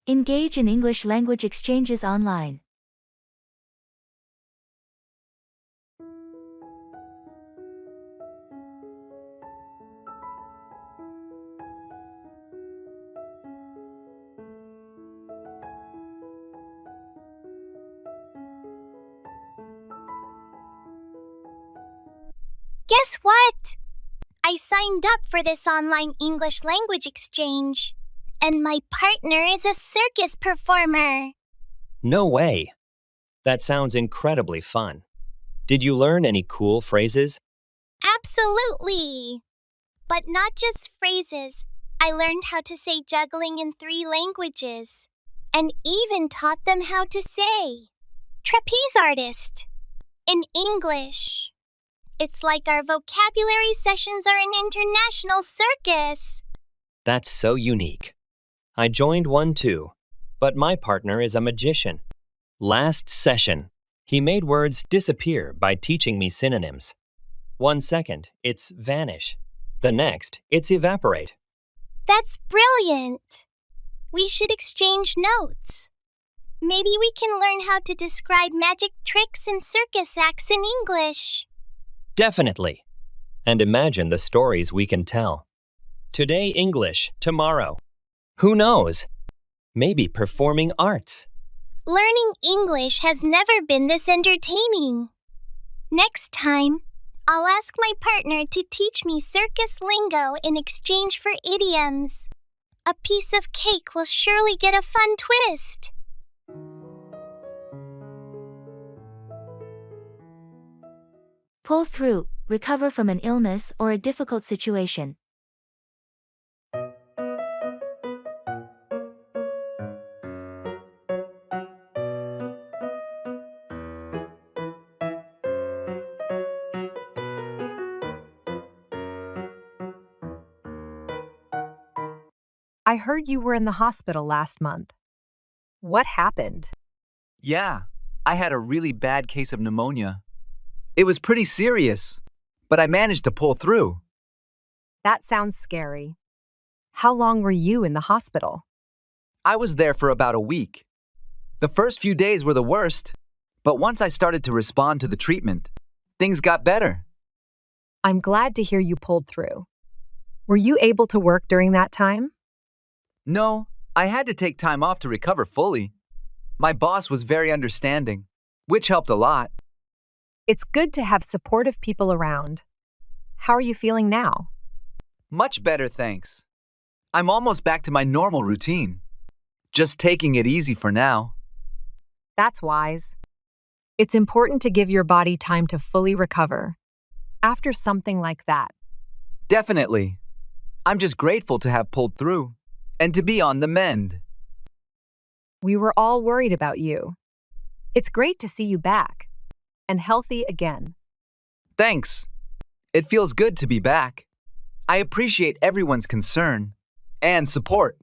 Engage in English language exchanges online. Guess what? I signed up for this online English language exchange, and my partner is a circus performer. No way. That sounds incredibly fun. Did you learn any cool phrases? Absolutely! But not just phrases. I learned how to say juggling in 3 languages, and even taught them how to say trapeze artist in English. It's like our vocabulary sessions are an international circus. That's so unique. I joined one too, but my partner is a magician. Last session, he made words disappear by teaching me synonyms. 1 second, it's vanish. The next, it's evaporate. That's brilliant. We should exchange notes. Maybe we can learn how to describe magic tricks and circus acts in English. Definitely. And imagine the stories we can tell. Today English, tomorrow. Who knows? Maybe performing arts. Learning English has never been this entertaining. Next time, I'll ask my partner to teach me circus lingo in exchange for idioms. A piece of cake will surely get a fun twist. Pull through, recover from an illness or a difficult situation. I heard you were in the hospital last month. What happened? Yeah, I had a really bad case of pneumonia. It was pretty serious, but I managed to pull through. That sounds scary. How long were you in the hospital? I was there for about a week. The first few days were the worst, but once I started to respond to the treatment, things got better. I'm glad to hear you pulled through. Were you able to work during that time? No, I had to take time off to recover fully. My boss was very understanding, which helped a lot. It's good to have supportive people around. How are you feeling now? Much better, thanks. I'm almost back to my normal routine. Just taking it easy for now. That's wise. It's important to give your body time to fully recover after something like that. Definitely. I'm just grateful to have pulled through and to be on the mend. We were all worried about you. It's great to see you back and healthy again. Thanks. It feels good to be back. I appreciate everyone's concern and support.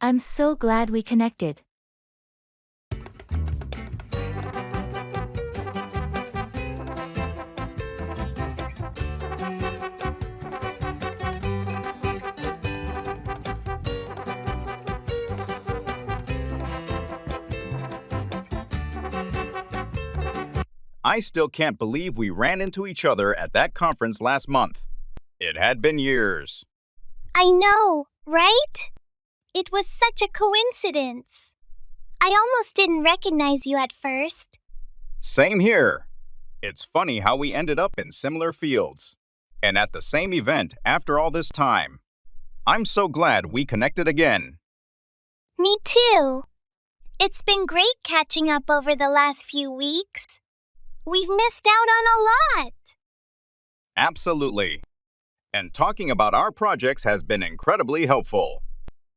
I'm so glad we connected. I still can't believe we ran into each other at that conference last month. It had been years. I know, right? It was such a coincidence. I almost didn't recognize you at first. Same here. It's funny how we ended up in similar fields and at the same event after all this time. I'm so glad we connected again. Me too. It's been great catching up over the last few weeks. We've missed out on a lot. Absolutely. And talking about our projects has been incredibly helpful.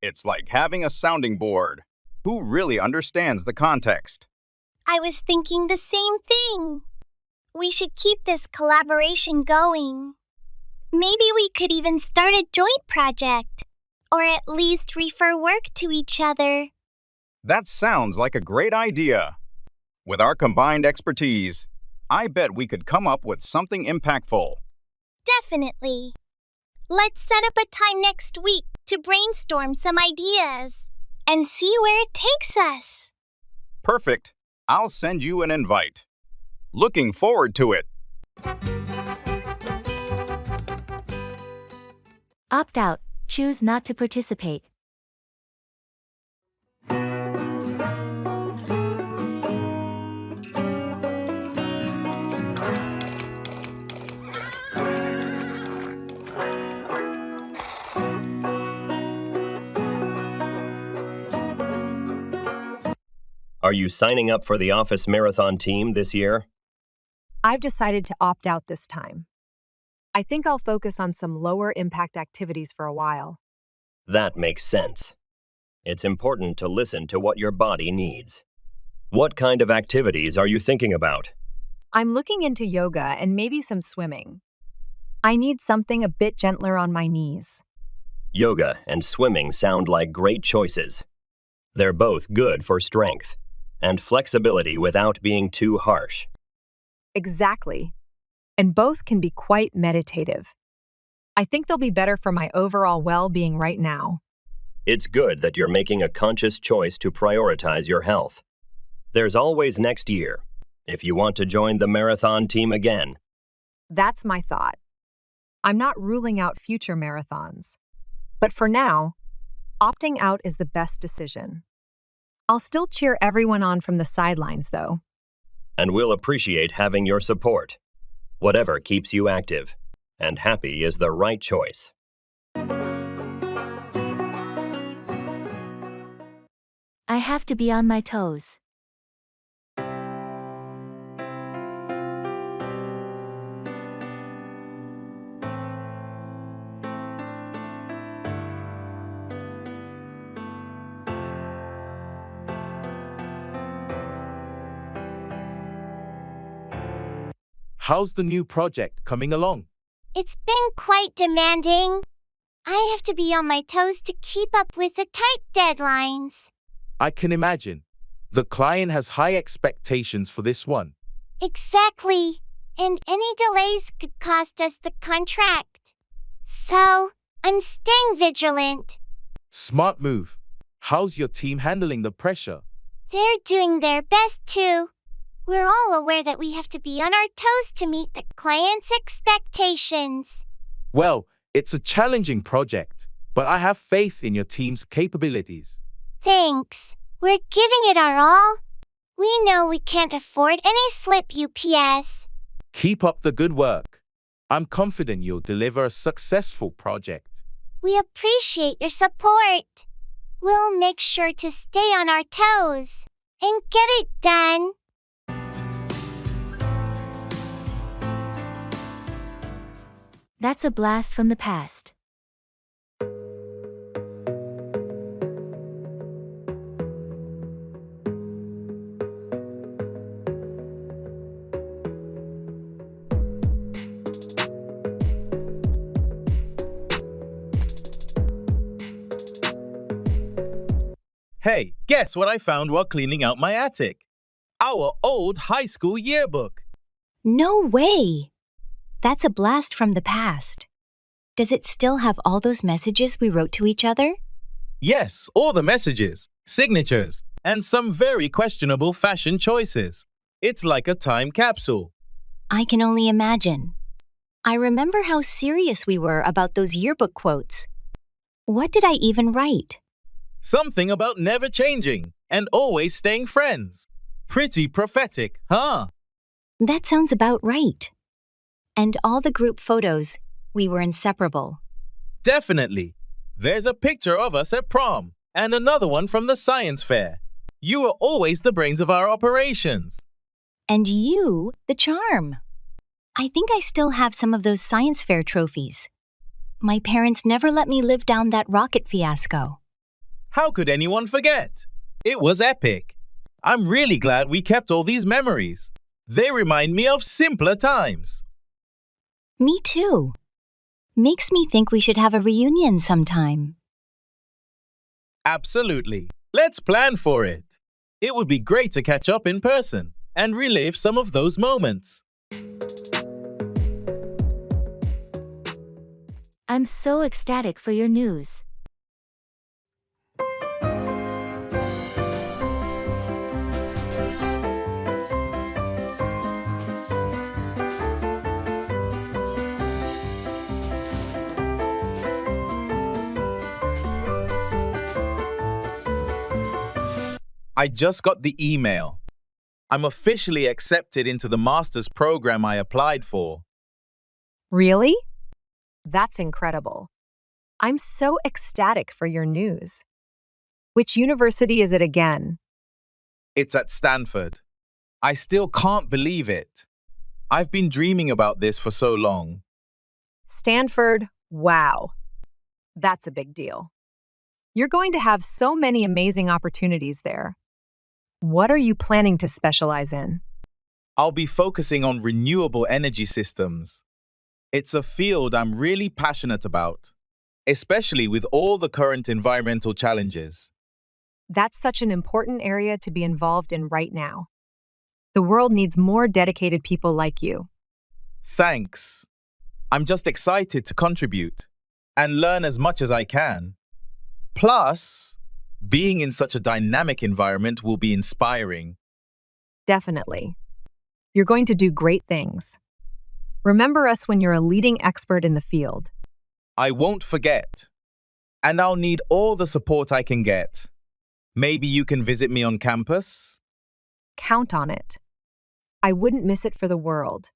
It's like having a sounding board. Who really understands the context? I was thinking the same thing. We should keep this collaboration going. Maybe we could even start a joint project, or at least refer work to each other. That sounds like a great idea. With our combined expertise, I bet we could come up with something impactful. Definitely. Let's set up a time next week to brainstorm some ideas and see where it takes us. Perfect. I'll send you an invite. Looking forward to it. Opt out, choose not to participate. Are you signing up for the office marathon team this year? I've decided to opt out this time. I think I'll focus on some lower impact activities for a while. That makes sense. It's important to listen to what your body needs. What kind of activities are you thinking about? I'm looking into yoga and maybe some swimming. I need something a bit gentler on my knees. Yoga and swimming sound like great choices. They're both good for strength and flexibility without being too harsh. Exactly. And both can be quite meditative. I think they'll be better for my overall well-being right now. It's good that you're making a conscious choice to prioritize your health. There's always next year, if you want to join the marathon team again. That's my thought. I'm not ruling out future marathons. But for now, opting out is the best decision. I'll still cheer everyone on from the sidelines, though. And we'll appreciate having your support. Whatever keeps you active and happy is the right choice. I have to be on my toes. How's the new project coming along? It's been quite demanding. I have to be on my toes to keep up with the tight deadlines. I can imagine. The client has high expectations for this one. Exactly. And any delays could cost us the contract. So, I'm staying vigilant. Smart move. How's your team handling the pressure? They're doing their best too. We're all aware that we have to be on our toes to meet the client's expectations. Well, it's a challenging project, but I have faith in your team's capabilities. Thanks. We're giving it our all. We know we can't afford any slip UPS. Keep up the good work. I'm confident you'll deliver a successful project. We appreciate your support. We'll make sure to stay on our toes and get it done. That's a blast from the past. Hey, guess what I found while cleaning out my attic? Our old high school yearbook. No way! That's a blast from the past. Does it still have all those messages we wrote to each other? Yes, all the messages, signatures, and some very questionable fashion choices. It's like a time capsule. I can only imagine. I remember how serious we were about those yearbook quotes. What did I even write? Something about never changing and always staying friends. Pretty prophetic, huh? That sounds about right. And all the group photos, we were inseparable. Definitely. There's a picture of us at prom and another one from the science fair. You were always the brains of our operations. And you, the charm. I think I still have some of those science fair trophies. My parents never let me live down that rocket fiasco. How could anyone forget? It was epic. I'm really glad we kept all these memories. They remind me of simpler times. Me too. Makes me think we should have a reunion sometime. Absolutely. Let's plan for it. It would be great to catch up in person and relive some of those moments. I'm so ecstatic for your news. I just got the email. I'm officially accepted into the master's program I applied for. Really? That's incredible. I'm so ecstatic for your news. Which university is it again? It's at Stanford. I still can't believe it. I've been dreaming about this for so long. Stanford, wow. That's a big deal. You're going to have so many amazing opportunities there. What are you planning to specialize in? I'll be focusing on renewable energy systems. It's a field I'm really passionate about, especially with all the current environmental challenges. That's such an important area to be involved in right now. The world needs more dedicated people like you. Thanks. I'm just excited to contribute and learn as much as I can. Plus, being in such a dynamic environment will be inspiring. Definitely. You're going to do great things. Remember us when you're a leading expert in the field. I won't forget. And I'll need all the support I can get. Maybe you can visit me on campus? Count on it. I wouldn't miss it for the world.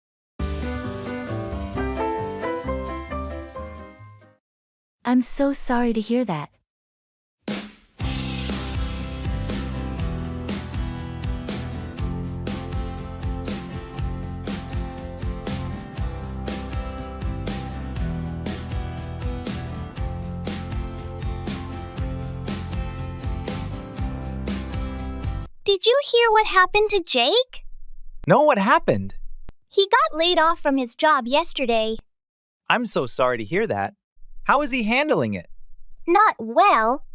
I'm so sorry to hear that. Did you hear what happened to Jake? No, what happened? He got laid off from his job yesterday. I'm so sorry to hear that. How is he handling it? Not well.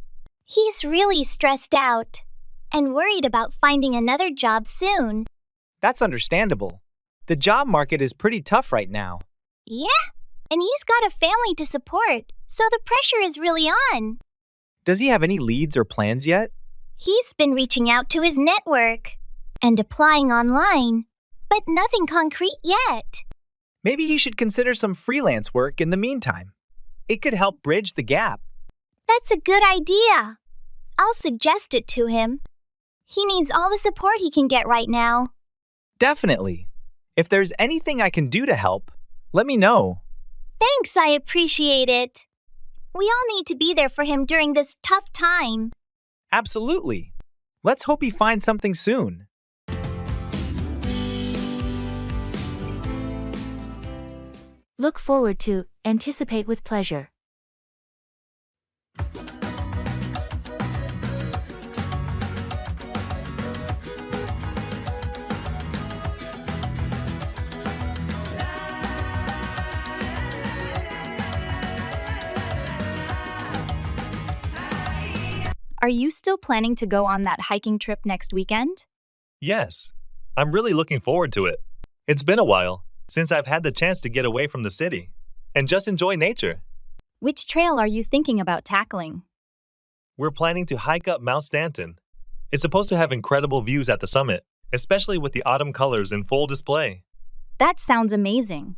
He's really stressed out and worried about finding another job soon. That's understandable. The job market is pretty tough right now. Yeah, and he's got a family to support, so the pressure is really on. Does he have any leads or plans yet? He's been reaching out to his network and applying online, but nothing concrete yet. Maybe he should consider some freelance work in the meantime. It could help bridge the gap. That's a good idea. I'll suggest it to him. He needs all the support he can get right now. Definitely. If there's anything I can do to help, let me know. Thanks, I appreciate it. We all need to be there for him during this tough time. Absolutely. Let's hope he finds something soon. Look forward to, anticipate with pleasure. Are you still planning to go on that hiking trip next weekend? Yes, I'm really looking forward to it. It's been a while since I've had the chance to get away from the city and just enjoy nature. Which trail are you thinking about tackling? We're planning to hike up Mount Stanton. It's supposed to have incredible views at the summit, especially with the autumn colors in full display. That sounds amazing.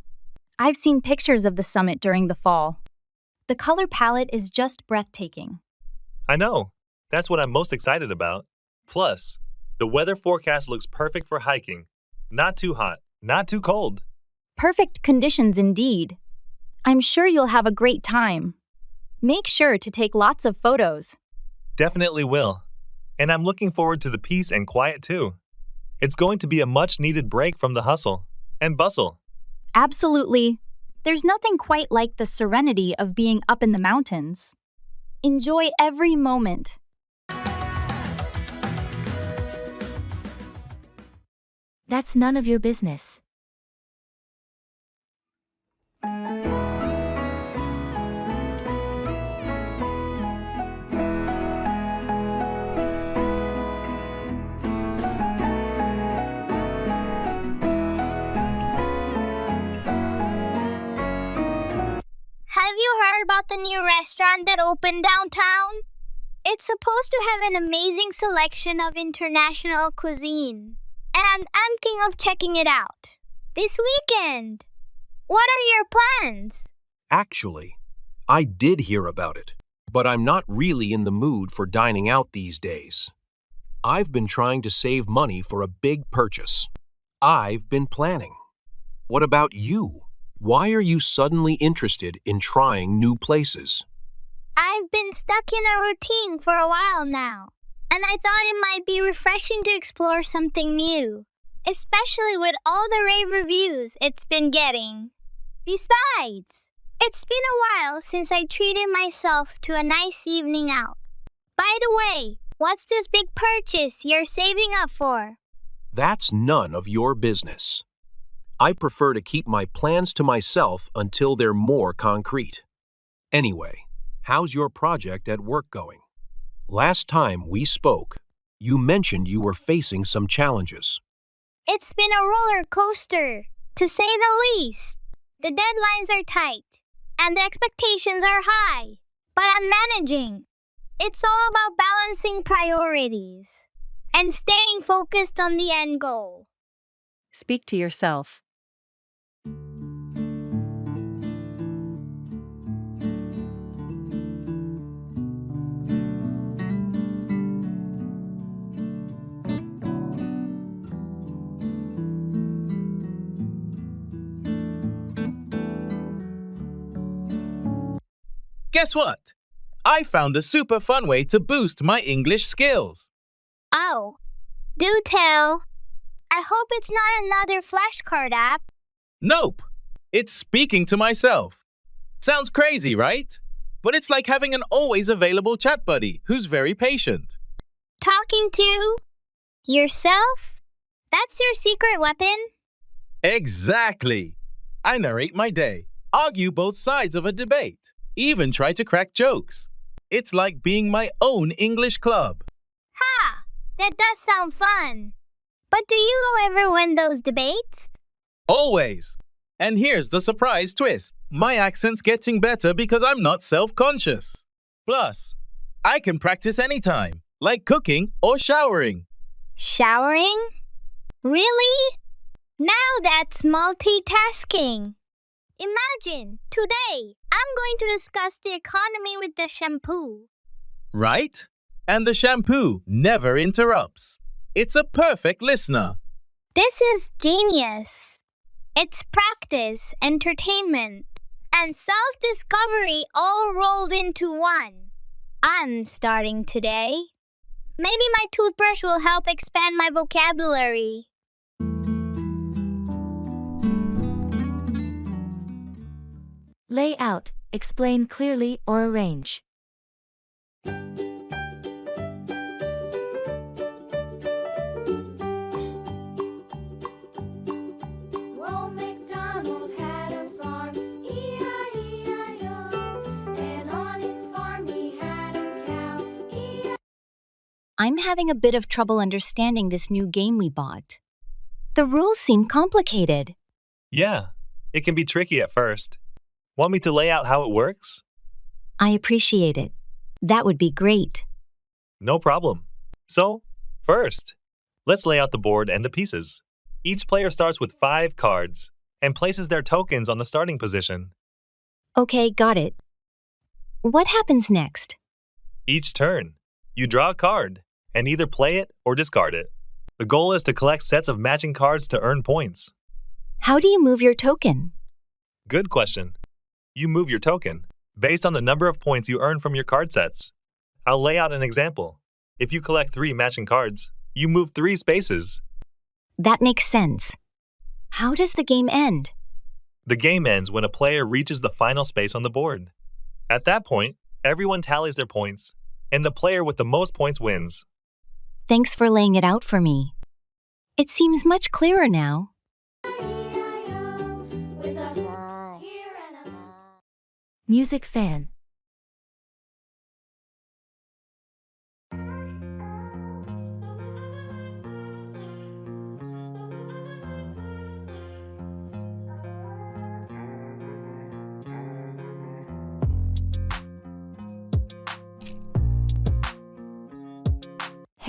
I've seen pictures of the summit during the fall. The color palette is just breathtaking. I know. That's what I'm most excited about. Plus, the weather forecast looks perfect for hiking. Not too hot, not too cold. Perfect conditions indeed. I'm sure you'll have a great time. Make sure to take lots of photos. Definitely will. And I'm looking forward to the peace and quiet too. It's going to be a much-needed break from the hustle and bustle. Absolutely. There's nothing quite like the serenity of being up in the mountains. Enjoy every moment. That's none of your business. Have you restaurant that opened downtown? It's supposed to have an amazing selection of international cuisine. And I'm thinking of checking it out this weekend. What are your plans? Actually, I did hear about it, but I'm not really in the mood for dining out these days. I've been trying to save money for a big purchase. I've been planning. What about you? Why are you suddenly interested in trying new places? I've been stuck in a routine for a while now, and I thought it might be refreshing to explore something new, especially with all the rave reviews it's been getting. Besides, it's been a while since I treated myself to a nice evening out. By the way, what's this big purchase you're saving up for? That's none of your business. I prefer to keep my plans to myself until they're more concrete. Anyway, how's your project at work going? Last time we spoke, you mentioned you were facing some challenges. It's been a roller coaster, to say the least. The deadlines are tight, and the expectations are high, but I'm managing. It's all about balancing priorities and staying focused on the end goal. Speak to yourself. Guess what? I found a super fun way to boost my English skills. Oh, do tell. I hope it's not another flashcard app. Nope. It's speaking to myself. Sounds crazy, right? But it's like having an always available chat buddy who's very patient. Talking to yourself? That's your secret weapon? Exactly. I narrate my day, argue both sides of a debate, even try to crack jokes. It's like being my own English club. Ha! That does sound fun. But do you ever win those debates? Always. And here's the surprise twist. My accent's getting better because I'm not self-conscious. Plus, I can practice anytime, like cooking or showering. Showering? Really? Now that's multitasking. Imagine, today, I'm going to discuss the economy with the shampoo. Right? And the shampoo never interrupts. It's a perfect listener. This is genius. It's practice, entertainment, and self-discovery all rolled into one. I'm starting today. Maybe my toothbrush will help expand my vocabulary. Lay out, explain clearly or arrange. I'm having a bit of trouble understanding this new game we bought. The rules seem complicated. Yeah, it can be tricky at first. Want me to lay out how it works? I appreciate it. That would be great. No problem. So, first, let's lay out the board and the pieces. Each player starts with 5 cards and places their tokens on the starting position. Okay, got it. What happens next? Each turn, you draw a card and either play it or discard it. The goal is to collect sets of matching cards to earn points. How do you move your token? Good question. You move your token based on the number of points you earn from your card sets. I'll lay out an example. If you collect 3 matching cards, you move 3 spaces. That makes sense. How does the game end? The game ends when a player reaches the final space on the board. At that point, everyone tallies their points, and the player with the most points wins. Thanks for laying it out for me. It seems much clearer now. Music fan.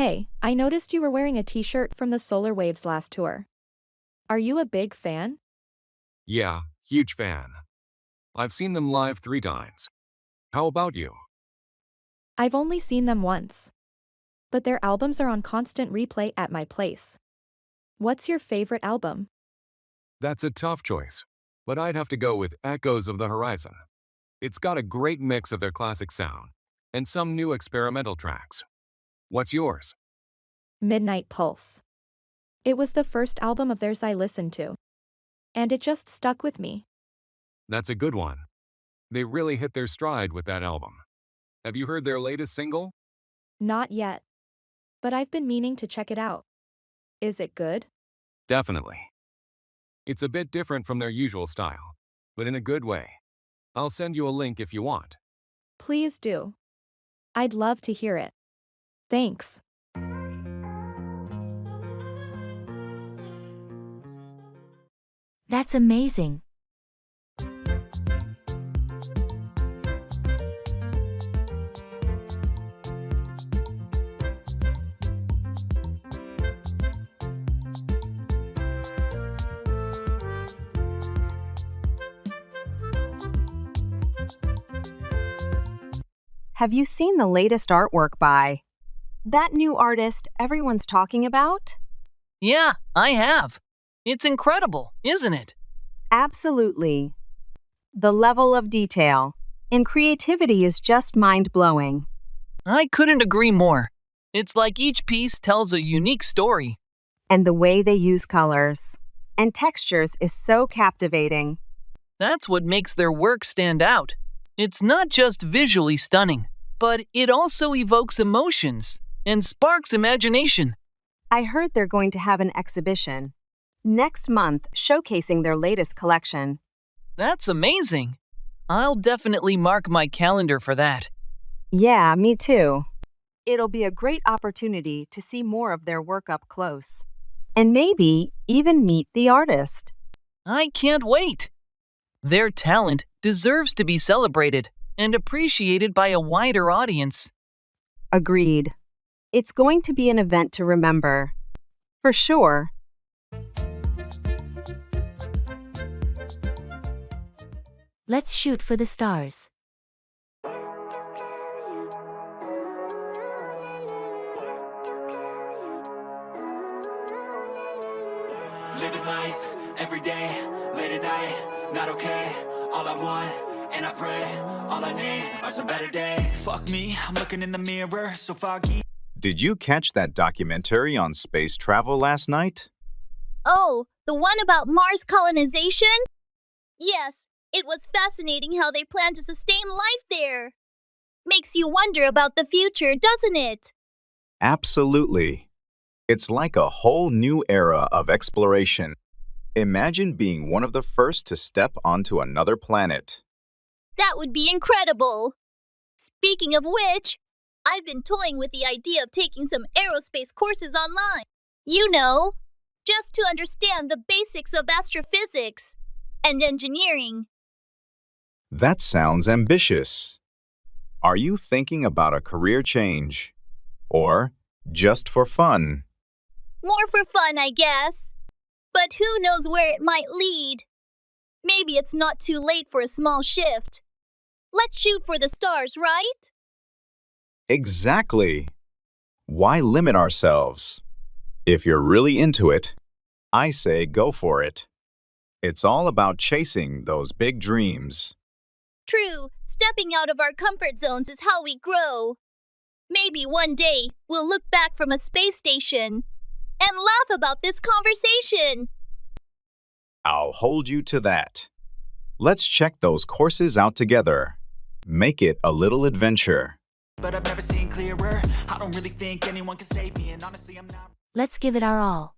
Hey, I noticed you were wearing a t-shirt from the Solar Waves last tour. Are you a big fan? Yeah, huge fan. I've seen them live 3 times. How about you? I've only seen them once. But their albums are on constant replay at my place. What's your favorite album? That's a tough choice, but I'd have to go with Echoes of the Horizon. It's got a great mix of their classic sound and some new experimental tracks. What's yours? Midnight Pulse. It was the first album of theirs I listened to. And it just stuck with me. That's a good one. They really hit their stride with that album. Have you heard their latest single? Not yet. But I've been meaning to check it out. Is it good? Definitely. It's a bit different from their usual style, but in a good way. I'll send you a link if you want. Please do. I'd love to hear it. Thanks. That's amazing. Have you seen the latest artwork by that new artist everyone's talking about? Yeah, I have. It's incredible, isn't it? Absolutely. The level of detail and creativity is just mind-blowing. I couldn't agree more. It's like each piece tells a unique story. And the way they use colors and textures is so captivating. That's what makes their work stand out. It's not just visually stunning, but it also evokes emotions and sparks imagination. I heard they're going to have an exhibition next month showcasing their latest collection. That's amazing. I'll definitely mark my calendar for that. Yeah, me too. It'll be a great opportunity to see more of their work up close. And maybe even meet the artist. I can't wait. Their talent deserves to be celebrated and appreciated by a wider audience. Agreed. It's going to be an event to remember. For sure. Let's shoot for the stars. Living life every day, late at night, not okay. All I want, and I pray, all I need are some better days. Fuck me, I'm looking in the mirror, so foggy. Did you catch that documentary on space travel last night? Oh, the one about Mars colonization? Yes, it was fascinating how they plan to sustain life there. Makes you wonder about the future, doesn't it? Absolutely. It's like a whole new era of exploration. Imagine being one of the first to step onto another planet. That would be incredible. Speaking of which, I've been toying with the idea of taking some aerospace courses online. You know, just to understand the basics of astrophysics and engineering. That sounds ambitious. Are you thinking about a career change? Or just for fun? More for fun, I guess. But who knows where it might lead? Maybe it's not too late for a small shift. Let's shoot for the stars, right? Exactly. Why limit ourselves? If you're really into it, I say go for it. It's all about chasing those big dreams. True, stepping out of our comfort zones is how we grow. Maybe one day we'll look back from a space station and laugh about this conversation. I'll hold you to that. Let's check those courses out together. Make it a little adventure. But I've never seen clearer. I don't really think anyone can save me, and honestly, I'm not. Let's give it our all.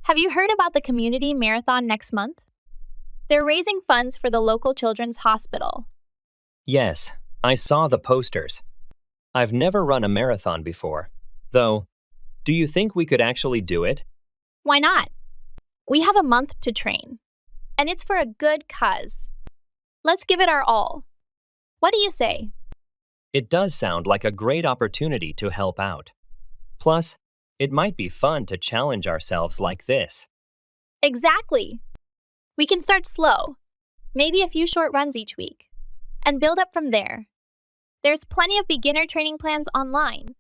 Have you heard about the community marathon next month? They're raising funds for the local children's hospital. Yes, I saw the posters. I've never run a marathon before. Though, do you think we could actually do it? Why not? We have a month to train, and it's for a good cause. Let's give it our all. What do you say? It does sound like a great opportunity to help out. Plus, it might be fun to challenge ourselves like this. Exactly. We can start slow, maybe a few short runs each week, and build up from there. There's plenty of beginner training plans online.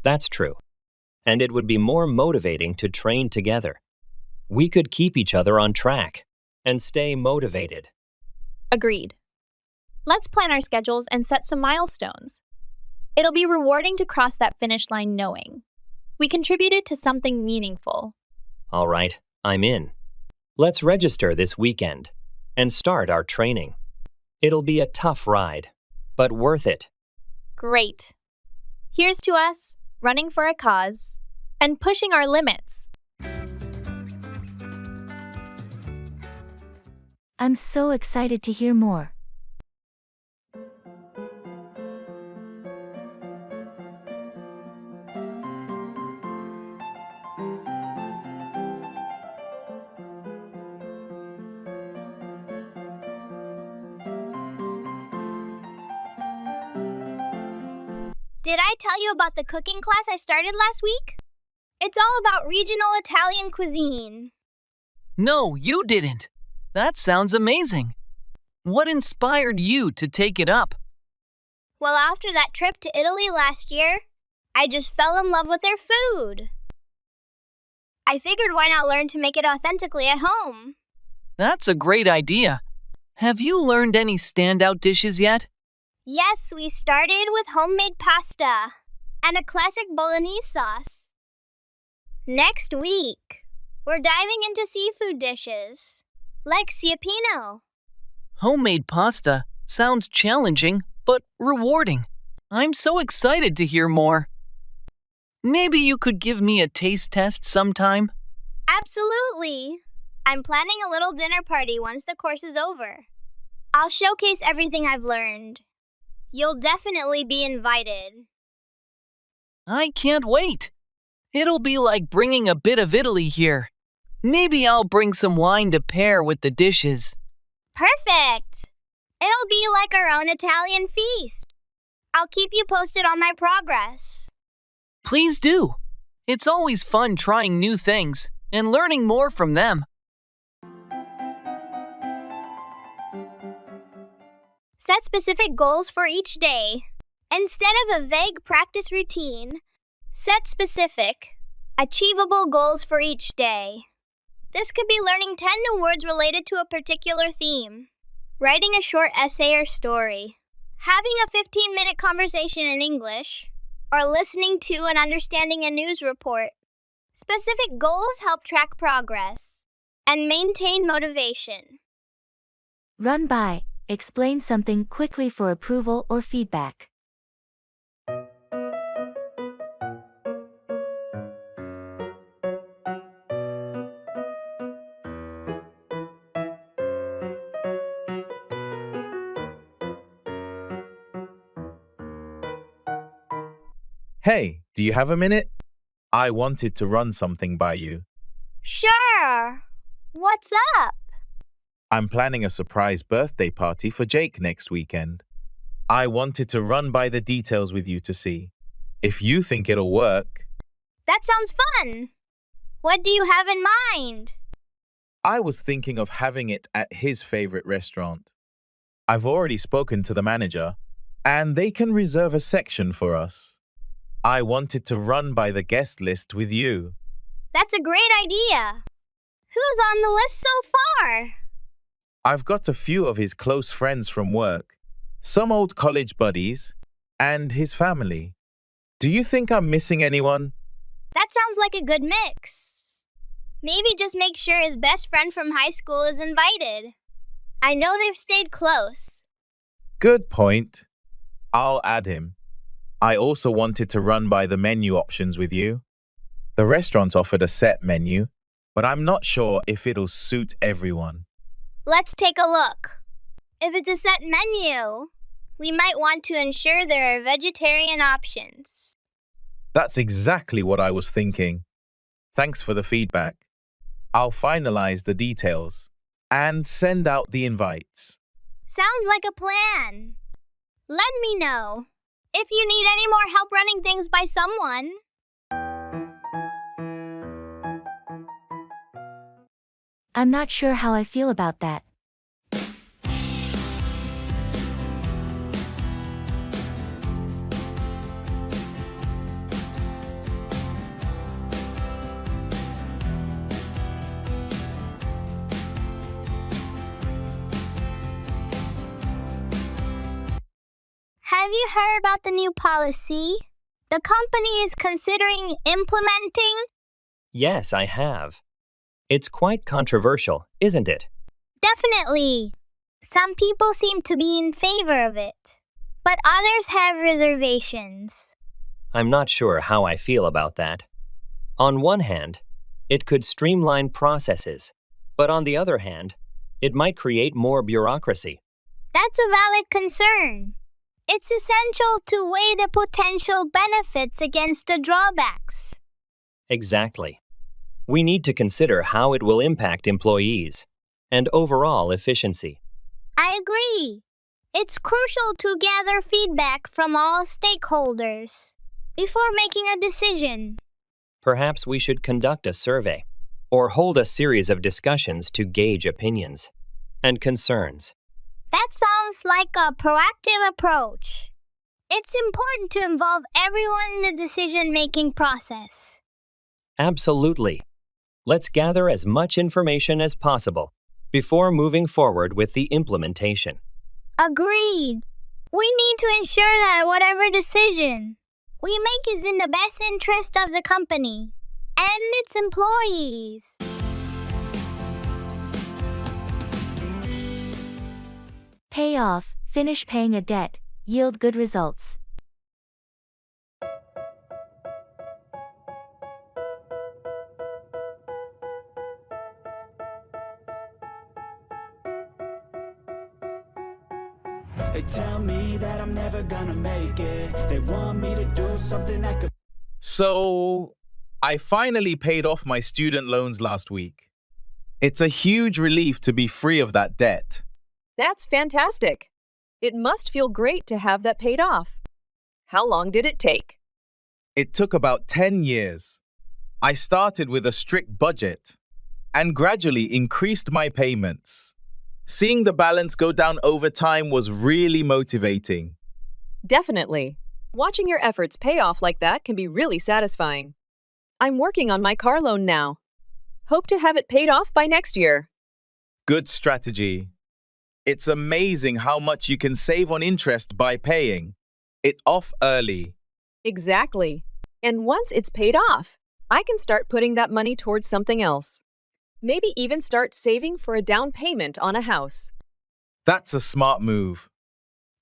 That's true. And it would be more motivating to train together. We could keep each other on track and stay motivated. Agreed. Let's plan our schedules and set some milestones. It'll be rewarding to cross that finish line knowing we contributed to something meaningful. All right, I'm in. Let's register this weekend and start our training. It'll be a tough ride, but worth it. Great. Here's to us, running for a cause, and pushing our limits. I'm so excited to hear more. Did I tell you about the cooking class I started last week? It's all about regional Italian cuisine. No, you didn't. That sounds amazing. What inspired you to take it up? Well, after that trip to Italy last year, I just fell in love with their food. I figured why not learn to make it authentically at home? That's a great idea. Have you learned any standout dishes yet? Yes, we started with homemade pasta and a classic bolognese sauce. Next week, we're diving into seafood dishes, like ciappino. Homemade pasta sounds challenging, but rewarding. I'm so excited to hear more. Maybe you could give me a taste test sometime? Absolutely. I'm planning a little dinner party once the course is over. I'll showcase everything I've learned. You'll definitely be invited. I can't wait. It'll be like bringing a bit of Italy here. Maybe I'll bring some wine to pair with the dishes. Perfect! It'll be like our own Italian feast. I'll keep you posted on my progress. Please do. It's always fun trying new things and learning more from them. Set specific goals for each day. Instead of a vague practice routine, set specific, achievable goals for each day. This could be learning 10 new words related to a particular theme, writing a short essay or story, having a 15-minute conversation in English, or listening to and understanding a news report. Specific goals help track progress and maintain motivation. Run by. Explain something quickly for approval or feedback. Hey, do you have a minute? I wanted to run something by you. Sure. What's up? I'm planning a surprise birthday party for Jake next weekend. I wanted to run by the details with you to see if you think it'll work. That sounds fun. What do you have in mind? I was thinking of having it at his favorite restaurant. I've already spoken to the manager, and they can reserve a section for us. I wanted to run by the guest list with you. That's a great idea. Who's on the list so far? I've got a few of his close friends from work, some old college buddies, and his family. Do you think I'm missing anyone? That sounds like a good mix. Maybe just make sure his best friend from high school is invited. I know they've stayed close. Good point. I'll add him. I also wanted to run by the menu options with you. The restaurant offered a set menu, but I'm not sure if it'll suit everyone. Let's take a look. If it's a set menu, We might want to ensure there are vegetarian options. That's exactly what I was thinking. Thanks for the feedback. I'll finalize the details and send out the invites. Sounds like a plan. Let me know if you need any more help running things by someone. I'm not sure how I feel about that. Have you heard about the new policy the company is considering implementing? Yes, I have. It's quite controversial, isn't it? Definitely. Some people seem to be in favor of it, but others have reservations. I'm not sure how I feel about that. On one hand, it could streamline processes, but on the other hand, it might create more bureaucracy. That's a valid concern. It's essential to weigh the potential benefits against the drawbacks. Exactly. We need to consider how it will impact employees and overall efficiency. I agree. It's crucial to gather feedback from all stakeholders before making a decision. Perhaps we should conduct a survey or hold a series of discussions to gauge opinions and concerns. That sounds like a proactive approach. It's important to involve everyone in the decision-making process. Absolutely. Let's gather as much information as possible before moving forward with the implementation. Agreed. We need to ensure that whatever decision we make is in the best interest of the company and its employees. Pay off, finish paying a debt, yield good results. They tell me that I'm never gonna make it. They want me to do something that could... So, I finally paid off my student loans last week. It's a huge relief to be free of that debt. That's fantastic. It must feel great to have that paid off. How long did it take? It took about 10 years. I started with a strict budget and gradually increased my payments. Seeing the balance go down over time was really motivating. Definitely. Watching your efforts pay off like that can be really satisfying. I'm working on my car loan now. Hope to have it paid off by next year. Good strategy. It's amazing how much you can save on interest by paying it off early. Exactly. And once it's paid off, I can start putting that money towards something else. Maybe even start saving for a down payment on a house. That's a smart move.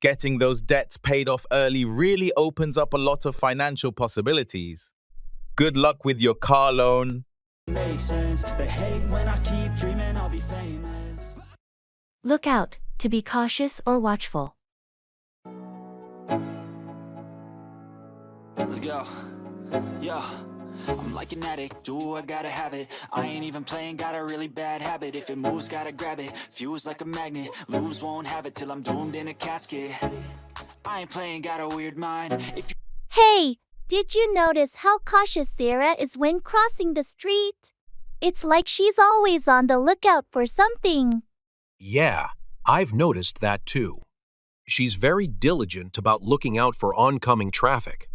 Getting those debts paid off early really opens up a lot of financial possibilities. Good luck with your car loan. Makes sense. They hate when I keep dreaming I'll be famous. Look out, to be cautious or watchful. Let's go. Yo, I'm like an addict, do I gotta have it. I ain't even playing, got a really bad habit. If it moves, gotta grab it, fuse like a magnet. Lose, won't have it till I'm doomed in a casket. I ain't playing, got a weird mind. If you... Hey, did you notice how cautious Sarah is when crossing the street? It's like she's always on the lookout for something. Yeah, I've noticed that too. She's very diligent about looking out for oncoming traffic.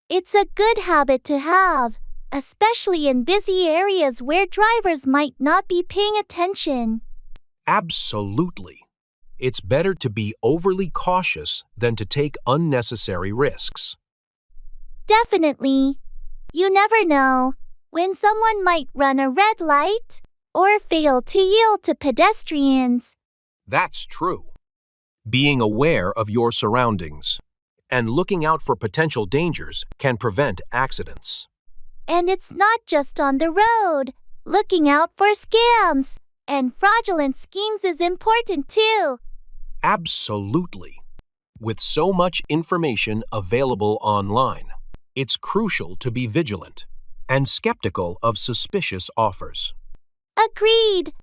It's a good habit to have, especially in busy areas where drivers might not be paying attention. Absolutely. It's better to be overly cautious than to take unnecessary risks. Definitely. You never know when someone might run a red light or fail to yield to pedestrians. That's true. Being aware of your surroundings and looking out for potential dangers can prevent accidents. And it's not just on the road. Looking out for scams and fraudulent schemes is important too. Absolutely. With so much information available online, it's crucial to be vigilant and skeptical of suspicious offers. Agreed.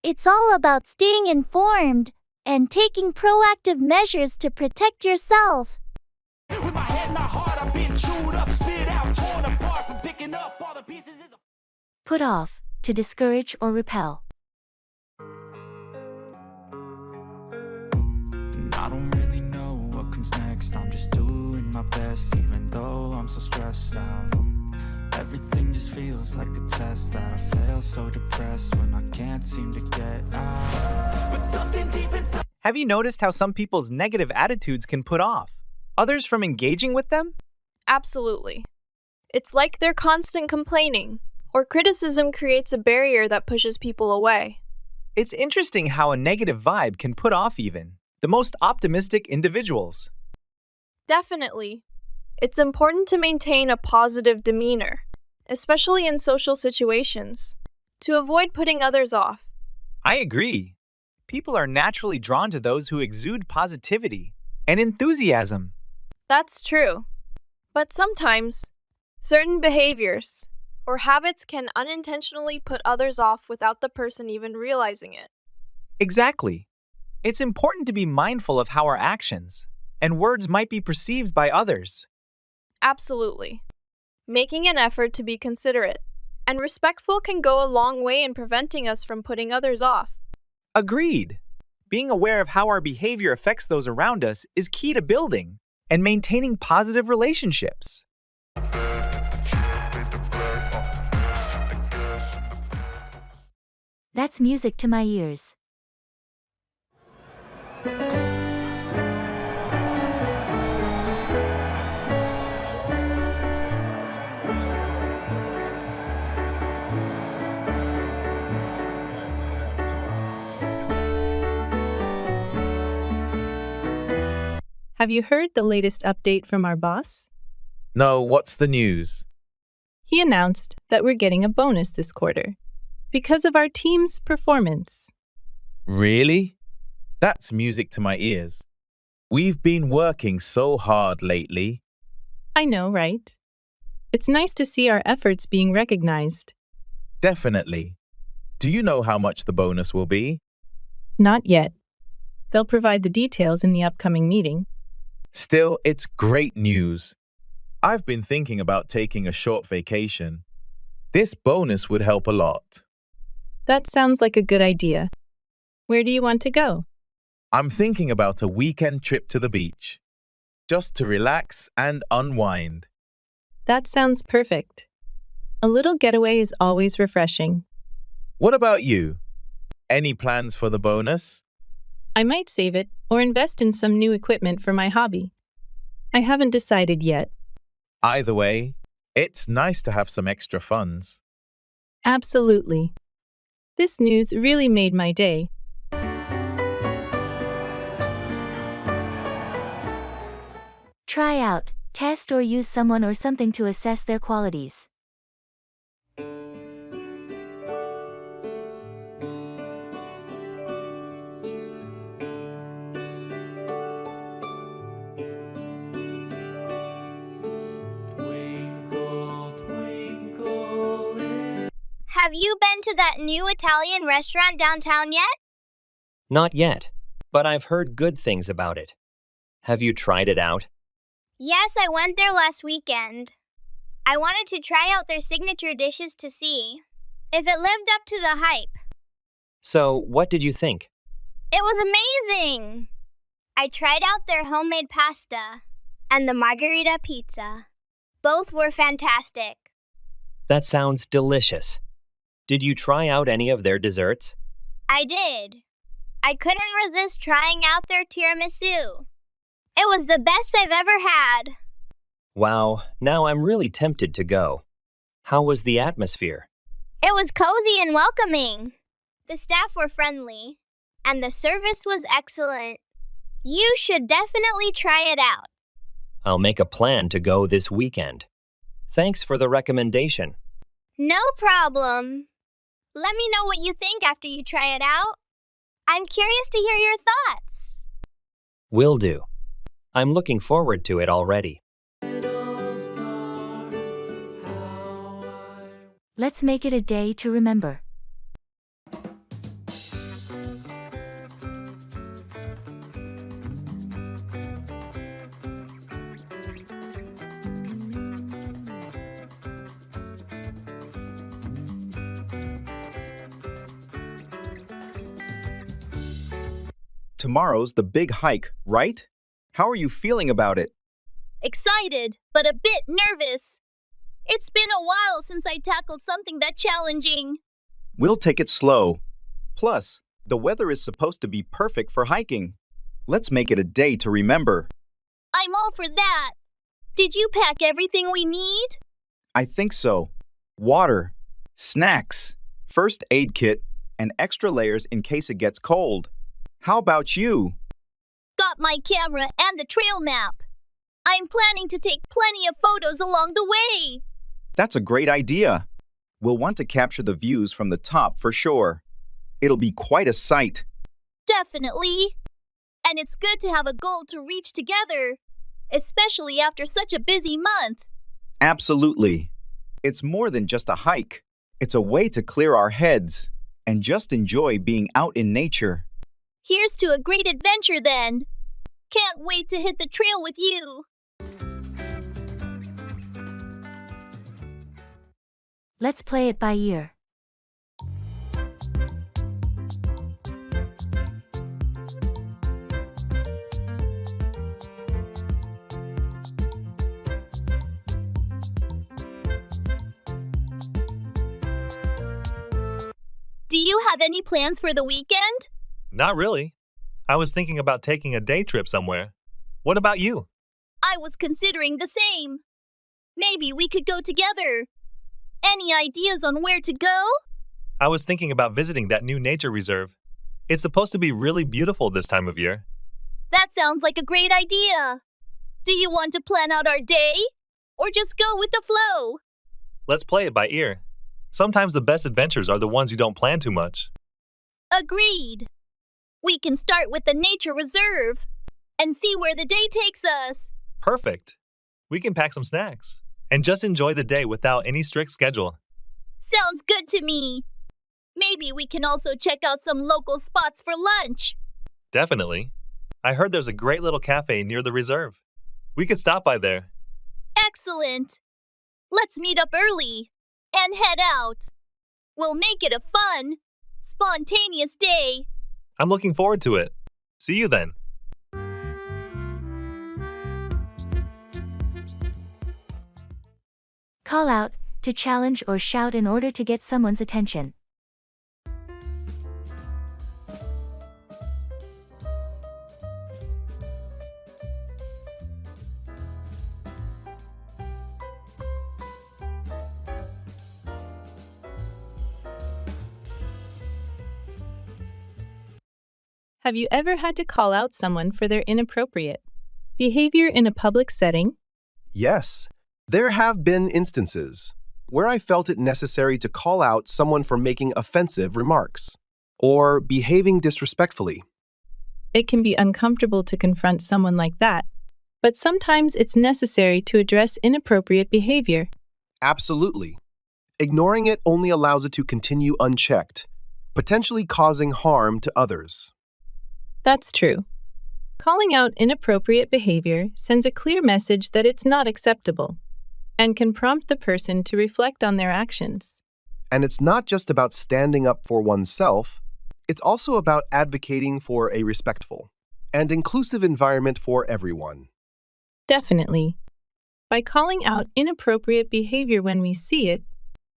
It's all about staying informed and taking proactive measures to protect yourself. Put off, to discourage or repel. I don't really know what comes next. I'm just doing my best, even though I'm so stressed out. Everything just feels like a test that I fail, so depressed when I can't seem to get out. But something deep inside. Have you noticed how some people's negative attitudes can put off others from engaging with them? Absolutely. It's like they're constant complaining, or criticism creates a barrier that pushes people away. It's interesting how a negative vibe can put off even the most optimistic individuals. Definitely. It's important to maintain a positive demeanor, especially in social situations, to avoid putting others off. I agree. People are naturally drawn to those who exude positivity and enthusiasm. That's true. But sometimes, certain behaviors or habits can unintentionally put others off without the person even realizing it. Exactly. It's important to be mindful of how our actions and words might be perceived by others. Absolutely. Making an effort to be considerate and respectful can go a long way in preventing us from putting others off. Agreed. Being aware of how our behavior affects those around us is key to building and maintaining positive relationships. That's music to my ears. Have you heard the latest update from our boss? No, what's the news? He announced that we're getting a bonus this quarter because of our team's performance. Really? That's music to my ears. We've been working so hard lately. I know, right? It's nice to see our efforts being recognized. Definitely. Do you know how much the bonus will be? Not yet. They'll provide the details in the upcoming meeting. Still, it's great news. I've been thinking about taking a short vacation. This bonus would help a lot. That sounds like a good idea. Where do you want to go? I'm thinking about a weekend trip to the beach, just to relax and unwind. That sounds perfect. A little getaway is always refreshing. What about you? Any plans for the bonus? I might save it or invest in some new equipment for my hobby. I haven't decided yet. Either way, it's nice to have some extra funds. Absolutely. This news really made my day. Try out, test or use someone or something to assess their qualities. Have you been to that new Italian restaurant downtown yet? Not yet, but I've heard good things about it. Have you tried it out? Yes, I went there last weekend. I wanted to try out their signature dishes to see if it lived up to the hype. So, what did you think? It was amazing! I tried out their homemade pasta and the margherita pizza. Both were fantastic. That sounds delicious. Did you try out any of their desserts? I did. I couldn't resist trying out their tiramisu. It was the best I've ever had. Wow, now I'm really tempted to go. How was the atmosphere? It was cozy and welcoming. The staff were friendly, and the service was excellent. You should definitely try it out. I'll make a plan to go this weekend. Thanks for the recommendation. No problem. Let me know what you think after you try it out. I'm curious to hear your thoughts. Will do. I'm looking forward to it already. Let's make it a day to remember. Tomorrow's the big hike, right? How are you feeling about it? Excited, but a bit nervous. It's been a while since I tackled something that challenging. We'll take it slow. Plus, the weather is supposed to be perfect for hiking. Let's make it a day to remember. I'm all for that. Did you pack everything we need? I think so. Water, snacks, first aid kit, and extra layers in case it gets cold. How about you? Got my camera and the trail map. I'm planning to take plenty of photos along the way. That's a great idea. We'll want to capture the views from the top for sure. It'll be quite a sight. Definitely. And it's good to have a goal to reach together, especially after such a busy month. Absolutely. It's more than just a hike. It's a way to clear our heads and just enjoy being out in nature. Here's to a great adventure then. Can't wait to hit the trail with you. Let's play it by ear. Do you have any plans for the weekend? Not really. I was thinking about taking a day trip somewhere. What about you? I was considering the same. Maybe we could go together. Any ideas on where to go? I was thinking about visiting that new nature reserve. It's supposed to be really beautiful this time of year. That sounds like a great idea. Do you want to plan out our day? Or just go with the flow? Let's play it by ear. Sometimes the best adventures are the ones you don't plan too much. Agreed. We can start with the nature reserve and see where the day takes us. Perfect. We can pack some snacks and just enjoy the day without any strict schedule. Sounds good to me. Maybe we can also check out some local spots for lunch. Definitely. I heard there's a great little cafe near the reserve. We could stop by there. Excellent. Let's meet up early and head out. We'll make it a fun, spontaneous day. I'm looking forward to it. See you then. Call out, to challenge or shout in order to get someone's attention. Have you ever had to call out someone for their inappropriate behavior in a public setting? Yes, there have been instances where I felt it necessary to call out someone for making offensive remarks or behaving disrespectfully. It can be uncomfortable to confront someone like that, but sometimes it's necessary to address inappropriate behavior. Absolutely. Ignoring it only allows it to continue unchecked, potentially causing harm to others. That's true. Calling out inappropriate behavior sends a clear message that it's not acceptable and can prompt the person to reflect on their actions. And it's not just about standing up for oneself, it's also about advocating for a respectful and inclusive environment for everyone. Definitely. By calling out inappropriate behavior when we see it,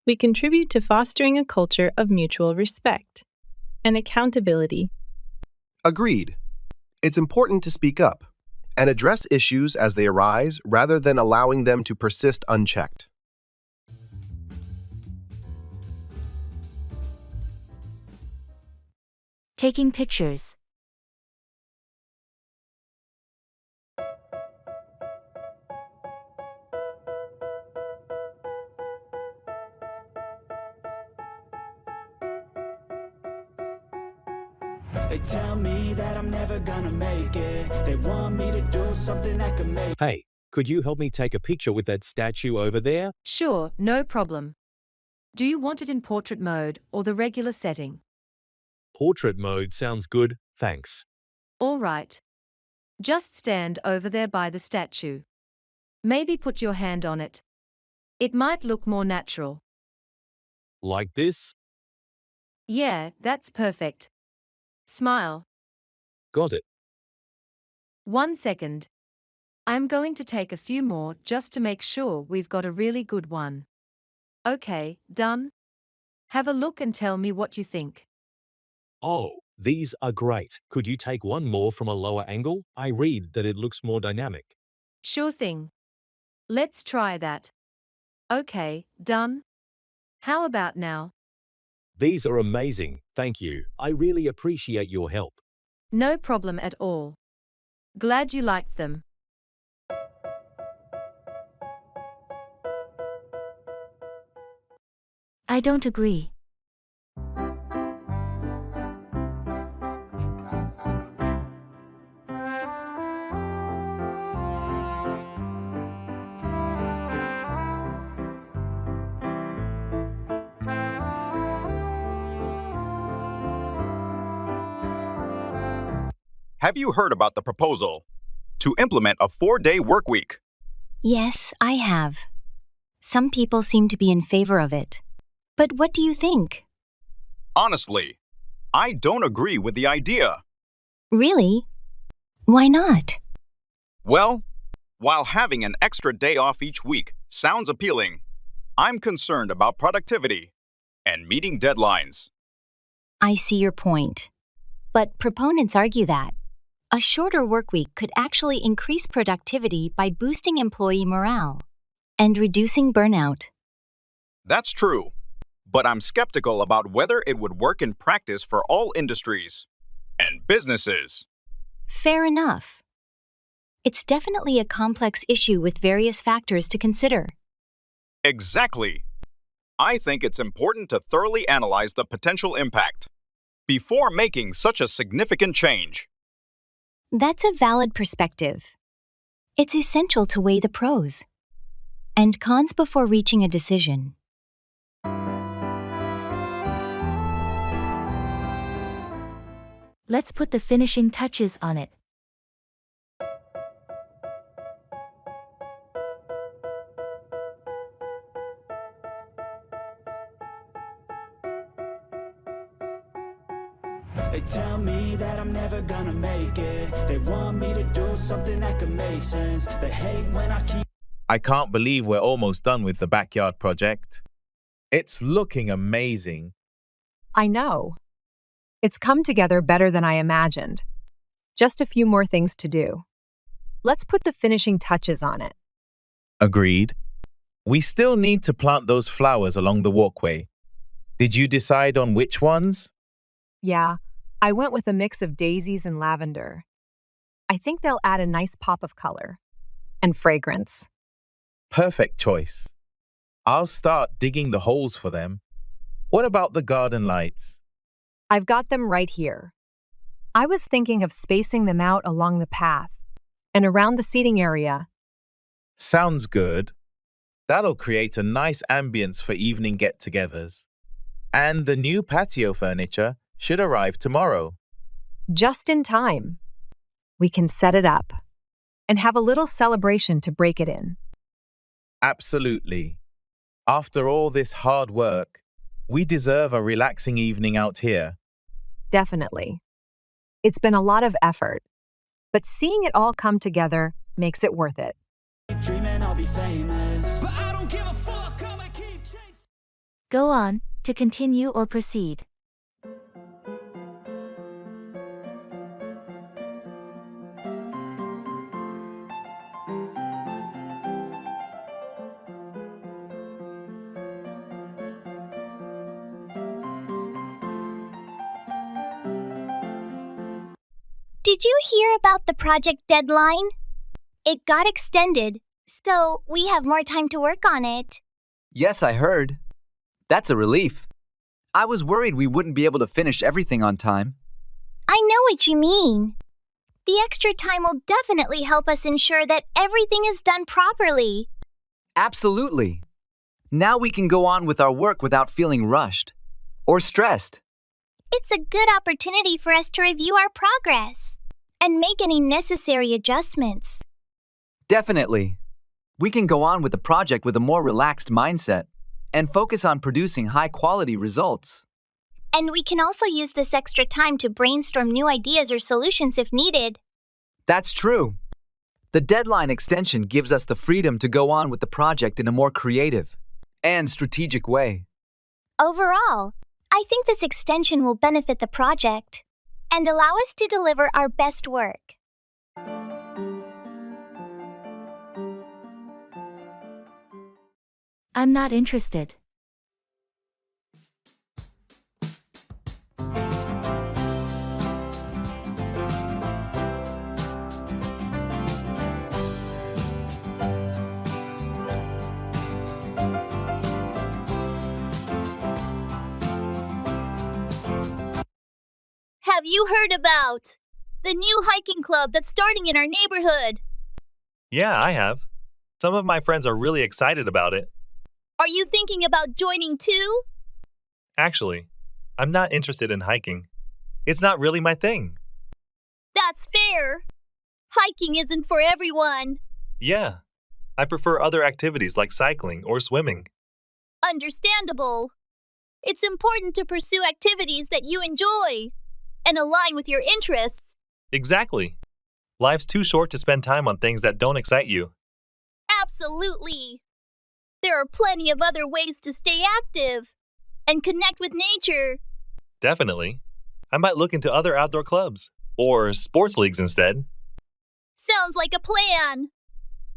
we contribute to fostering a culture of mutual respect and accountability. Agreed. It's important to speak up and address issues as they arise rather than allowing them to persist unchecked. Taking pictures. They tell me that I'm never gonna make it. They want me to do something that could make. Hey, could you help me take a picture with that statue over there? Sure, no problem. Do you want it in portrait mode or the regular setting? Portrait mode sounds good, thanks. All right. Just stand over there by the statue. Maybe put your hand on it. It might look more natural. Like this? Yeah, that's perfect. Smile. Got it. 1 second. I'm going to take a few more just to make sure we've got a really good one. Okay, done? Have a look and tell me what you think. Oh, these are great. Could you take one more from a lower angle? I read that it looks more dynamic. Sure thing. Let's try that. Okay, done? How about now? These are amazing, thank you. I really appreciate your help. No problem at all. Glad you liked them. I don't agree. Have you heard about the proposal to implement a 4-day work week? Yes, I have. Some people seem to be in favor of it. But what do you think? Honestly, I don't agree with the idea. Really? Why not? Well, while having an extra day off each week sounds appealing, I'm concerned about productivity and meeting deadlines. I see your point. But proponents argue that a shorter workweek could actually increase productivity by boosting employee morale and reducing burnout. That's true, but I'm skeptical about whether it would work in practice for all industries and businesses. Fair enough. It's definitely a complex issue with various factors to consider. Exactly. I think it's important to thoroughly analyze the potential impact before making such a significant change. That's a valid perspective. It's essential to weigh the pros and cons before reaching a decision. Let's put the finishing touches on it. They tell me that I'm never gonna make it. They want me to do something that could make sense. They hate when I keep. I can't believe we're almost done with the backyard project. It's looking amazing. I know. It's come together better than I imagined. Just a few more things to do. Let's put the finishing touches on it. Agreed. We still need to plant those flowers along the walkway. Did you decide on which ones? Yeah, I went with a mix of daisies and lavender. I think they'll add a nice pop of color and fragrance. Perfect choice. I'll start digging the holes for them. What about the garden lights? I've got them right here. I was thinking of spacing them out along the path and around the seating area. Sounds good. That'll create a nice ambience for evening get-togethers. And the new patio furniture should arrive tomorrow. Just in time. We can set it up and have a little celebration to break it in. Absolutely. After all this hard work, we deserve a relaxing evening out here. Definitely. It's been a lot of effort, but seeing it all come together makes it worth it. Dreaming I'll be famous, but I don't give a fuck. I'ma keep chasing. Go on, to continue or proceed. Did you hear about the project deadline? It got extended, so we have more time to work on it. Yes, I heard. That's a relief. I was worried we wouldn't be able to finish everything on time. I know what you mean. The extra time will definitely help us ensure that everything is done properly. Absolutely. Now we can go on with our work without feeling rushed or stressed. It's a good opportunity for us to review our progress and make any necessary adjustments. Definitely. We can go on with the project with a more relaxed mindset and focus on producing high-quality results. And we can also use this extra time to brainstorm new ideas or solutions if needed. That's true. The deadline extension gives us the freedom to go on with the project in a more creative and strategic way. Overall, I think this extension will benefit the project and allow us to deliver our best work. I'm not interested. Have you heard about the new hiking club that's starting in our neighborhood? Yeah, I have. Some of my friends are really excited about it. Are you thinking about joining too? Actually, I'm not interested in hiking. It's not really my thing. That's fair. Hiking isn't for everyone. Yeah, I prefer other activities like cycling or swimming. Understandable. It's important to pursue activities that you enjoy and align with your interests. Exactly. Life's too short to spend time on things that don't excite you. Absolutely. There are plenty of other ways to stay active and connect with nature. Definitely. I might look into other outdoor clubs or sports leagues instead. Sounds like a plan.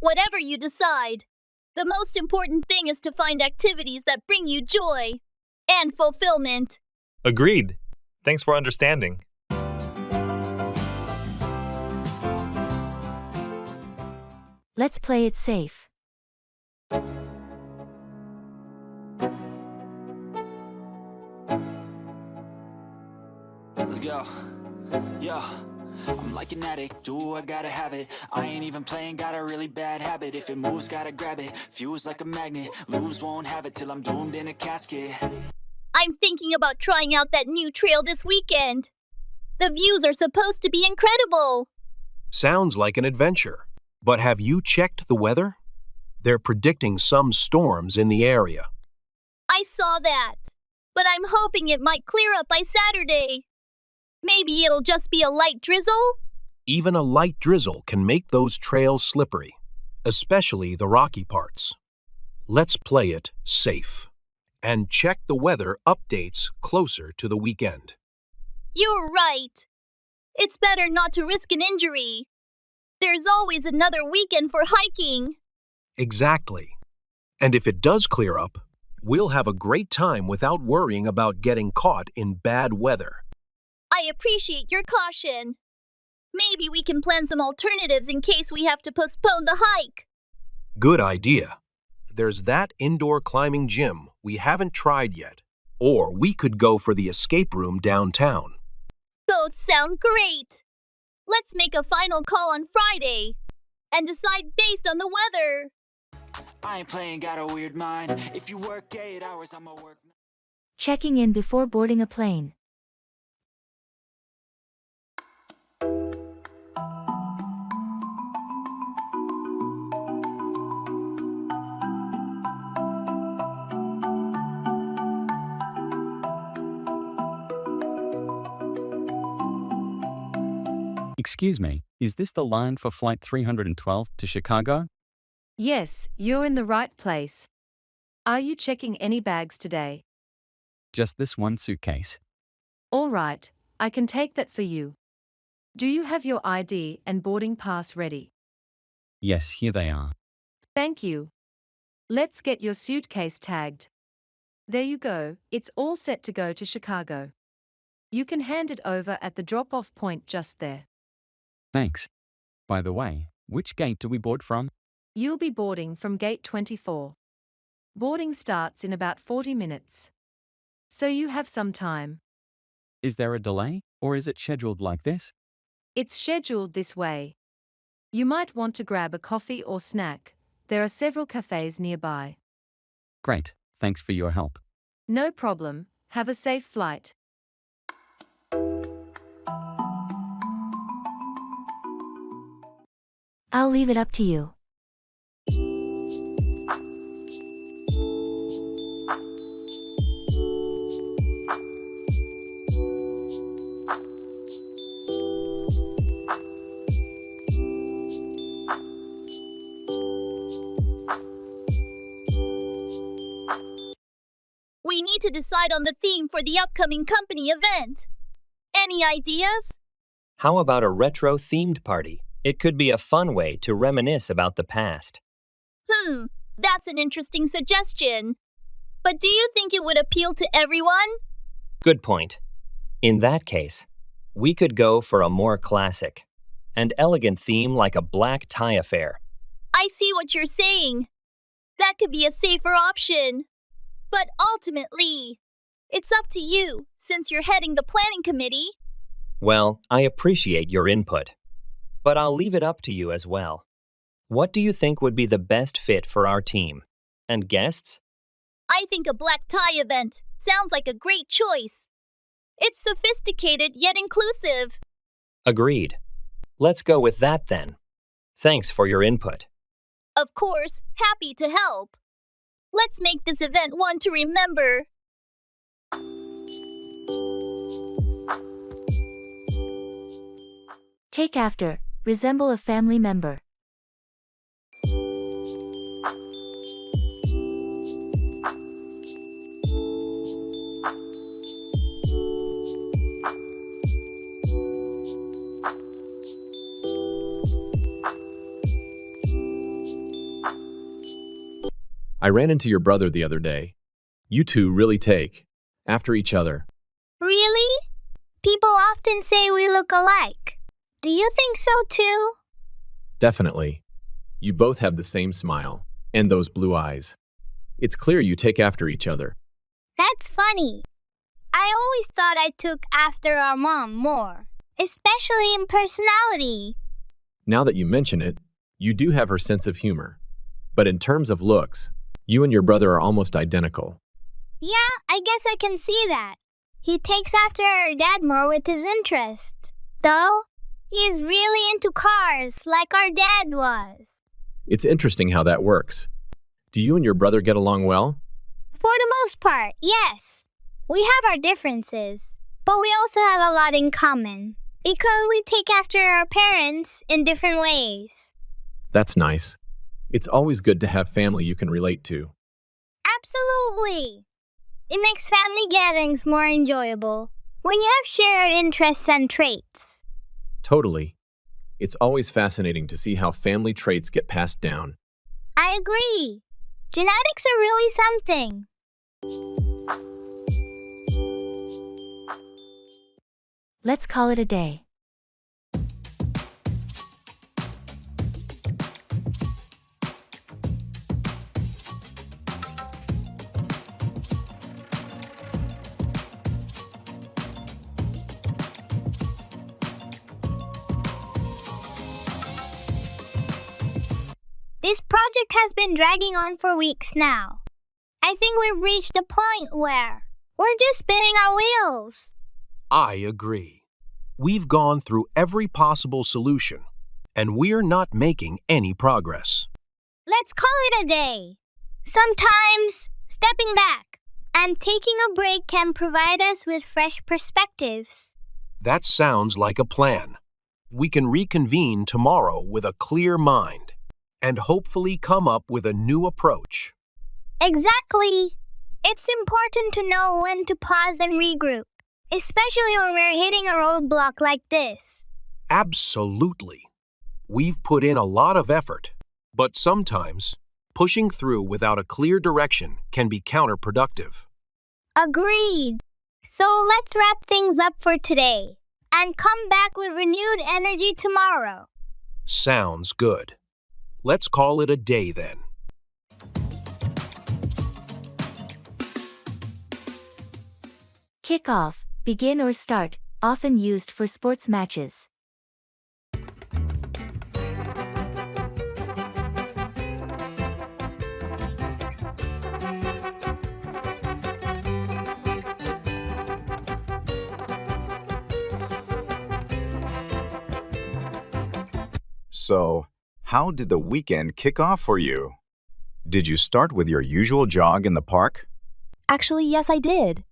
Whatever you decide, the most important thing is to find activities that bring you joy and fulfillment. Agreed. Thanks for understanding. Let's play it safe. Let's go. Yo, I'm like an addict, do I gotta have it. I ain't even playing, got a really bad habit. If it moves, gotta grab it. Fuse like a magnet, lose, won't have it till I'm doomed in a casket. I'm thinking about trying out that new trail this weekend. The views are supposed to be incredible. Sounds like an adventure. But have you checked the weather? They're predicting some storms in the area. I saw that, but I'm hoping it might clear up by Saturday. Maybe it'll just be a light drizzle? Even a light drizzle can make those trails slippery, especially the rocky parts. Let's play it safe and check the weather updates closer to the weekend. You're right. It's better not to risk an injury. There's always another weekend for hiking. Exactly. And if it does clear up, we'll have a great time without worrying about getting caught in bad weather. I appreciate your caution. Maybe we can plan some alternatives in case we have to postpone the hike. Good idea. There's that indoor climbing gym we haven't tried yet. Or we could go for the escape room downtown. Both sound great. Let's make a final call on Friday and decide based on the weather. I ain't playing, got a weird mind. If you work 8 hours, I'ma work. Checking in before boarding a plane. Excuse me, is this the line for Flight 312 to Chicago? Yes, you're in the right place. Are you checking any bags today? Just this one suitcase. All right, I can take that for you. Do you have your ID and boarding pass ready? Yes, here they are. Thank you. Let's get your suitcase tagged. There you go, it's all set to go to Chicago. You can hand it over at the drop-off point just there. Thanks. By the way, which gate do we board from? You'll be boarding from gate 24. Boarding starts in about 40 minutes. So you have some time. Is there a delay? Or is it scheduled like this? It's scheduled this way. You might want to grab a coffee or snack. There are several cafes nearby. Great, thanks for your help. No problem. Have a safe flight. I'll leave it up to you. We need to decide on the theme for the upcoming company event. Any ideas? How about a retro-themed party? It could be a fun way to reminisce about the past. That's an interesting suggestion. But do you think it would appeal to everyone? Good point. In that case, we could go for a more classic and elegant theme like a black tie affair. I see what you're saying. That could be a safer option. But ultimately, it's up to you, since you're heading the planning committee. Well, I appreciate your input, but I'll leave it up to you as well. What do you think would be the best fit for our team? And guests? I think a black tie event sounds like a great choice. It's sophisticated yet inclusive. Agreed. Let's go with that then. Thanks for your input. Of course, happy to help. Let's make this event one to remember. Take after, resemble a family member. I ran into your brother the other day. You two really take after each other. Really? People often say we look alike. Do you think so too? Definitely. You both have the same smile and those blue eyes. It's clear you take after each other. That's funny. I always thought I took after our mom more, especially in personality. Now that you mention it, you do have her sense of humor. But in terms of looks, you and your brother are almost identical. Yeah, I guess I can see that. He takes after our dad more with his interest. Though, he's really into cars, like our dad was. It's interesting how that works. Do you and your brother get along well? For the most part, yes. We have our differences, but we also have a lot in common, because we take after our parents in different ways. That's nice. It's always good to have family you can relate to. Absolutely. It makes family gatherings more enjoyable when you have shared interests and traits. Totally. It's always fascinating to see how family traits get passed down. I agree. Genetics are really something. Let's call it a day. This project has been dragging on for weeks now. I think we've reached a point where we're just spinning our wheels. I agree. We've gone through every possible solution, and we're not making any progress. Let's call it a day. Sometimes stepping back and taking a break can provide us with fresh perspectives. That sounds like a plan. We can reconvene tomorrow with a clear mind and hopefully come up with a new approach. Exactly. It's important to know when to pause and regroup, especially when we're hitting a roadblock like this. Absolutely. We've put in a lot of effort, but sometimes pushing through without a clear direction can be counterproductive. Agreed. So let's wrap things up for today and come back with renewed energy tomorrow. Sounds good. Let's call it a day then. Kick off, begin or start, often used for sports matches. So, how did the weekend kick off for you? Did you start with your usual jog in the park? Actually, yes, I did.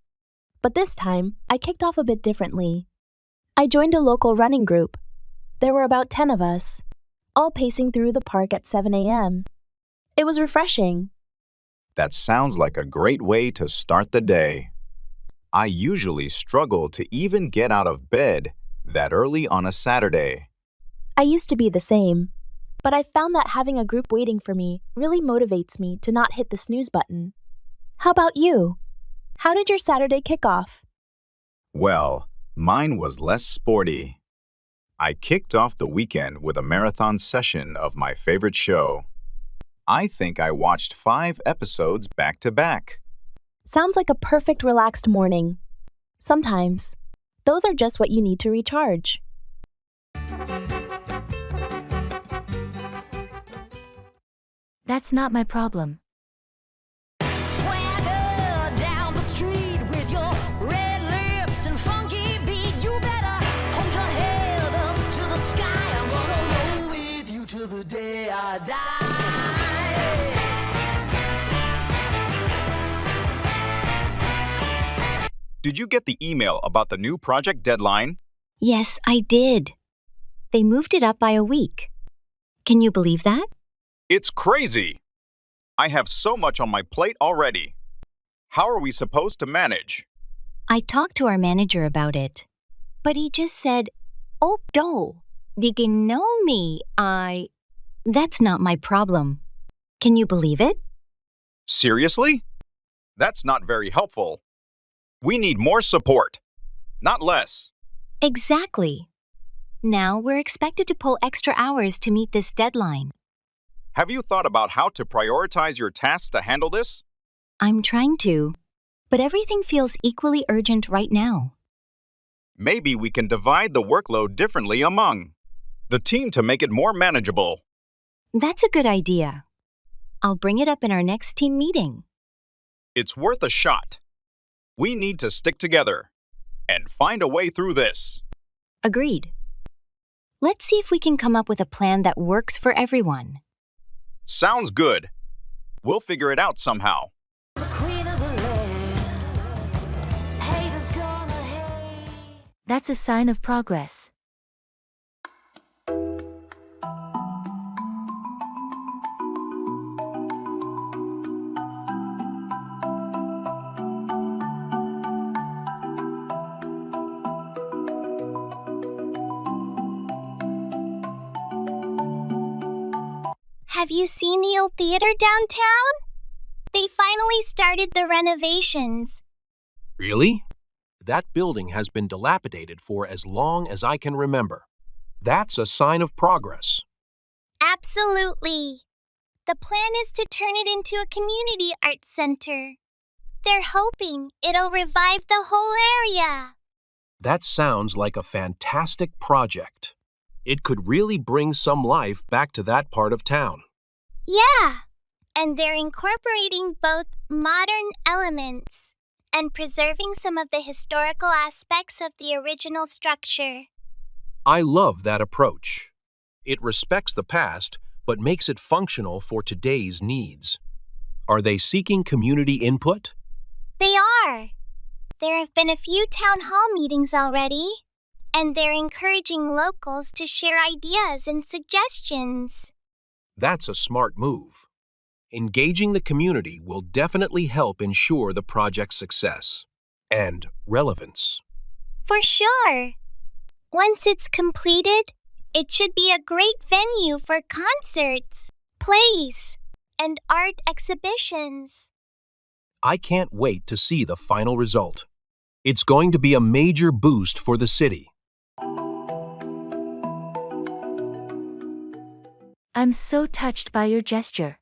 But this time, I kicked off a bit differently. I joined a local running group. There were about 10 of us, all pacing through the park at 7 a.m. It was refreshing. That sounds like a great way to start the day. I usually struggle to even get out of bed that early on a Saturday. I used to be the same, but I found that having a group waiting for me really motivates me to not hit the snooze button. How about you? How did your Saturday kick off? Well, mine was less sporty. I kicked off the weekend with a marathon session of my favorite show. I think I watched 5 episodes back to back. Sounds like a perfect relaxed morning. Sometimes, those are just what you need to recharge. That's not my problem. Swagger down the street with your red lips and funky beat. You better hold your head up to the sky. I'm gonna roll with you till the day I die. Did you get the email about the new project deadline? Yes, I did. They moved it up by a week. Can you believe that? It's crazy! I have so much on my plate already. How are we supposed to manage? I talked to our manager about it, but he just said, "Oh, do, you can know me, That's not my problem. Can you believe it? Seriously? That's not very helpful. We need more support, not less. Exactly. Now we're expected to pull extra hours to meet this deadline. Have you thought about how to prioritize your tasks to handle this? I'm trying to, but everything feels equally urgent right now. Maybe we can divide the workload differently among the team to make it more manageable. That's a good idea. I'll bring it up in our next team meeting. It's worth a shot. We need to stick together and find a way through this. Agreed. Let's see if we can come up with a plan that works for everyone. Sounds good. We'll figure it out somehow. That's a sign of progress. Have you seen the old theater downtown? They finally started the renovations. Really? That building has been dilapidated for as long as I can remember. That's a sign of progress. Absolutely. The plan is to turn it into a community arts center. They're hoping it'll revive the whole area. That sounds like a fantastic project. It could really bring some life back to that part of town. Yeah, and they're incorporating both modern elements and preserving some of the historical aspects of the original structure. I love that approach. It respects the past, but makes it functional for today's needs. Are they seeking community input? They are. There have been a few town hall meetings already, and they're encouraging locals to share ideas and suggestions. That's a smart move. Engaging the community will definitely help ensure the project's success and relevance. For sure. Once it's completed, it should be a great venue for concerts, plays, and art exhibitions. I can't wait to see the final result. It's going to be a major boost for the city. I'm so touched by your gesture.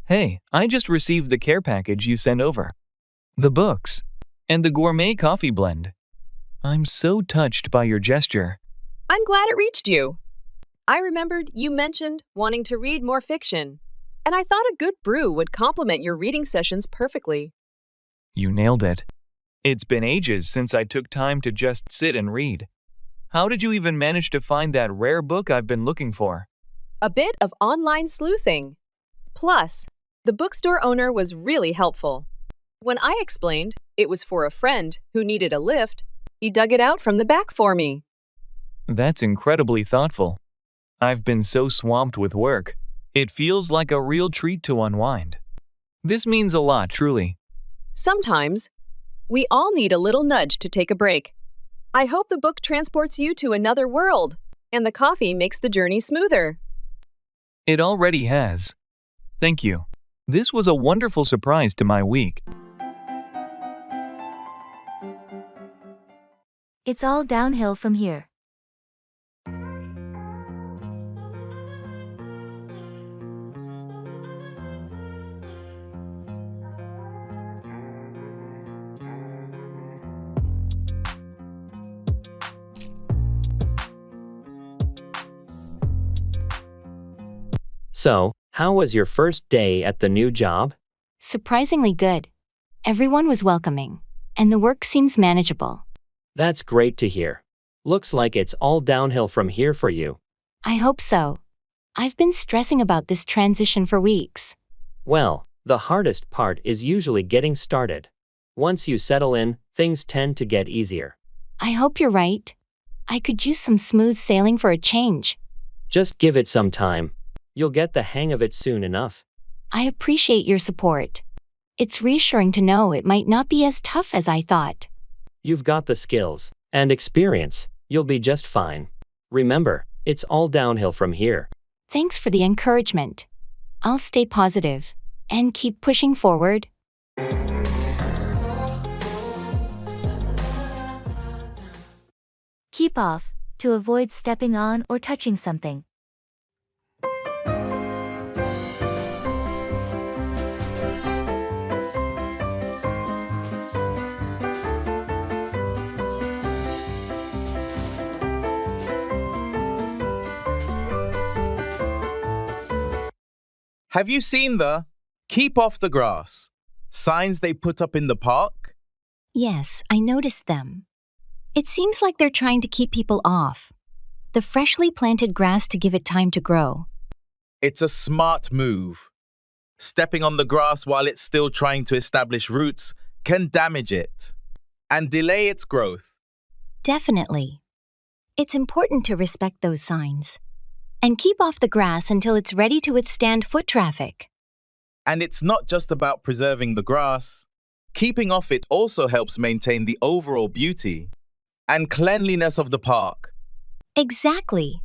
Hey, I just received the care package you sent over. The books, and the gourmet coffee blend. I'm so touched by your gesture. I'm glad it reached you. I remembered you mentioned wanting to read more fiction, and I thought a good brew would complement your reading sessions perfectly. You nailed it. It's been ages since I took time to just sit and read. How did you even manage to find that rare book I've been looking for? A bit of online sleuthing. Plus, the bookstore owner was really helpful. When I explained it was for a friend who needed a lift, he dug it out from the back for me. That's incredibly thoughtful. I've been so swamped with work. It feels like a real treat to unwind. This means a lot, truly. Sometimes, we all need a little nudge to take a break. I hope the book transports you to another world, and the coffee makes the journey smoother. It already has. Thank you. This was a wonderful surprise to my week. It's all downhill from here. So, how was your first day at the new job? Surprisingly good. Everyone was welcoming, and the work seems manageable. That's great to hear. Looks like it's all downhill from here for you. I hope so. I've been stressing about this transition for weeks. Well, the hardest part is usually getting started. Once you settle in, things tend to get easier. I hope you're right. I could use some smooth sailing for a change. Just give it some time. You'll get the hang of it soon enough. I appreciate your support. It's reassuring to know it might not be as tough as I thought. You've got the skills and experience. You'll be just fine. Remember, it's all downhill from here. Thanks for the encouragement. I'll stay positive and keep pushing forward. Keep off, to avoid stepping on or touching something. Have you seen the "Keep off the grass" signs they put up in the park? Yes, I noticed them. It seems like they're trying to keep people off the freshly planted grass to give it time to grow. It's a smart move. Stepping on the grass while it's still trying to establish roots can damage it and delay its growth. Definitely. It's important to respect those signs and keep off the grass until it's ready to withstand foot traffic. And it's not just about preserving the grass. Keeping off it also helps maintain the overall beauty and cleanliness of the park. Exactly.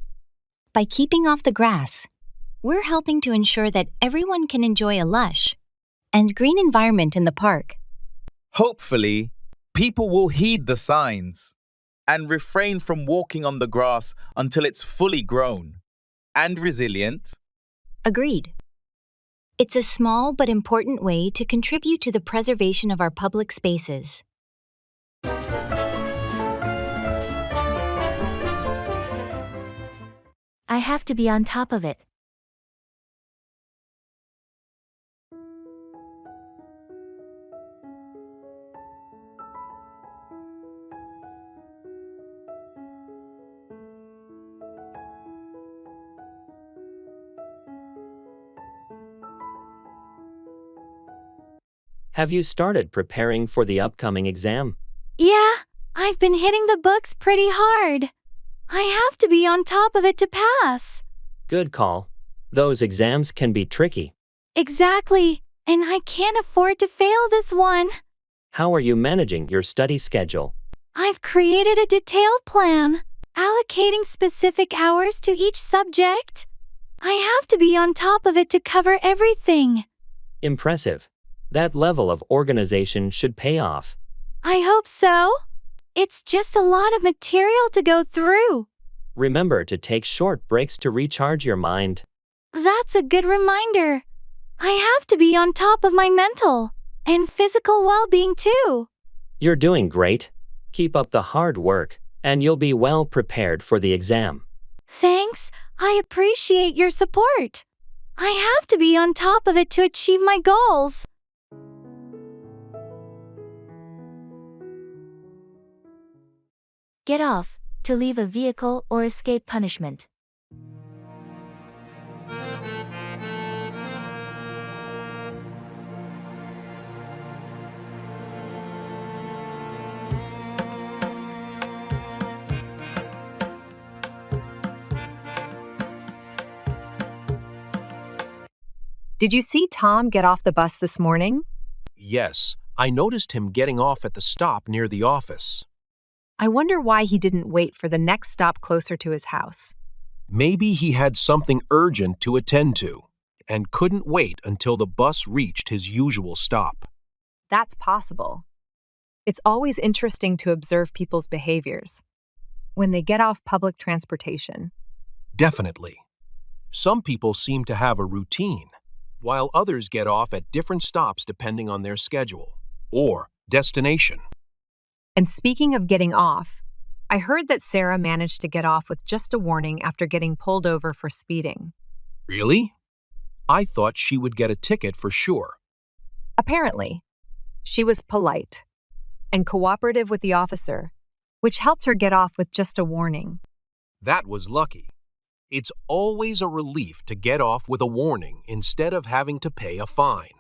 By keeping off the grass, we're helping to ensure that everyone can enjoy a lush and green environment in the park. Hopefully, people will heed the signs and refrain from walking on the grass until it's fully grown and resilient. Agreed. It's a small but important way to contribute to the preservation of our public spaces. I have to be on top of it. Have you started preparing for the upcoming exam? Yeah, I've been hitting the books pretty hard. I have to be on top of it to pass. Good call. Those exams can be tricky. Exactly, and I can't afford to fail this one. How are you managing your study schedule? I've created a detailed plan, allocating specific hours to each subject. I have to be on top of it to cover everything. Impressive. That level of organization should pay off. I hope so. It's just a lot of material to go through. Remember to take short breaks to recharge your mind. That's a good reminder. I have to be on top of my mental and physical well-being too. You're doing great. Keep up the hard work, and you'll be well prepared for the exam. Thanks, I appreciate your support. I have to be on top of it to achieve my goals. Get off, to leave a vehicle or escape punishment. Did you see Tom get off the bus this morning? Yes, I noticed him getting off at the stop near the office. I wonder why he didn't wait for the next stop closer to his house. Maybe he had something urgent to attend to and couldn't wait until the bus reached his usual stop. That's possible. It's always interesting to observe people's behaviors when they get off public transportation. Definitely. Some people seem to have a routine, while others get off at different stops depending on their schedule or destination. And speaking of getting off, I heard that Sarah managed to get off with just a warning after getting pulled over for speeding. Really? I thought she would get a ticket for sure. Apparently, she was polite and cooperative with the officer, which helped her get off with just a warning. That was lucky. It's always a relief to get off with a warning instead of having to pay a fine.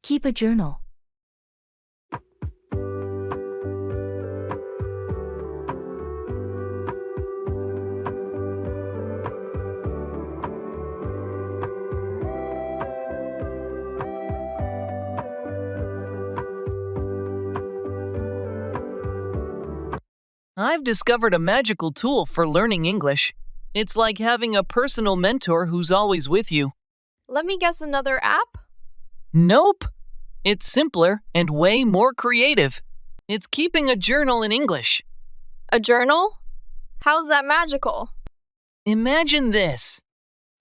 Keep a journal. I've discovered a magical tool for learning English. It's like having a personal mentor who's always with you. Let me guess, another app? Nope. It's simpler and way more creative. It's keeping a journal in English. A journal? How's that magical? Imagine this.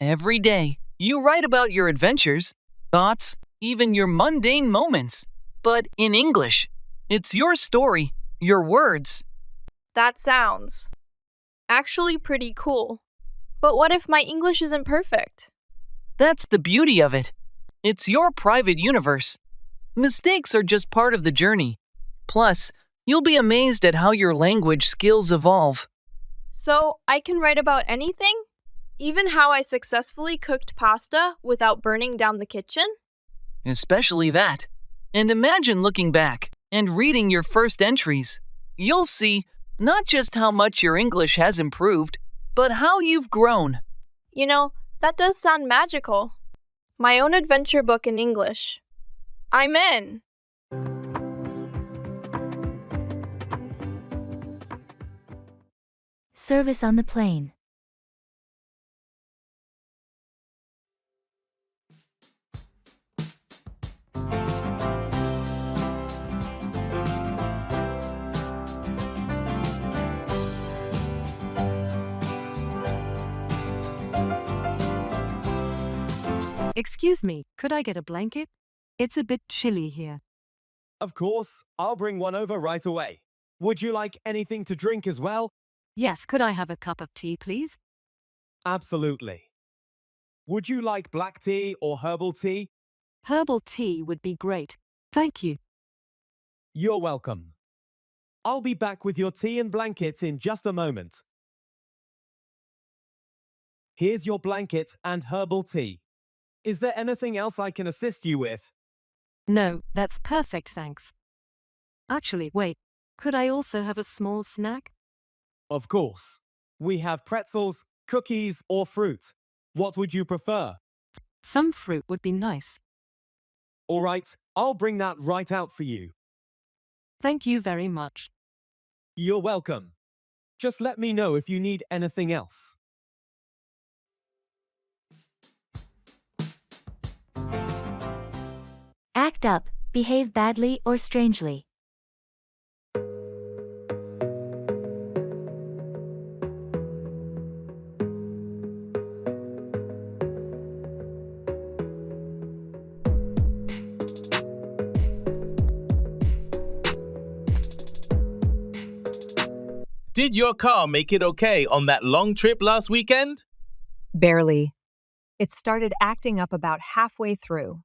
Every day, you write about your adventures, thoughts, even your mundane moments. But in English. It's your story, your words. That sounds actually pretty cool. But what if my English isn't perfect? That's the beauty of it. It's your private universe. Mistakes are just part of the journey. Plus, you'll be amazed at how your language skills evolve. So, I can write about anything? Even how I successfully cooked pasta without burning down the kitchen? Especially that. And imagine looking back and reading your first entries. You'll see not just how much your English has improved, but how you've grown. You know, that does sound magical. My own adventure book in English. I'm in. Service on the plane. Excuse me, could I get a blanket? It's a bit chilly here. Of course, I'll bring one over right away. Would you like anything to drink as well? Yes, could I have a cup of tea, please? Absolutely. Would you like black tea or herbal tea? Herbal tea would be great. Thank you. You're welcome. I'll be back with your tea and blankets in just a moment. Here's your blanket and herbal tea. Is there anything else I can assist you with? No, that's perfect, thanks. Actually, wait, could I also have a small snack? Of course. We have pretzels, cookies, or fruit. What would you prefer? Some fruit would be nice. All right, I'll bring that right out for you. Thank you very much. You're welcome. Just let me know if you need anything else. Act up, behave badly or strangely. Did your car make it okay on that long trip last weekend? Barely. It started acting up about halfway through.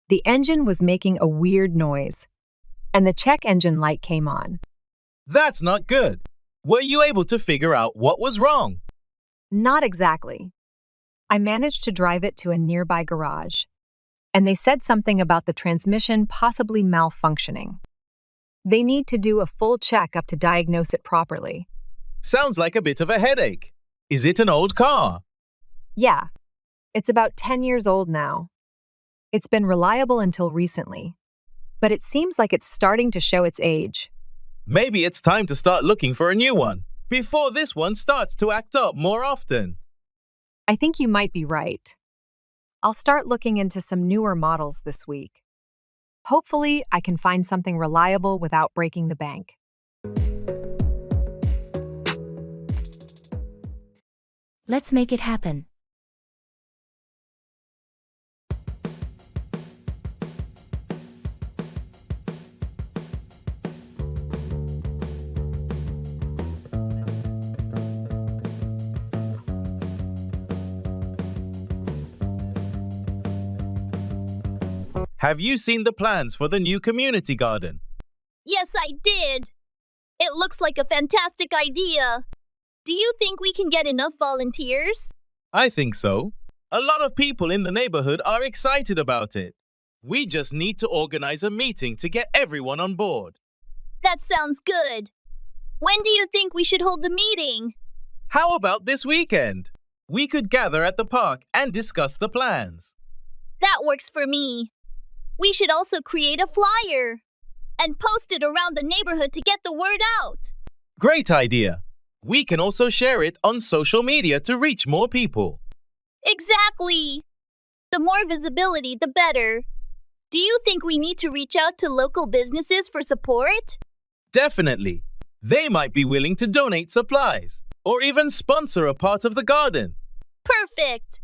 The engine was making a weird noise, and the check engine light came on. That's not good. Were you able to figure out what was wrong? Not exactly. I managed to drive it to a nearby garage, and they said something about the transmission possibly malfunctioning. They need to do a full checkup to diagnose it properly. Sounds like a bit of a headache. Is it an old car? Yeah, it's about 10 years old now. It's been reliable until recently, but it seems like it's starting to show its age. Maybe it's time to start looking for a new one before this one starts to act up more often. I think you might be right. I'll start looking into some newer models this week. Hopefully, I can find something reliable without breaking the bank. Let's make it happen. Have you seen the plans for the new community garden? Yes, I did. It looks like a fantastic idea. Do you think we can get enough volunteers? I think so. A lot of people in the neighborhood are excited about it. We just need to organize a meeting to get everyone on board. That sounds good. When do you think we should hold the meeting? How about this weekend? We could gather at the park and discuss the plans. That works for me. We should also create a flyer and post it around the neighborhood to get the word out. Great idea. We can also share it on social media to reach more people. Exactly. The more visibility, the better. Do you think we need to reach out to local businesses for support? Definitely. They might be willing to donate supplies or even sponsor a part of the garden. Perfect.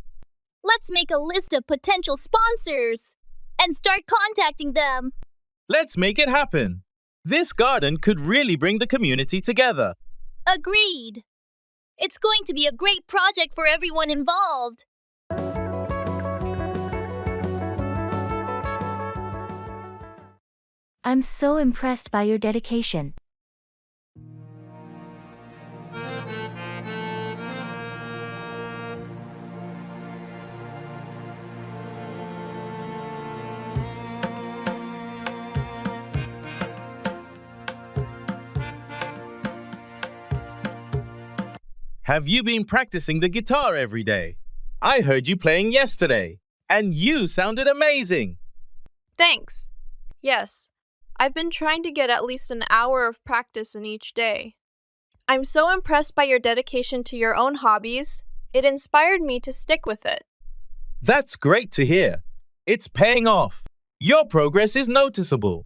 Let's make a list of potential sponsors and start contacting them. Let's make it happen. This garden could really bring the community together. Agreed. It's going to be a great project for everyone involved. I'm so impressed by your dedication. Have you been practicing the guitar every day? I heard you playing yesterday, and you sounded amazing. Thanks. Yes, I've been trying to get at least an hour of practice in each day. I'm so impressed by your dedication to your own hobbies. It inspired me to stick with it. That's great to hear. It's paying off. Your progress is noticeable.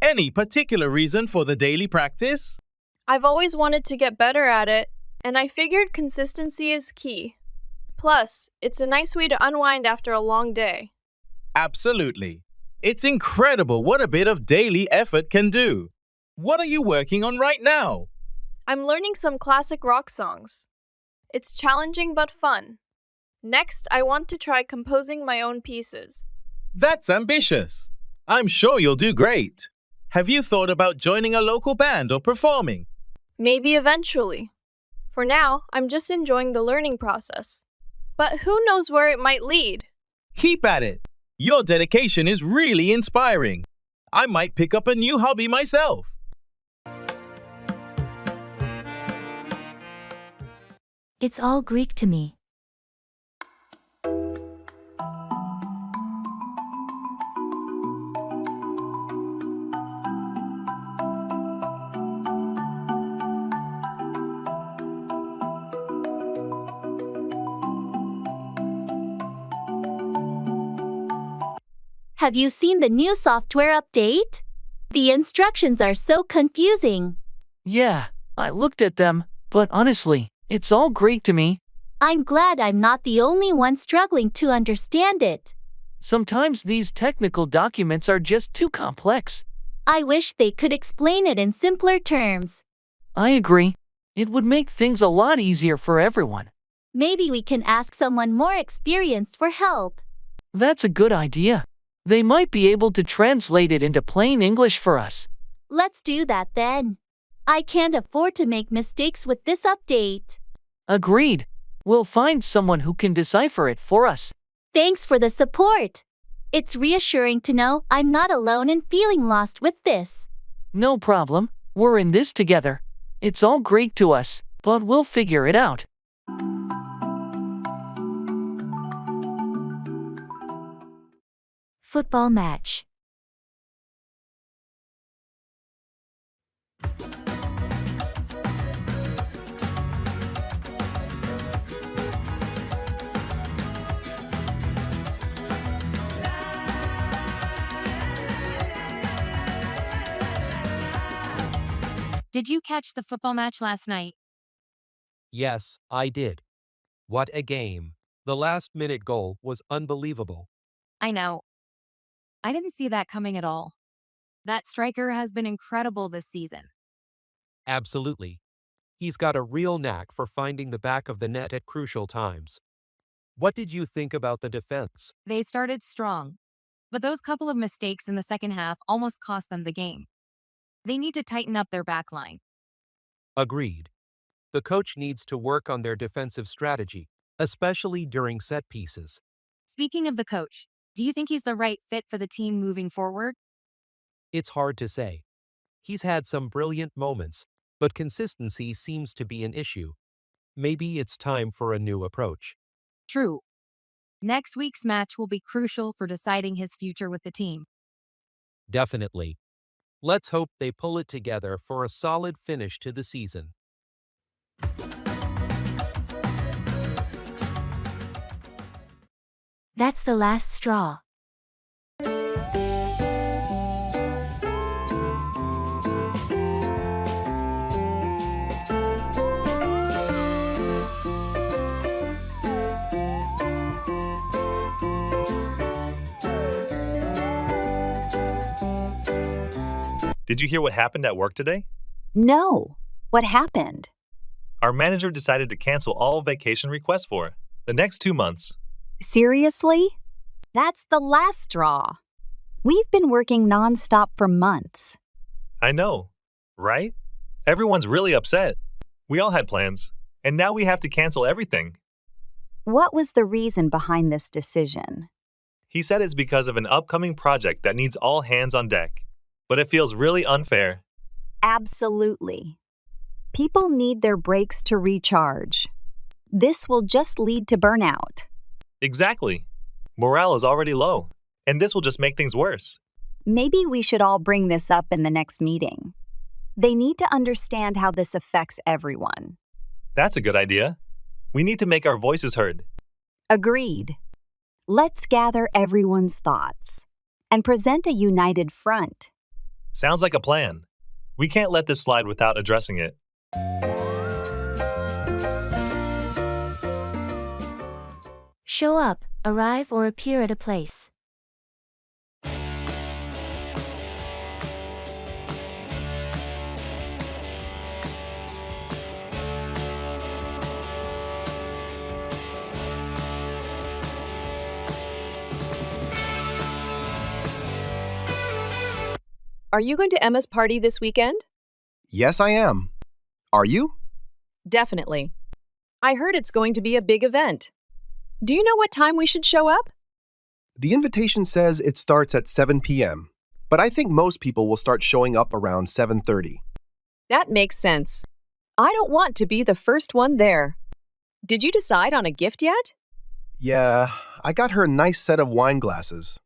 Any particular reason for the daily practice? I've always wanted to get better at it, and I figured consistency is key. Plus, it's a nice way to unwind after a long day. Absolutely. It's incredible what a bit of daily effort can do. What are you working on right now? I'm learning some classic rock songs. It's challenging but fun. Next, I want to try composing my own pieces. That's ambitious. I'm sure you'll do great. Have you thought about joining a local band or performing? Maybe eventually. For now, I'm just enjoying the learning process. But who knows where it might lead? Keep at it. Your dedication is really inspiring. I might pick up a new hobby myself. It's all Greek to me. Have you seen the new software update? The instructions are so confusing. Yeah, I looked at them, but honestly, it's all Greek to me. I'm glad I'm not the only one struggling to understand it. Sometimes these technical documents are just too complex. I wish they could explain it in simpler terms. I agree. It would make things a lot easier for everyone. Maybe we can ask someone more experienced for help. That's a good idea. They might be able to translate it into plain English for us. Let's do that then. I can't afford to make mistakes with this update. Agreed. We'll find someone who can decipher it for us. Thanks for the support. It's reassuring to know I'm not alone in feeling lost with this. No problem. We're in this together. It's all Greek to us, but we'll figure it out. Football match. Did you catch the football match last night? Yes, I did. What a game. The last-minute goal was unbelievable. I know. I didn't see that coming at all. That striker has been incredible this season. Absolutely. He's got a real knack for finding the back of the net at crucial times. What did you think about the defense? They started strong, but those couple of mistakes in the second half almost cost them the game. They need to tighten up their back line. Agreed. The coach needs to work on their defensive strategy, especially during set pieces. Speaking of the coach, do you think he's the right fit for the team moving forward? It's hard to say. He's had some brilliant moments, but consistency seems to be an issue. Maybe it's time for a new approach. True. Next week's match will be crucial for deciding his future with the team. Definitely. Let's hope they pull it together for a solid finish to the season. That's the last straw. Did you hear what happened at work today? No. What happened? Our manager decided to cancel all vacation requests for the next 2 months. Seriously? That's the last straw. We've been working nonstop for months. I know, right? Everyone's really upset. We all had plans, and now we have to cancel everything. What was the reason behind this decision? He said it's because of an upcoming project that needs all hands on deck, but it feels really unfair. Absolutely. People need their breaks to recharge. This will just lead to burnout. Exactly. Morale is already low, and this will just make things worse. Maybe we should all bring this up in the next meeting. They need to understand how this affects everyone. That's a good idea. We need to make our voices heard. Agreed. Let's gather everyone's thoughts and present a united front. Sounds like a plan. We can't let this slide without addressing it. Show up, arrive or appear at a place. Are you going to Emma's party this weekend? Yes, I am. Are you? Definitely. I heard it's going to be a big event. Do you know what time we should show up? The invitation says it starts at 7 p.m., but I think most people will start showing up around 7:30. That makes sense. I don't want to be the first one there. Did you decide on a gift yet? Yeah, I got her a nice set of wine glasses.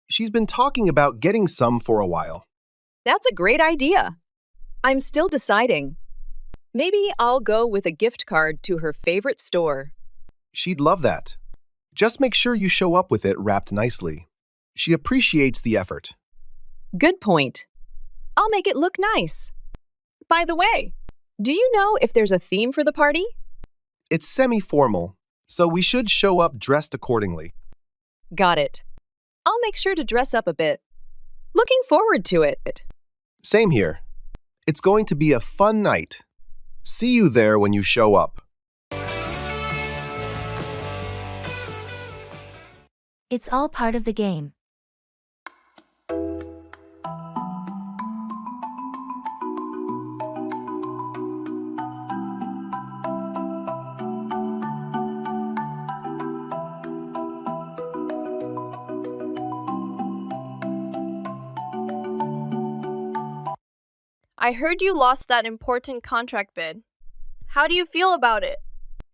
She's been talking about getting some for a while. That's a great idea. I'm still deciding. Maybe I'll go with a gift card to her favorite store. She'd love that. Just make sure you show up with it wrapped nicely. She appreciates the effort. Good point. I'll make it look nice. By the way, do you know if there's a theme for the party? It's semi-formal, so we should show up dressed accordingly. Got it. I'll make sure to dress up a bit. Looking forward to it. Same here. It's going to be a fun night. See you there when you show up. It's all part of the game. I heard you lost that important contract bid. How do you feel about it?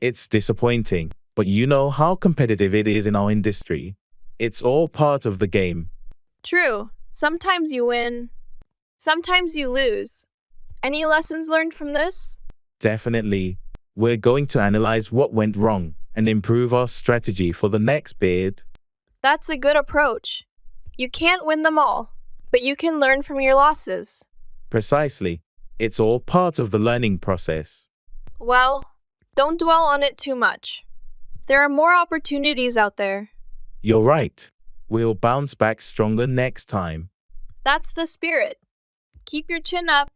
It's disappointing, but you know how competitive it is in our industry. It's all part of the game. True. Sometimes you win, sometimes you lose. Any lessons learned from this? Definitely. We're going to analyze what went wrong and improve our strategy for the next bid. That's a good approach. You can't win them all, but you can learn from your losses. Precisely. It's all part of the learning process. Well, don't dwell on it too much. There are more opportunities out there. You're right. We'll bounce back stronger next time. That's the spirit. Keep your chin up.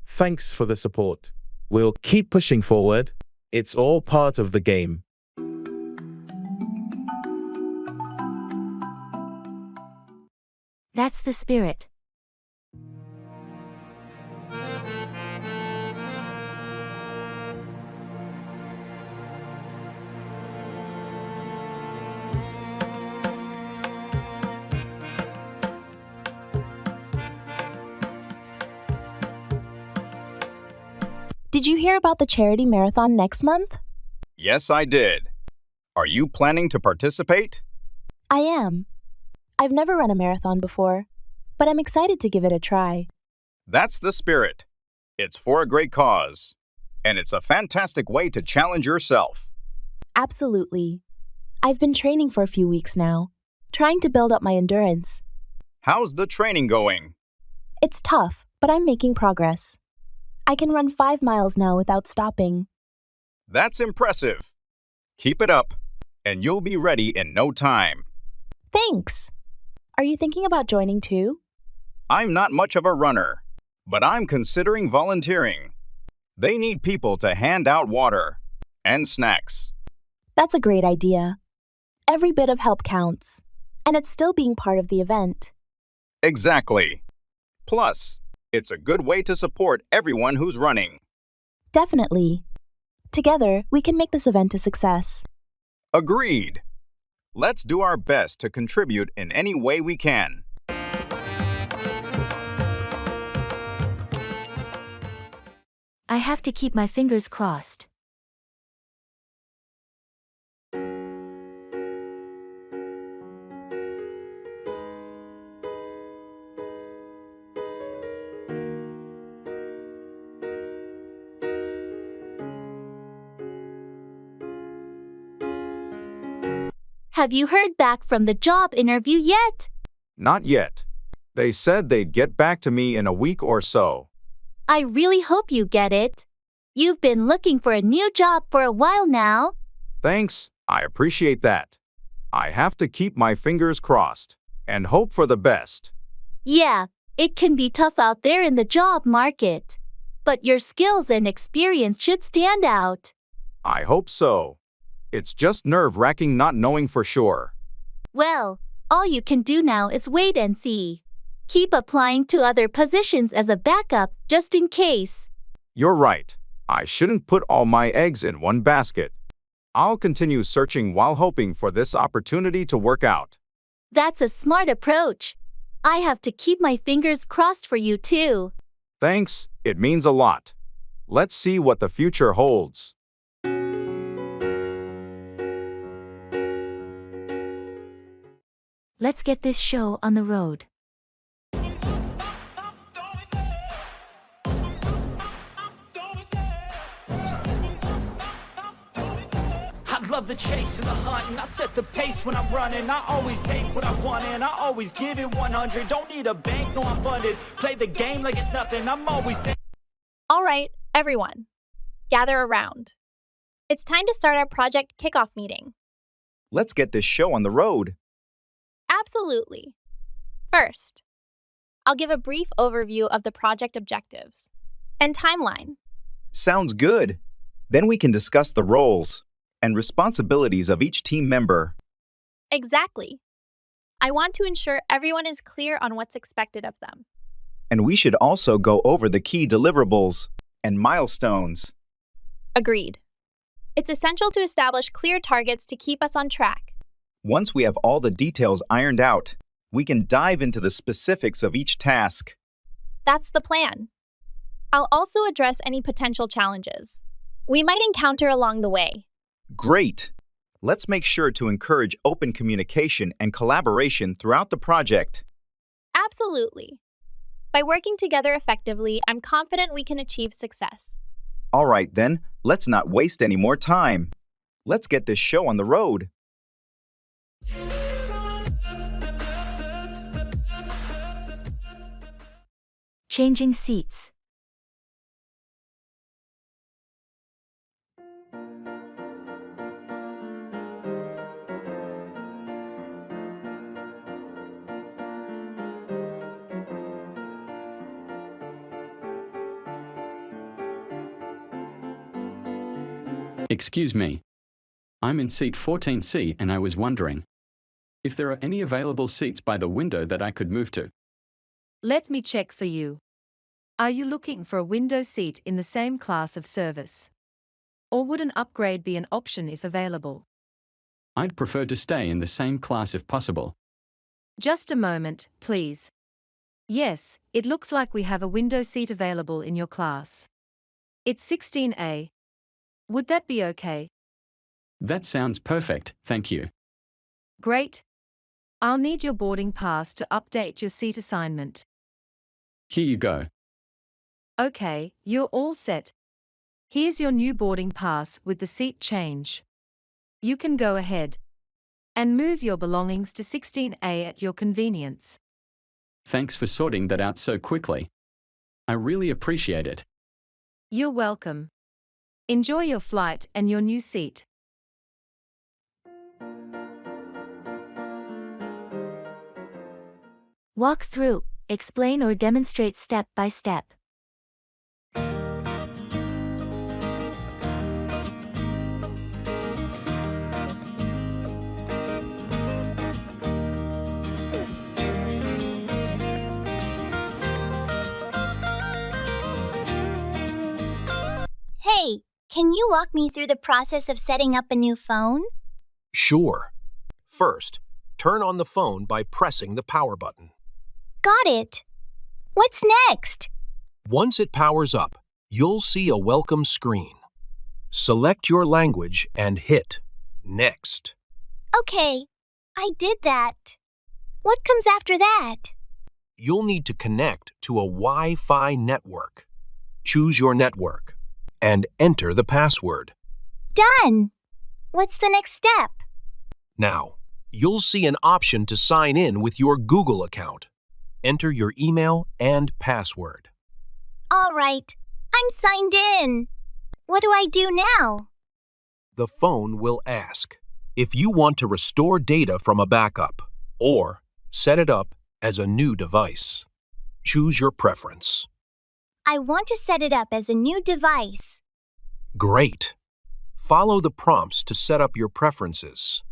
Thanks for the support. We'll keep pushing forward. It's all part of the game. That's the spirit. Did you hear about the charity marathon next month? Yes, I did. Are you planning to participate? I am. I've never run a marathon before, but I'm excited to give it a try. That's the spirit. It's for a great cause. And it's a fantastic way to challenge yourself. Absolutely. I've been training for a few weeks now, trying to build up my endurance. How's the training going? It's tough, but I'm making progress. I can run 5 miles now without stopping. That's impressive. Keep it up, and you'll be ready in no time. Thanks. Are you thinking about joining too? I'm not much of a runner, but I'm considering volunteering. They need people to hand out water and snacks. That's a great idea. Every bit of help counts, and it's still being part of the event. Exactly. Plus, it's a good way to support everyone who's running. Definitely. Together, we can make this event a success. Agreed. Let's do our best to contribute in any way we can. I have to keep my fingers crossed. Have you heard back from the job interview yet? Not yet. They said they'd get back to me in a week or so. I really hope you get it. You've been looking for a new job for a while now. Thanks, I appreciate that. I have to keep my fingers crossed and hope for the best. Yeah, it can be tough out there in the job market. But your skills and experience should stand out. I hope so. It's just nerve-wracking not knowing for sure. Well, all you can do now is wait and see. Keep applying to other positions as a backup just in case. You're right. I shouldn't put all my eggs in one basket. I'll continue searching while hoping for this opportunity to work out. That's a smart approach. I have to keep my fingers crossed for you too. Thanks, it means a lot. Let's see what the future holds. Let's get this show on the road. I love the chase and the hunt, and I set the pace when I'm running. I always take what I want and I always give it 100. Don't need a bank, no, I'm funded. Play the game like it's nothing. I'm always there. All right, everyone, gather around. It's time to start our project kickoff meeting. Let's get this show on the road. Absolutely. First, I'll give a brief overview of the project objectives and timeline. Sounds good. Then we can discuss the roles and responsibilities of each team member. Exactly. I want to ensure everyone is clear on what's expected of them. And we should also go over the key deliverables and milestones. Agreed. It's essential to establish clear targets to keep us on track. Once we have all the details ironed out, we can dive into the specifics of each task. That's the plan. I'll also address any potential challenges we might encounter along the way. Great! Let's make sure to encourage open communication and collaboration throughout the project. Absolutely. By working together effectively, I'm confident we can achieve success. All right, then, let's not waste any more time. Let's get this show on the road. Changing seats. Excuse me. I'm in seat 14C and I was wondering if there are any available seats by the window that I could move to. Let me check for you. Are you looking for a window seat in the same class of service? Or would an upgrade be an option if available? I'd prefer to stay in the same class if possible. Just a moment, please. Yes, it looks like we have a window seat available in your class. It's 16A. Would that be okay? That sounds perfect, thank you. Great. I'll need your boarding pass to update your seat assignment. Here you go. Okay, you're all set. Here's your new boarding pass with the seat change. You can go ahead and move your belongings to 16A at your convenience. Thanks for sorting that out so quickly. I really appreciate it. You're welcome. Enjoy your flight and your new seat. Walk through, explain or demonstrate step by step. Hey, can you walk me through the process of setting up a new phone? Sure. First, turn on the phone by pressing the power button. Got it. What's next? Once it powers up, you'll see a welcome screen. Select your language and hit Next. Okay, I did that. What comes after that? You'll need to connect to a Wi-Fi network. Choose your network and enter the password. Done. What's the next step? Now, you'll see an option to sign in with your Google account. Enter your email and password. All right, I'm signed in. What do I do now? The phone will ask if you want to restore data from a backup or set it up as a new device. Choose your preference. I want to set it up as a new device. Great. Follow the prompts to set up your preferences,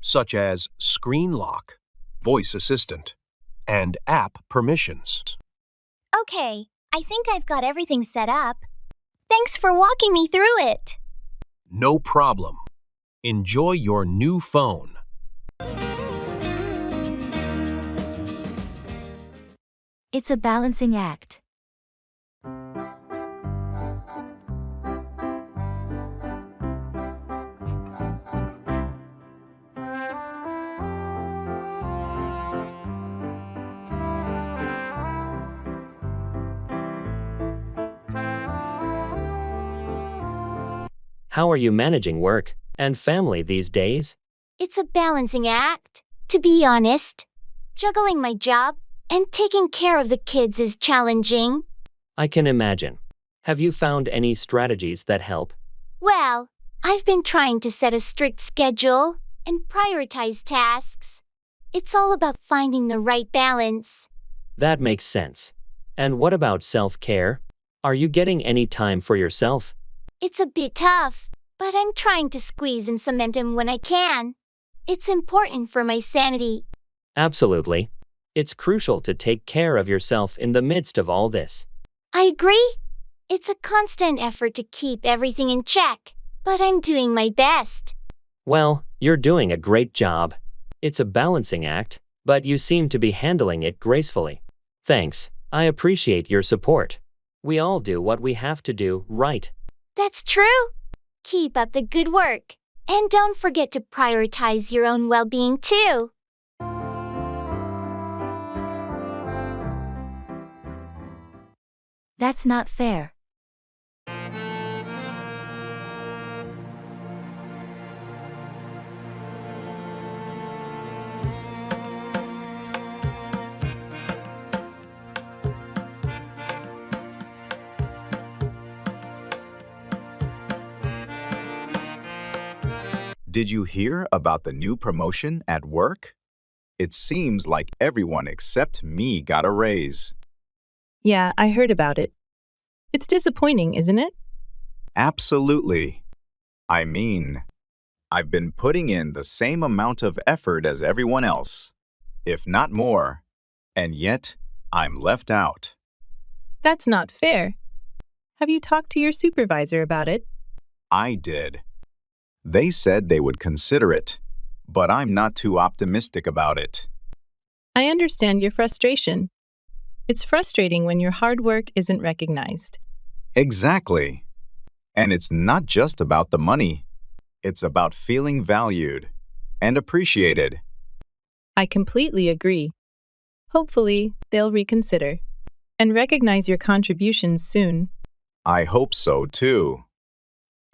such as screen lock, voice assistant, and app permissions. Okay, I think I've got everything set up. Thanks for walking me through it. No problem. Enjoy your new phone. It's a balancing act. How are you managing work and family these days? It's a balancing act, to be honest. Juggling my job and taking care of the kids is challenging. I can imagine. Have you found any strategies that help? Well, I've been trying to set a strict schedule and prioritize tasks. It's all about finding the right balance. That makes sense. And what about self-care? Are you getting any time for yourself? It's a bit tough, but I'm trying to squeeze in some momentum when I can. It's important for my sanity. Absolutely. It's crucial to take care of yourself in the midst of all this. I agree. It's a constant effort to keep everything in check, but I'm doing my best. Well, you're doing a great job. It's a balancing act, but you seem to be handling it gracefully. Thanks. I appreciate your support. We all do what we have to do, right? That's true. Keep up the good work. And don't forget to prioritize your own well-being too. That's not fair. Did you hear about the new promotion at work? It seems like everyone except me got a raise. Yeah, I heard about it. It's disappointing, isn't it? Absolutely. I mean, I've been putting in the same amount of effort as everyone else, if not more, and yet I'm left out. That's not fair. Have you talked to your supervisor about it? I did. They said they would consider it, but I'm not too optimistic about it. I understand your frustration. It's frustrating when your hard work isn't recognized. Exactly. And it's not just about the money. It's about feeling valued and appreciated. I completely agree. Hopefully, they'll reconsider and recognize your contributions soon. I hope so, too.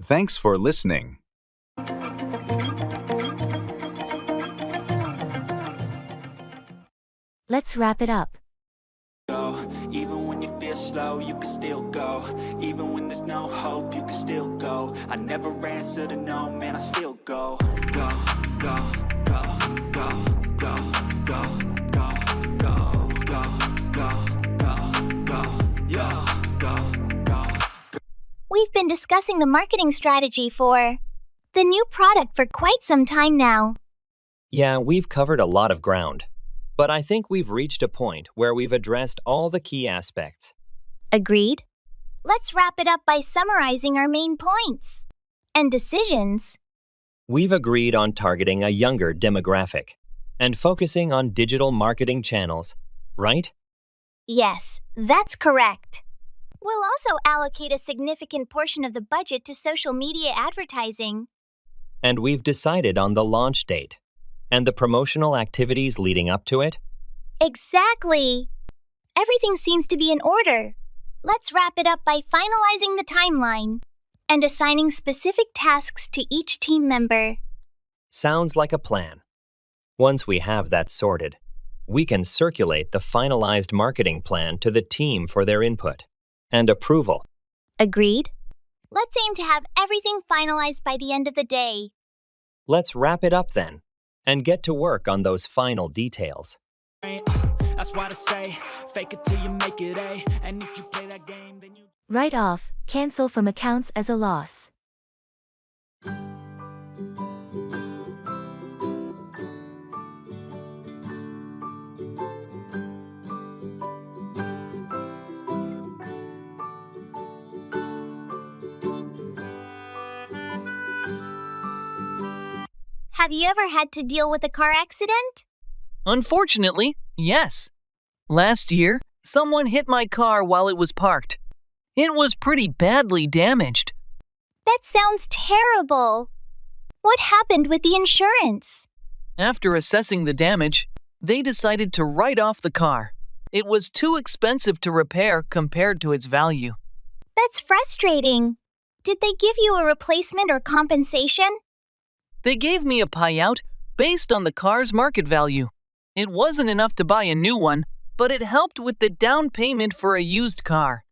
Thanks for listening. Let's wrap it up. Even when you feel slow, you can still go. Even when there's no hope, you can still go. I never answer to no, man, I still go. Go, go, go, go, go, go, go, go, go, go, go, go. We've been discussing the marketing strategy for the new product for quite some time now. Yeah, we've covered a lot of ground. But I think we've reached a point where we've addressed all the key aspects. Agreed? Let's wrap it up by summarizing our main points and decisions. We've agreed on targeting a younger demographic and focusing on digital marketing channels, right? Yes, that's correct. We'll also allocate a significant portion of the budget to social media advertising. And we've decided on the launch date and the promotional activities leading up to it. Exactly. Everything seems to be in order. Let's wrap it up by finalizing the timeline and assigning specific tasks to each team member. Sounds like a plan. Once we have that sorted, we can circulate the finalized marketing plan to the team for their input and approval. Agreed? Let's aim to have everything finalized by the end of the day. Let's wrap it up then and get to work on those final details. That's why I say, fake it till you make it A. And if you play that game, then you Write off, cancel from accounts as a loss. Have you ever had to deal with a car accident? Unfortunately, yes. Last year, someone hit my car while it was parked. It was pretty badly damaged. That sounds terrible. What happened with the insurance? After assessing the damage, they decided to write off the car. It was too expensive to repair compared to its value. That's frustrating. Did they give you a replacement or compensation? They gave me a payout based on the car's market value. It wasn't enough to buy a new one, but it helped with the down payment for a used car.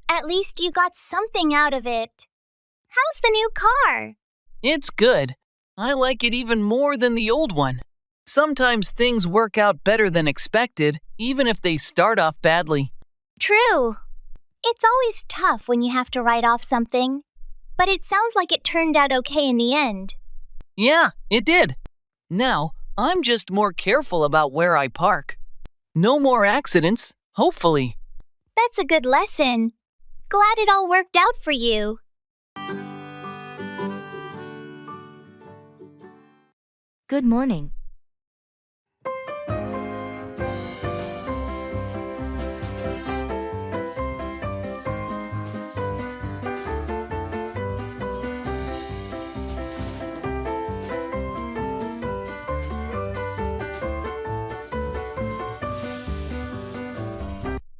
At least you got something out of it. How's the new car? It's good. I like it even more than the old one. Sometimes things work out better than expected, even if they start off badly. True. It's always tough when you have to write off something, but it sounds like it turned out okay in the end. Yeah, it did. Now, I'm just more careful about where I park. No more accidents, hopefully. That's a good lesson. Glad it all worked out for you. Good morning.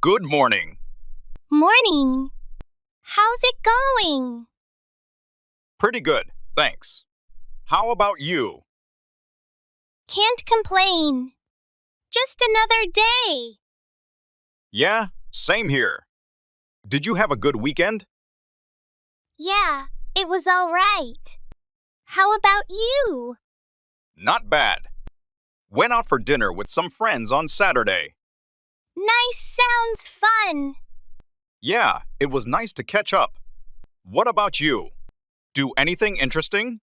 Good morning. Morning. How's it going? Pretty good, thanks. How about you? Can't complain. Just another day. Yeah, same here. Did you have a good weekend? Yeah, it was all right. How about you? Not bad. Went out for dinner with some friends on Saturday. Nice, sounds fun. Yeah, it was nice to catch up. What about you? Do anything interesting?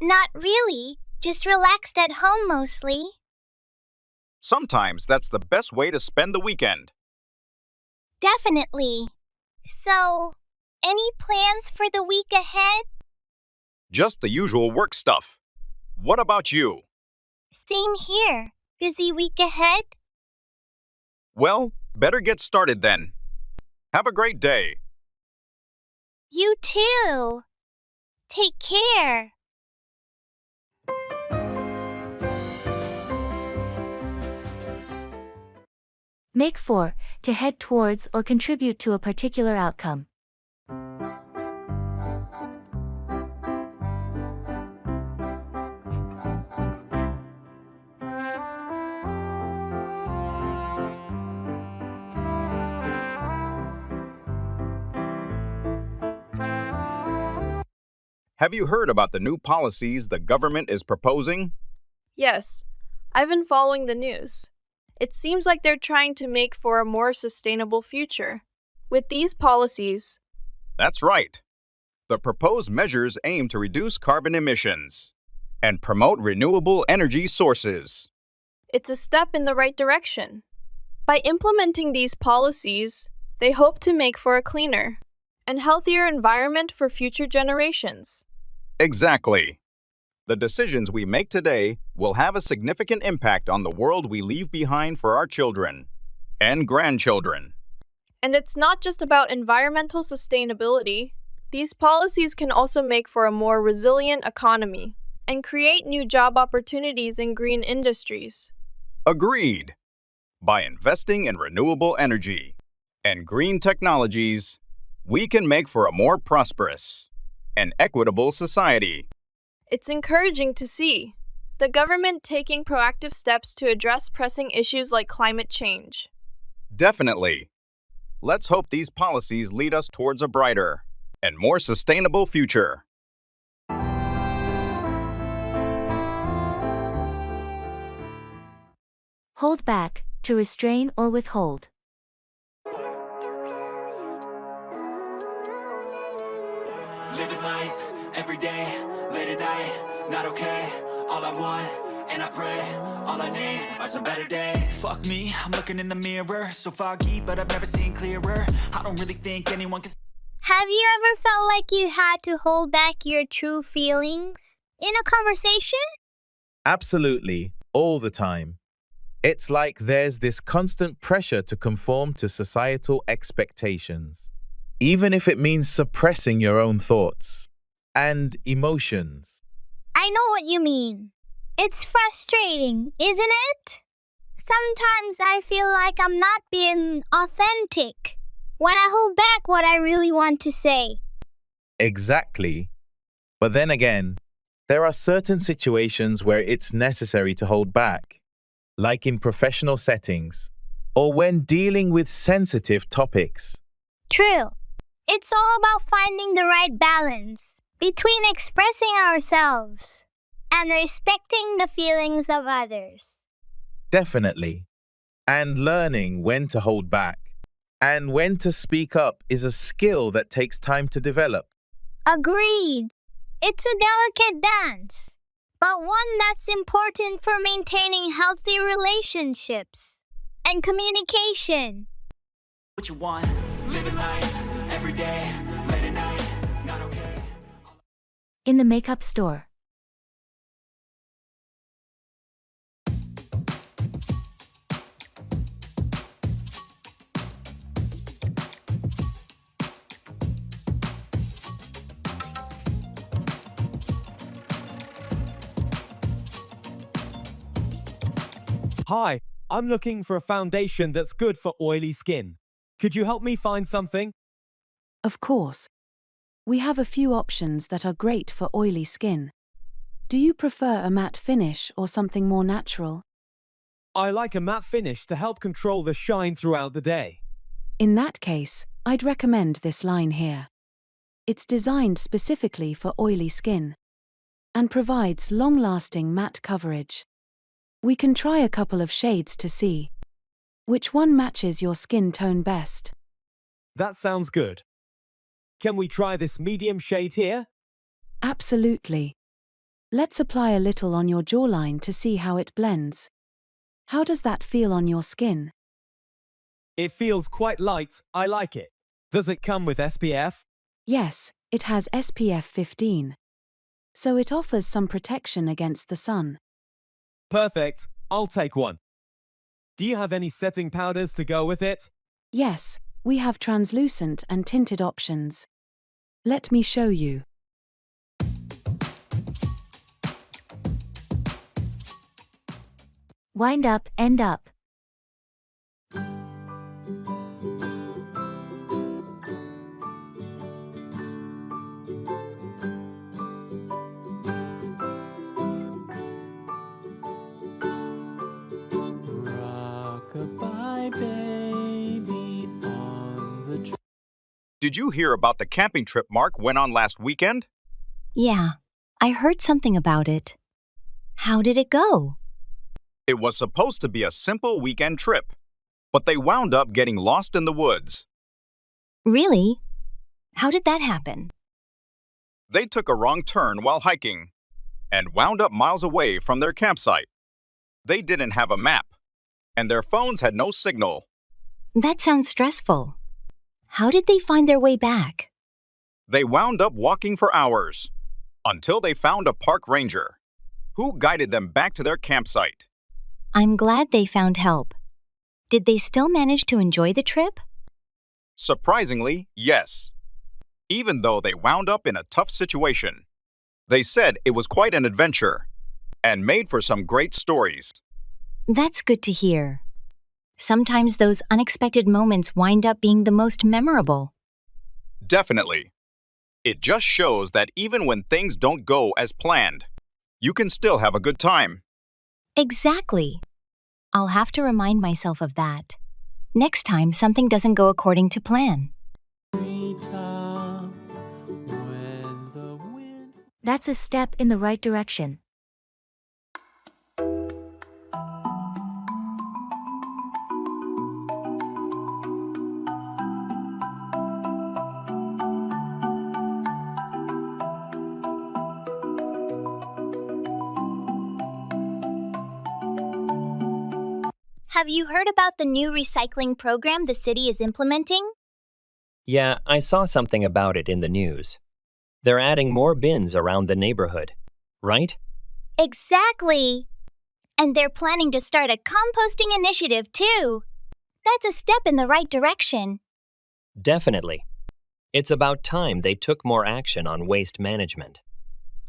Not really, just relaxed at home mostly. Sometimes that's the best way to spend the weekend. Definitely. So, any plans for the week ahead? Just the usual work stuff. What about you? Same here. Busy week ahead? Well, better get started then. Have a great day. You too. Take care. Make 4, to head towards or contribute to a particular outcome. Have you heard about the new policies the government is proposing? Yes, I've been following the news. It seems like they're trying to make for a more sustainable future. With these policies, That's right. The proposed measures aim to reduce carbon emissions and promote renewable energy sources. it's a step in the right direction. By implementing these policies, they hope to make for a cleaner and healthier environment for future generations. Exactly. The decisions we make today will have a significant impact on the world we leave behind for our children and grandchildren. And it's not just about environmental sustainability. These policies can also make for a more resilient economy and create new job opportunities in green industries. Agreed. By investing in renewable energy and green technologies, we can make for a more prosperous and equitable society. It's encouraging to see the government taking proactive steps to address pressing issues like climate change. Definitely. Let's hope these policies lead us towards a brighter and more sustainable future. Hold back, to restrain or withhold. Living life, every day, late at night, not okay. All I want, and I pray, all I need are some better days. Fuck me, I'm looking in the mirror, so foggy, but I've never seen clearer. I don't really think anyone can. Have you ever felt like you had to hold back your true feelings in a conversation? Absolutely, all the time. It's like there's this constant pressure to conform to societal expectations, even if it means suppressing your own thoughts and emotions. I know what you mean. It's frustrating, isn't it? Sometimes I feel like I'm not being authentic when I hold back what I really want to say. Exactly. But then again, there are certain situations where it's necessary to hold back, like in professional settings or when dealing with sensitive topics. True. It's all about finding the right balance between expressing ourselves and respecting the feelings of others. Definitely. And learning when to hold back. And when to speak up is a skill that takes time to develop. Agreed. It's a delicate dance, but one that's important for maintaining healthy relationships and communication. What you want, living life, every day, late at night, not okay. In the makeup store. Hi, I'm looking for a foundation that's good for oily skin. Could you help me find something? Of course. We have a few options that are great for oily skin. Do you prefer a matte finish or something more natural? I like a matte finish to help control the shine throughout the day. In that case, I'd recommend this line here. It's designed specifically for oily skin and provides long-lasting matte coverage. We can try a couple of shades to see which one matches your skin tone best. That sounds good. Can we try this medium shade here? Absolutely. Let's apply a little on your jawline to see how it blends. How does that feel on your skin? It feels quite light. I like it. Does it come with SPF? Yes, it has SPF 15. So it offers some protection against the sun. Perfect. I'll take one. Do you have any setting powders to go with it? Yes, we have translucent and tinted options. Let me show you. Wind up, end up. Did you hear about the camping trip Mark went on last weekend? Yeah, I heard something about it. How did it go? It was supposed to be a simple weekend trip, but they wound up getting lost in the woods. Really? How did that happen? They took a wrong turn while hiking and wound up miles away from their campsite. They didn't have a map, and their phones had no signal. That sounds stressful. How did they find their way back? They wound up walking for hours until they found a park ranger who guided them back to their campsite. I'm glad they found help. Did they still manage to enjoy the trip? Surprisingly, yes. Even though they wound up in a tough situation, they said it was quite an adventure and made for some great stories. That's good to hear. Sometimes those unexpected moments wind up being the most memorable. Definitely. It just shows that even when things don't go as planned, you can still have a good time. Exactly. I'll have to remind myself of that. Next time something doesn't go according to plan. That's a step in the right direction. Have you heard about the new recycling program the city is implementing? Yeah, I saw something about it in the news. They're adding more bins around the neighborhood, right? Exactly. And they're planning to start a composting initiative, too. That's a step in the right direction. Definitely. It's about time they took more action on waste management.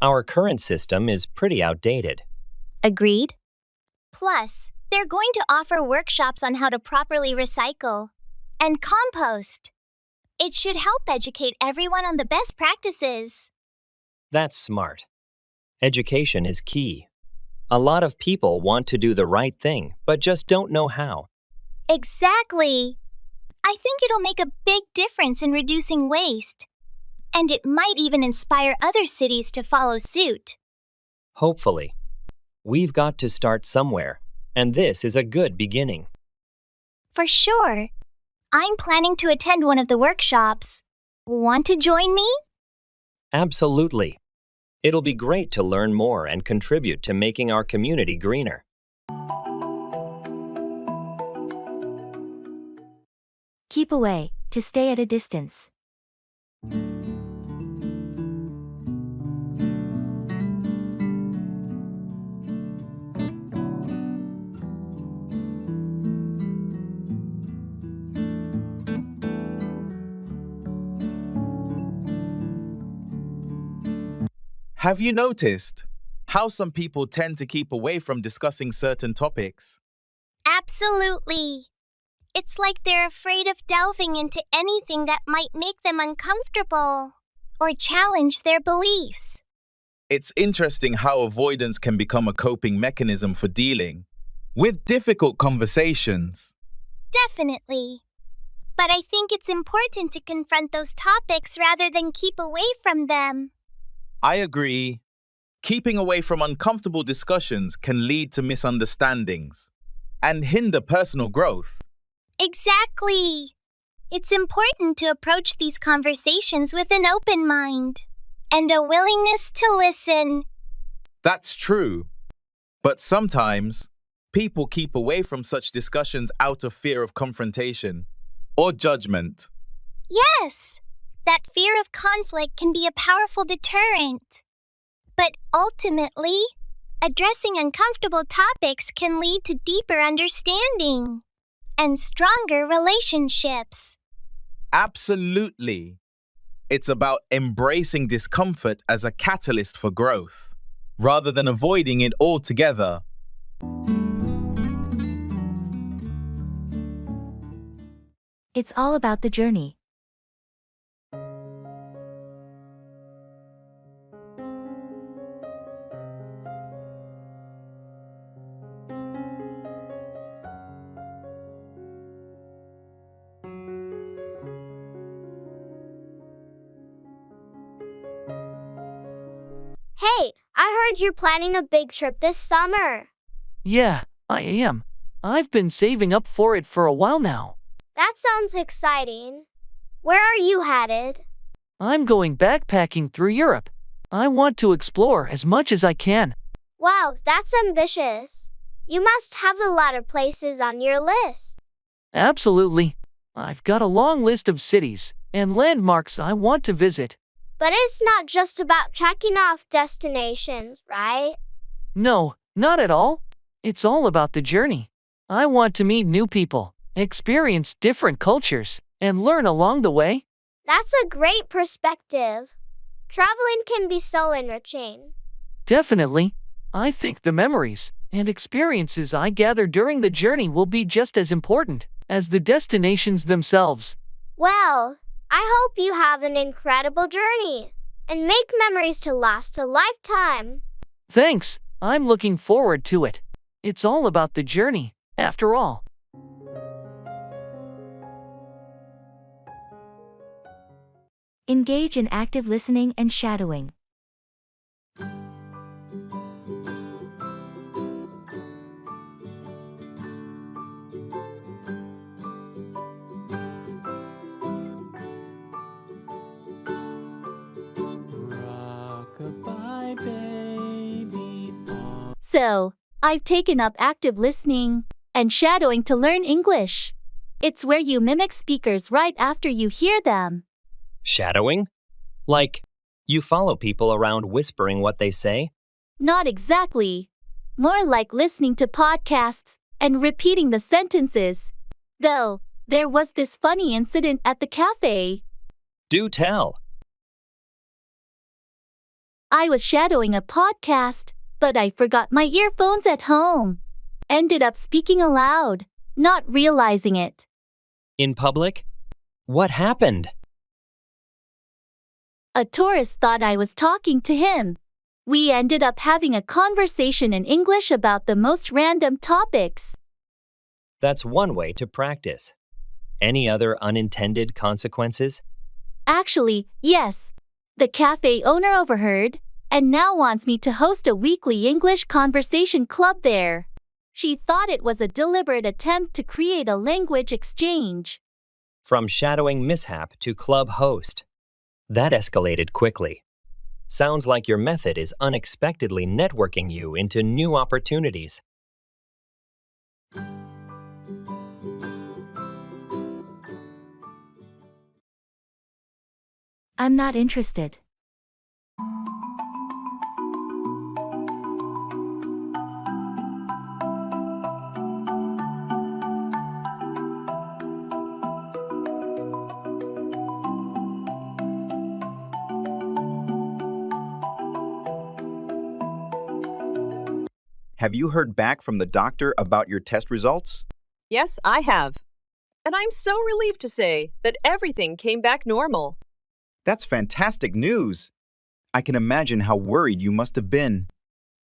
Our current system is pretty outdated. Agreed? Plus, they're going to offer workshops on how to properly recycle and compost. It should help educate everyone on the best practices. That's smart. Education is key. A lot of people want to do the right thing, but just don't know how. Exactly. I think it'll make a big difference in reducing waste. And it might even inspire other cities to follow suit. Hopefully. We've got to start somewhere, and this is a good beginning. For sure. I'm planning to attend one of the workshops. Want to join me? Absolutely. It'll be great to learn more and contribute to making our community greener. Keep away, to stay at a distance. Have you noticed how some people tend to keep away from discussing certain topics? Absolutely. It's like they're afraid of delving into anything that might make them uncomfortable or challenge their beliefs. It's interesting how avoidance can become a coping mechanism for dealing with difficult conversations. Definitely. But I think it's important to confront those topics rather than keep away from them. I agree. Keeping away from uncomfortable discussions can lead to misunderstandings and hinder personal growth. Exactly. It's important to approach these conversations with an open mind and a willingness to listen. That's true. But sometimes, people keep away from such discussions out of fear of confrontation or judgment. Yes, that fear of conflict can be a powerful deterrent. But ultimately, addressing uncomfortable topics can lead to deeper understanding and stronger relationships. Absolutely. It's about embracing discomfort as a catalyst for growth, rather than avoiding it altogether. It's all about the journey. Hey, I heard you're planning a big trip this summer. Yeah, I am. I've been saving up for it for a while now. That sounds exciting. Where are you headed? I'm going backpacking through Europe. I want to explore as much as I can. Wow, that's ambitious. You must have a lot of places on your list. Absolutely. I've got a long list of cities and landmarks I want to visit. But it's not just about checking off destinations, right? No, not at all. It's all about the journey. I want to meet new people, experience different cultures, and learn along the way. That's a great perspective. Traveling can be so enriching. Definitely. I think the memories and experiences I gather during the journey will be just as important as the destinations themselves. Well, I hope you have an incredible journey and make memories to last a lifetime. Thanks. I'm looking forward to it. It's all about the journey, after all. Engage in active listening and shadowing. So, I've taken up active listening and shadowing to learn English. It's where you mimic speakers right after you hear them. Shadowing? Like, you follow people around whispering what they say? Not exactly. More like listening to podcasts and repeating the sentences. Though, there was this funny incident at the cafe. Do tell. I was shadowing a podcast, but I forgot my earphones at home. Ended up speaking aloud, not realizing it. In public? What happened? A tourist thought I was talking to him. We ended up having a conversation in English about the most random topics. That's one way to practice. Any other unintended consequences? Actually, yes. The cafe owner overheard and now wants me to host a weekly English conversation club there. She thought it was a deliberate attempt to create a language exchange. From shadowing mishap to club host. That escalated quickly. Sounds like your method is unexpectedly networking you into new opportunities. I'm not interested. Have you heard back from the doctor about your test results? Yes, I have. And I'm so relieved to say that everything came back normal. That's fantastic news. I can imagine how worried you must have been.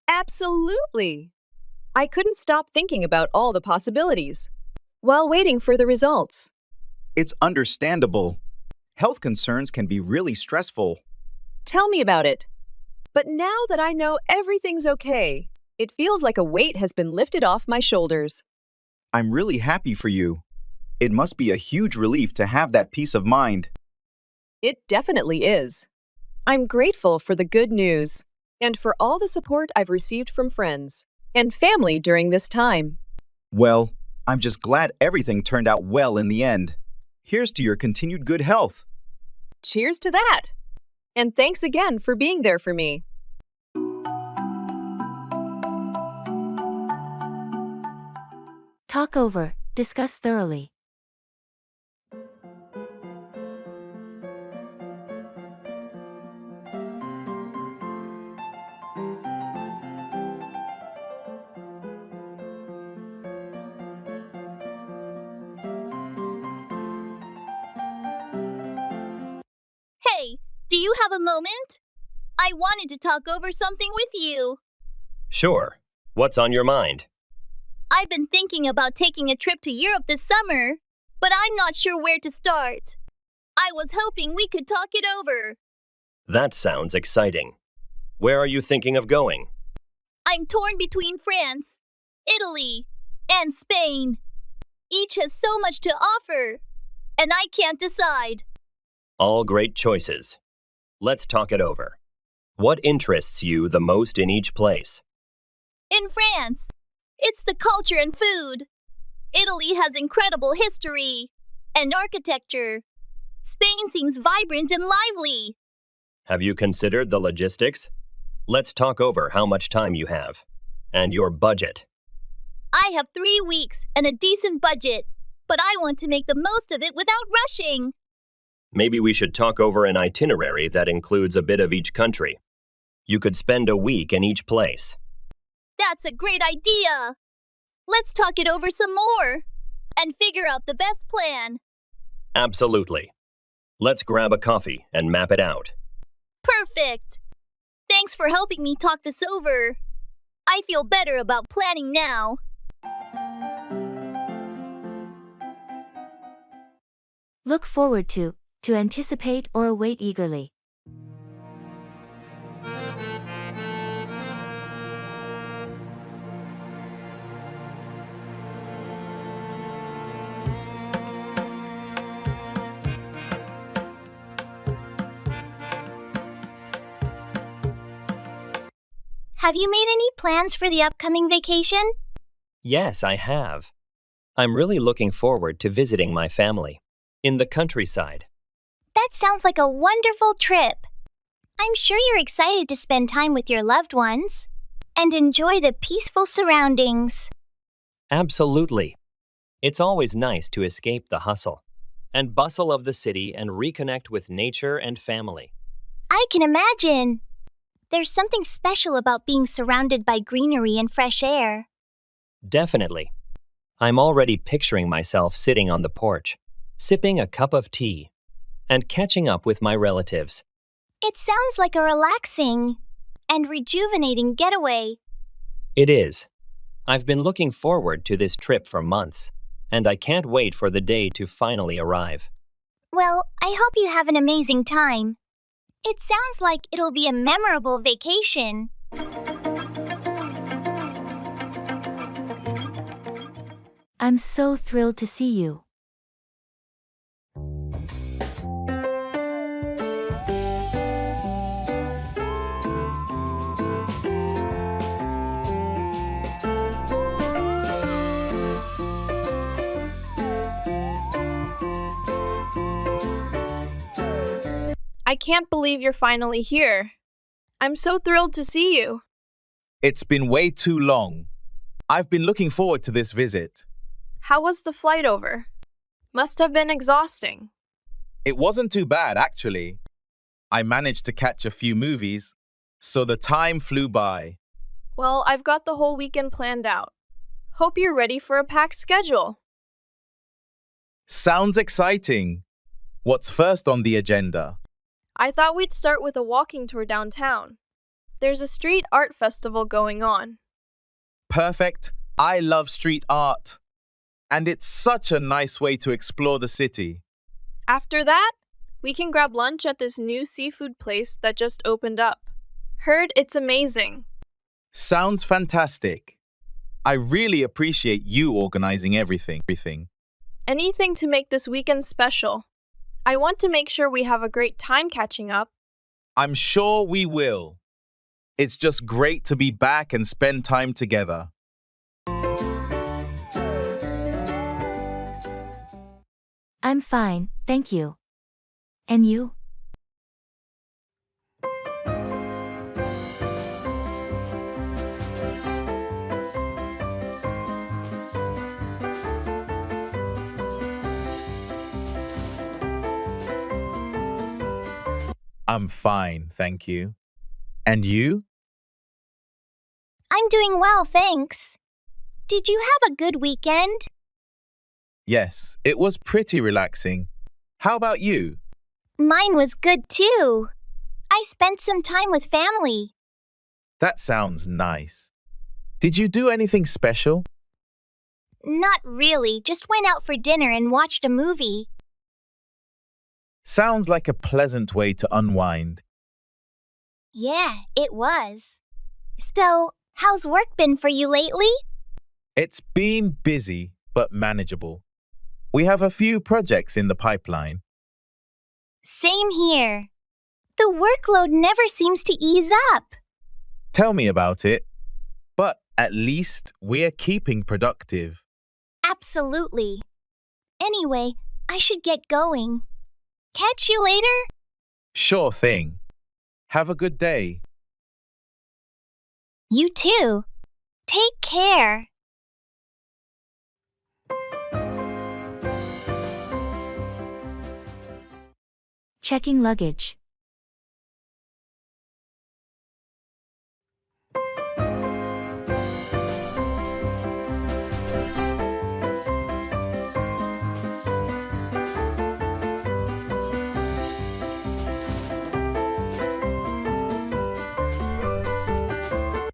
Absolutely. I couldn't stop thinking about all the possibilities while waiting for the results. It's understandable. Health concerns can be really stressful. Tell me about it. But now that I know everything's okay, it feels like a weight has been lifted off my shoulders. I'm really happy for you. It must be a huge relief to have that peace of mind. It definitely is. I'm grateful for the good news and for all the support I've received from friends and family during this time. Well, I'm just glad everything turned out well in the end. Here's to your continued good health. Cheers to that! And thanks again for being there for me. Talk over, discuss thoroughly. Hey, do you have a moment? I wanted to talk over something with you. Sure. What's on your mind? I've been thinking about taking a trip to Europe this summer, but I'm not sure where to start. I was hoping we could talk it over. That sounds exciting. Where are you thinking of going? I'm torn between France, Italy, and Spain. Each has so much to offer, and I can't decide. All great choices. Let's talk it over. What interests you the most in each place? In France, it's the culture and food. Italy has incredible history and architecture. Spain seems vibrant and lively. Have you considered the logistics? Let's talk over how much time you have and your budget. I have 3 weeks and a decent budget, but I want to make the most of it without rushing. Maybe we should talk over an itinerary that includes a bit of each country. You could spend a week in each place. That's a great idea. Let's talk it over some more and figure out the best plan. Absolutely. Let's grab a coffee and map it out. Perfect. Thanks for helping me talk this over. I feel better about planning now. Look forward to anticipate or await eagerly. Have you made any plans for the upcoming vacation? Yes, I have. I'm really looking forward to visiting my family in the countryside. That sounds like a wonderful trip. I'm sure you're excited to spend time with your loved ones and enjoy the peaceful surroundings. Absolutely. It's always nice to escape the hustle and bustle of the city and reconnect with nature and family. I can imagine. There's something special about being surrounded by greenery and fresh air. Definitely. I'm already picturing myself sitting on the porch, sipping a cup of tea, and catching up with my relatives. It sounds like a relaxing and rejuvenating getaway. It is. I've been looking forward to this trip for months, and I can't wait for the day to finally arrive. Well, I hope you have an amazing time. It sounds like it'll be a memorable vacation. I'm so thrilled to see you. I can't believe you're finally here. I'm so thrilled to see you. It's been way too long. I've been looking forward to this visit. How was the flight over? Must have been exhausting. It wasn't too bad, actually. I managed to catch a few movies, so the time flew by. Well, I've got the whole weekend planned out. Hope you're ready for a packed schedule. Sounds exciting. What's first on the agenda? I thought we'd start with a walking tour downtown. There's a street art festival going on. Perfect. I love street art. And it's such a nice way to explore the city. After that, we can grab lunch at this new seafood place that just opened up. Heard it's amazing. Sounds fantastic. I really appreciate you organizing everything. Anything to make this weekend special. I want to make sure we have a great time catching up. I'm sure we will. It's just great to be back and spend time together. I'm fine, thank you. And you? I'm fine, thank you. And you? I'm doing well, thanks. Did you have a good weekend? Yes, it was pretty relaxing. How about you? Mine was good too. I spent some time with family. That sounds nice. Did you do anything special? Not really, just went out for dinner and watched a movie. Sounds like a pleasant way to unwind. Yeah, it was. So, how's work been for you lately? It's been busy, but manageable. We have a few projects in the pipeline. Same here. The workload never seems to ease up. Tell me about it. But at least we're keeping productive. Absolutely. Anyway, I should get going. Catch you later? Sure thing. Have a good day. You too. Take care. Checking luggage.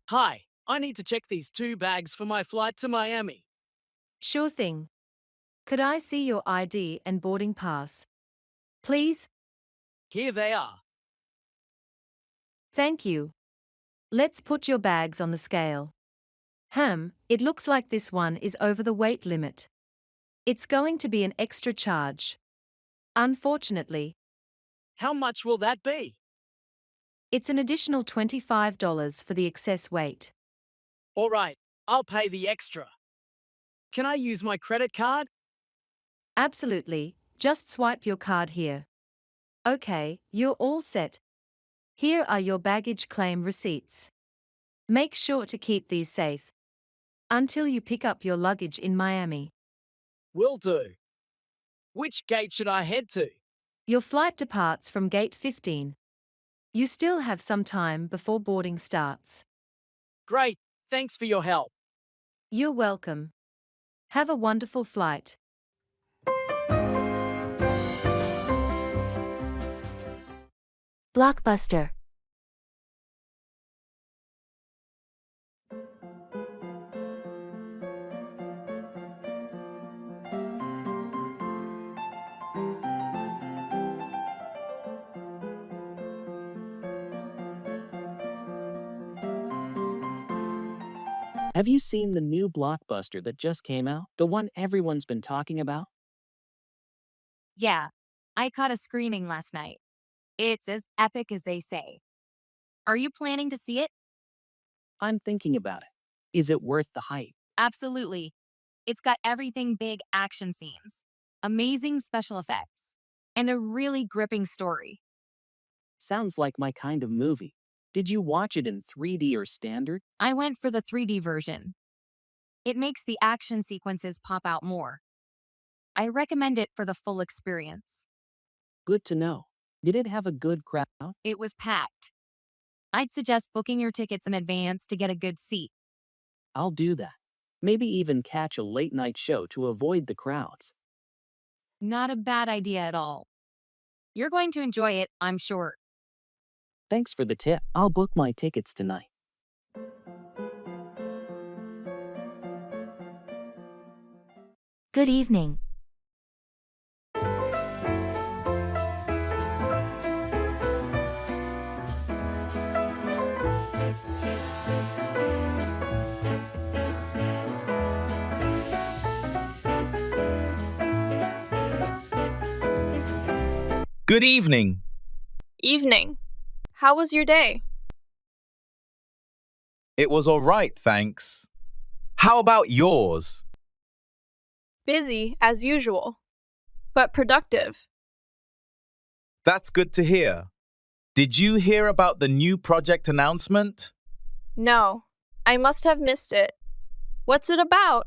Hi, I need to check these 2 bags for my flight to Miami. Sure thing. Could I see your ID and boarding pass? Please? Here they are. Thank you. Let's put your bags on the scale. It looks like this one is over the weight limit. It's going to be an extra charge. Unfortunately. How much will that be? It's an additional $25 for the excess weight. All right, I'll pay the extra. Can I use my credit card? Absolutely, just swipe your card here. Okay, you're all set. Here are your baggage claim receipts. Make sure to keep these safe until you pick up your luggage in Miami. Will do. Which gate should I head to? Your flight departs from gate 15. You still have some time before boarding starts. Great, thanks for your help. You're welcome. Have a wonderful flight. Blockbuster. Have you seen the new blockbuster that just came out? The one everyone's been talking about? Yeah, I caught a screening last night. It's as epic as they say. Are you planning to see it? I'm thinking about it. Is it worth the hype? Absolutely. It's got everything big action scenes, amazing special effects, and a really gripping story. Sounds like my kind of movie. Did you watch it in 3D or standard? I went for the 3D version. It makes the action sequences pop out more. I recommend it for the full experience. Good to know. Did it have a good crowd? It was packed. I'd suggest booking your tickets in advance to get a good seat. I'll do that. Maybe even catch a late night show to avoid the crowds. Not a bad idea at all. You're going to enjoy it, I'm sure. Thanks for the tip. I'll book my tickets tonight. Good evening. Good evening. Evening. How was your day? It was all right, thanks. How about yours? Busy, as usual, but productive. That's good to hear. Did you hear about the new project announcement? No, I must have missed it. What's it about?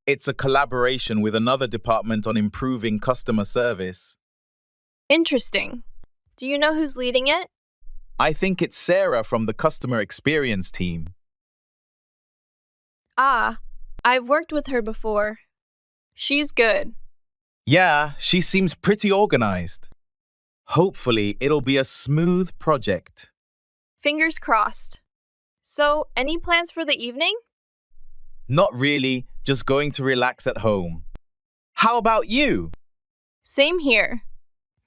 It's a collaboration with another department on improving customer service. Interesting. Do you know who's leading it? I think it's Sarah from the customer experience team. Ah, I've worked with her before. She's good. Yeah, she seems pretty organized. Hopefully, it'll be a smooth project. Fingers crossed. So, any plans for the evening? Not really, just going to relax at home. How about you? Same here.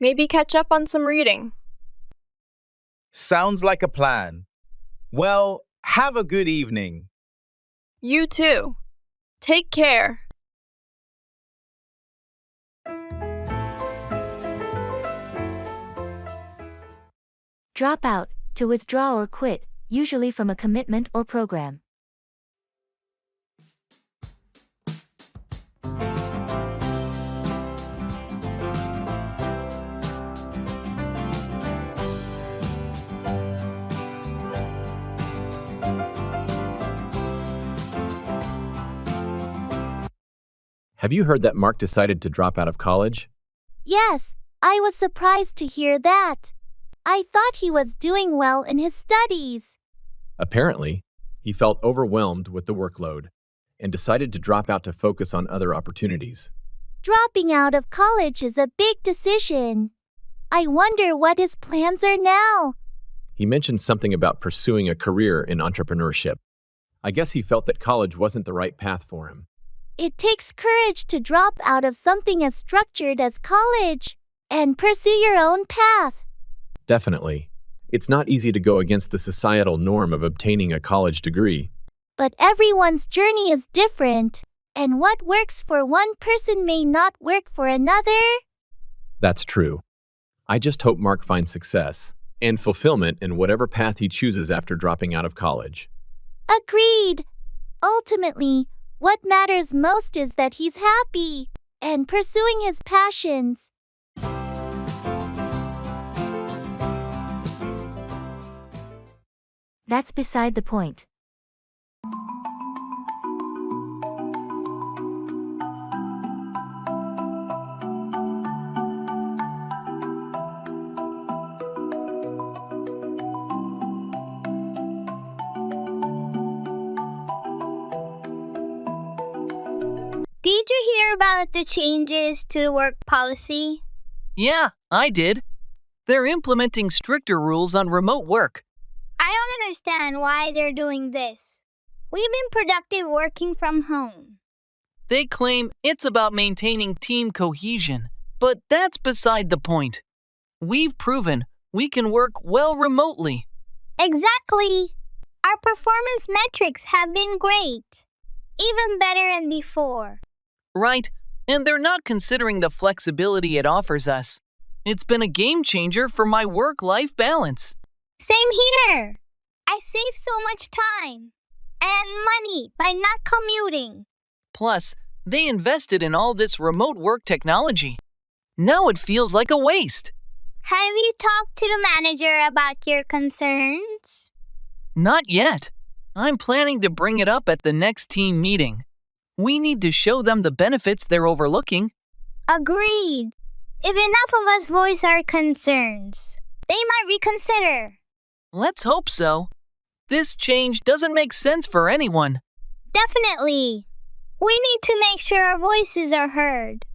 Maybe catch up on some reading. Sounds like a plan. Well, have a good evening. You too. Take care. Drop out, to withdraw or quit, usually from a commitment or program. Have you heard that Mark decided to drop out of college? Yes, I was surprised to hear that. I thought he was doing well in his studies. Apparently, he felt overwhelmed with the workload and decided to drop out to focus on other opportunities. Dropping out of college is a big decision. I wonder what his plans are now. He mentioned something about pursuing a career in entrepreneurship. I guess he felt that college wasn't the right path for him. It takes courage to drop out of something as structured as college and pursue your own path. Definitely. It's not easy to go against the societal norm of obtaining a college degree. But everyone's journey is different, and what works for one person may not work for another. That's true. I just hope Mark finds success and fulfillment in whatever path he chooses after dropping out of college. Agreed. Ultimately, what matters most is that he's happy and pursuing his passions. That's beside the point. Did you hear about the changes to work policy? Yeah, I did. They're implementing stricter rules on remote work. I don't understand why they're doing this. We've been productive working from home. They claim it's about maintaining team cohesion, but that's beside the point. We've proven we can work well remotely. Exactly. Our performance metrics have been great. Even better than before. Right, and they're not considering the flexibility it offers us. It's been a game changer for my work-life balance. Same here. I save so much time and money by not commuting. Plus, they invested in all this remote work technology. Now it feels like a waste. Have you talked to the manager about your concerns? Not yet. I'm planning to bring it up at the next team meeting. We need to show them the benefits they're overlooking. Agreed. If enough of us voice our concerns, they might reconsider. Let's hope so. This change doesn't make sense for anyone. Definitely. We need to make sure our voices are heard.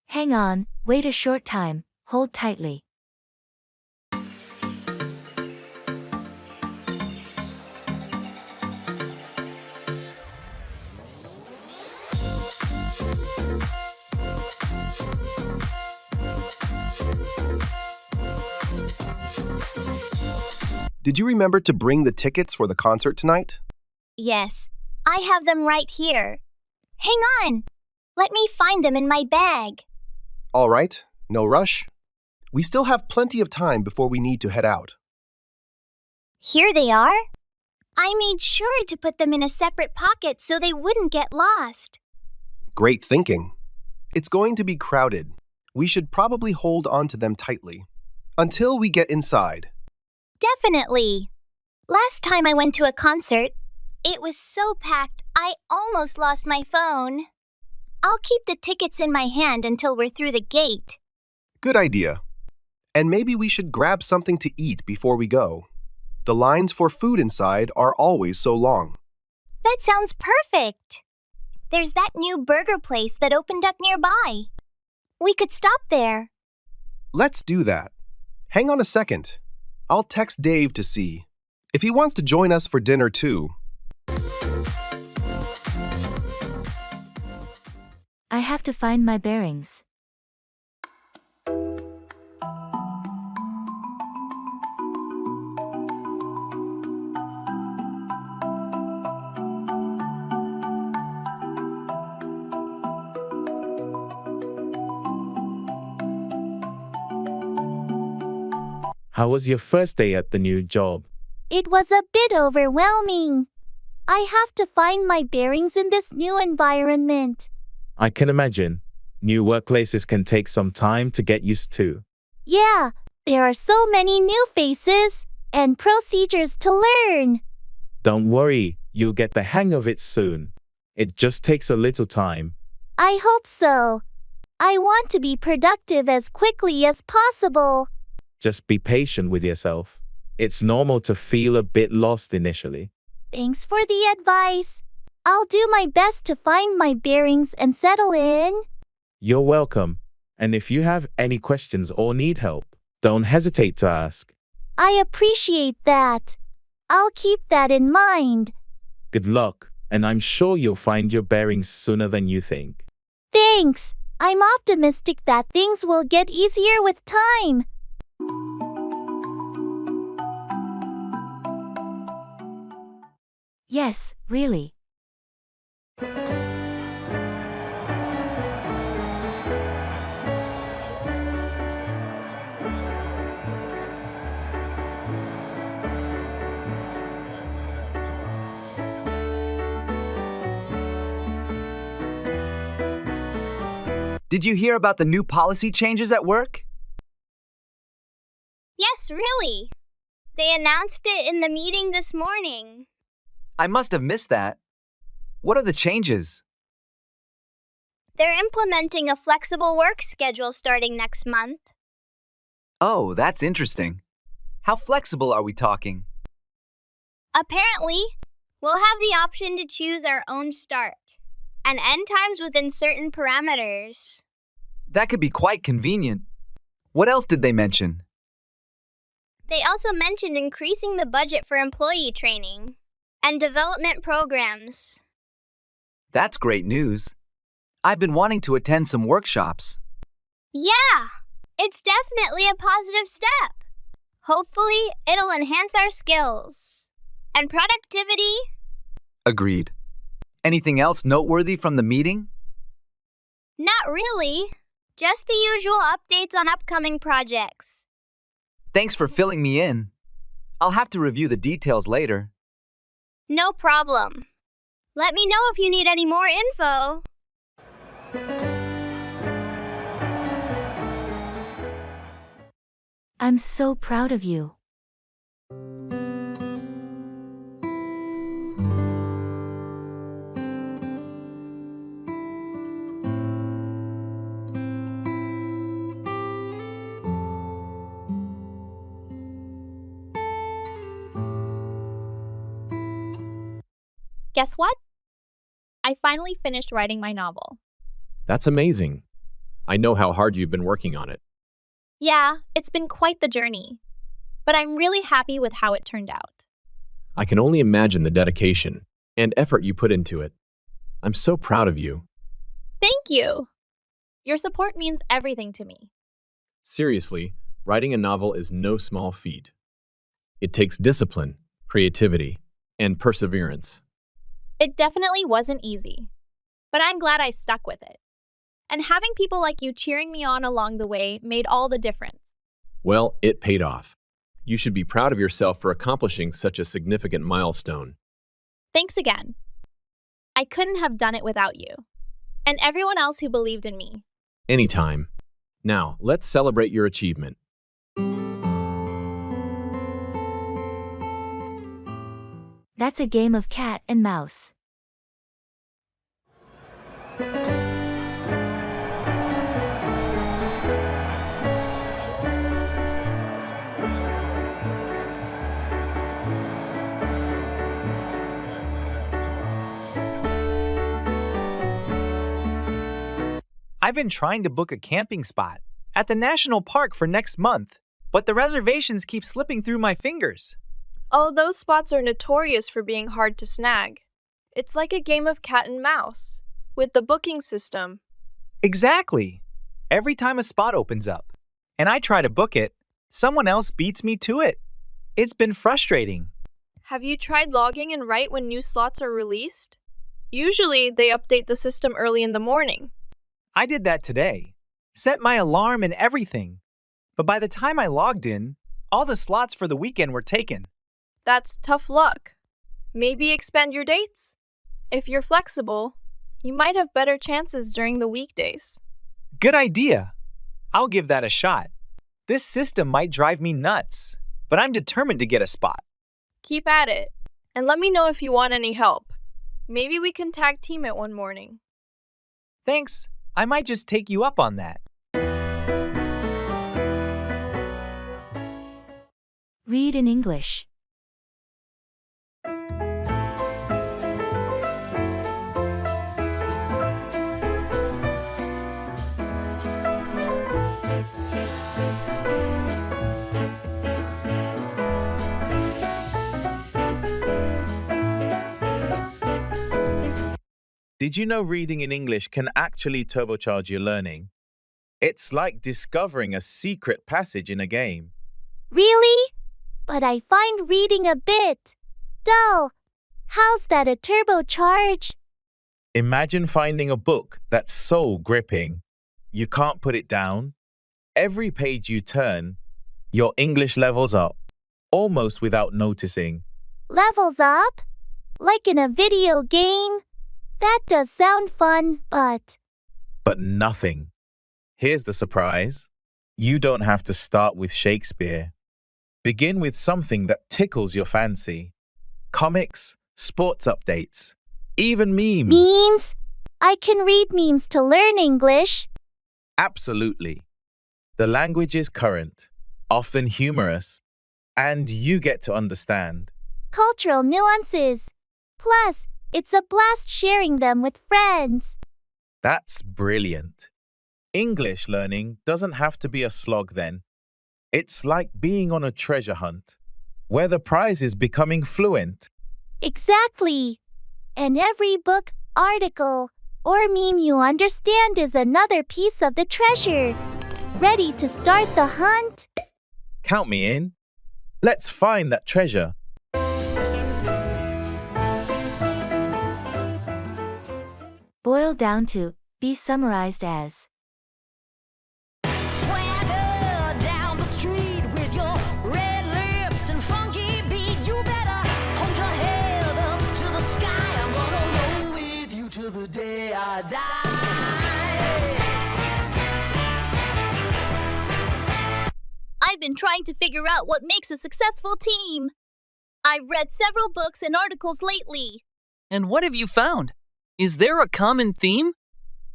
Hang on, wait a short time, hold tightly. Did you remember to bring the tickets for the concert tonight? Yes, I have them right here. Hang on. Let me find them in my bag. All right, no rush. We still have plenty of time before we need to head out. Here they are. I made sure to put them in a separate pocket so they wouldn't get lost. Great thinking. It's going to be crowded. We should probably hold on to them tightly until we get inside. Definitely. Last time I went to a concert, it was so packed I almost lost my phone. I'll keep the tickets in my hand until we're through the gate. Good idea. And maybe we should grab something to eat before we go. The lines for food inside are always so long. That sounds perfect. There's that new burger place that opened up nearby. We could stop there. Let's do that. Hang on a second. I'll text Dave to see if he wants to join us for dinner too. I have to find my bearings. How was your first day at the new job? It was a bit overwhelming. I have to find my bearings in this new environment. I can imagine. New workplaces can take some time to get used to. Yeah, there are so many new faces and procedures to learn. Don't worry, you'll get the hang of it soon. It just takes a little time. I hope so. I want to be productive as quickly as possible. Just be patient with yourself. It's normal to feel a bit lost initially. Thanks for the advice. I'll do my best to find my bearings and settle in. You're welcome. And if you have any questions or need help, don't hesitate to ask. I appreciate that. I'll keep that in mind. Good luck, and I'm sure you'll find your bearings sooner than you think. Thanks. I'm optimistic that things will get easier with time. Yes, really. Did you hear about the new policy changes at work? Yes, really. They announced it in the meeting this morning. I must have missed that. What are the changes? They're implementing a flexible work schedule starting next month. Oh, that's interesting. How flexible are we talking? Apparently, we'll have the option to choose our own start and end times within certain parameters. That could be quite convenient. What else did they mention? They also mentioned increasing the budget for employee training and development programs. That's great news. I've been wanting to attend some workshops. Yeah, it's definitely a positive step. Hopefully, it'll enhance our skills and productivity. Agreed. Anything else noteworthy from the meeting? Not really. Just the usual updates on upcoming projects. Thanks for filling me in. I'll have to review the details later. No problem. Let me know if you need any more info. I'm so proud of you. Guess what? I finally finished writing my novel. That's amazing. I know how hard you've been working on it. Yeah, it's been quite the journey, but I'm really happy with how it turned out. I can only imagine the dedication and effort you put into it. I'm so proud of you. Thank you! Your support means everything to me. Seriously, writing a novel is no small feat. It takes discipline, creativity, and perseverance. It definitely wasn't easy, but I'm glad I stuck with it. And having people like you cheering me on along the way made all the difference. Well, it paid off. You should be proud of yourself for accomplishing such a significant milestone. Thanks again. I couldn't have done it without you, and everyone else who believed in me. Anytime. Now, let's celebrate your achievement. That's a game of cat and mouse. I've been trying to book a camping spot at the national park for next month, but the reservations keep slipping through my fingers. Oh, those spots are notorious for being hard to snag. It's like a game of cat and mouse with the booking system. Exactly. Every time a spot opens up and I try to book it, someone else beats me to it. It's been frustrating. Have you tried logging in right when new slots are released? Usually, they update the system early in the morning. I did that today. Set my alarm and everything. But by the time I logged in, all the slots for the weekend were taken. That's tough luck. Maybe expand your dates? If you're flexible, you might have better chances during the weekdays. Good idea. I'll give that a shot. This system might drive me nuts, but I'm determined to get a spot. Keep at it, and let me know if you want any help. Maybe we can tag team it one morning. Thanks. I might just take you up on that. Read in English. Did you know reading in English can actually turbocharge your learning? It's like discovering a secret passage in a game. Really? But I find reading a bit dull. How's that a turbocharge? Imagine finding a book that's so gripping. You can't put it down. Every page you turn, your English levels up, almost without noticing. Levels up? Like in a video game? That does sound fun, but nothing. Here's the surprise. You don't have to start with Shakespeare. Begin with something that tickles your fancy. Comics, sports updates, even memes. Memes? I can read memes to learn English. Absolutely. The language is current, often humorous, and you get to understand Cultural nuances. Plus, it's a blast sharing them with friends. That's brilliant. English learning doesn't have to be a slog then. It's like being on a treasure hunt, where the prize is becoming fluent. Exactly. And every book, article, or meme you understand is another piece of the treasure. Ready to start the hunt? Count me in. Let's find that treasure. Boil down to, be summarized as. Swagger down the street with your red lips and funky beat. You better hold your head up to the sky. I'm gonna roll with you till the day I die. I I've been trying to figure out what makes a successful team. I've read several books and articles lately. And what have you found? Is there a common theme?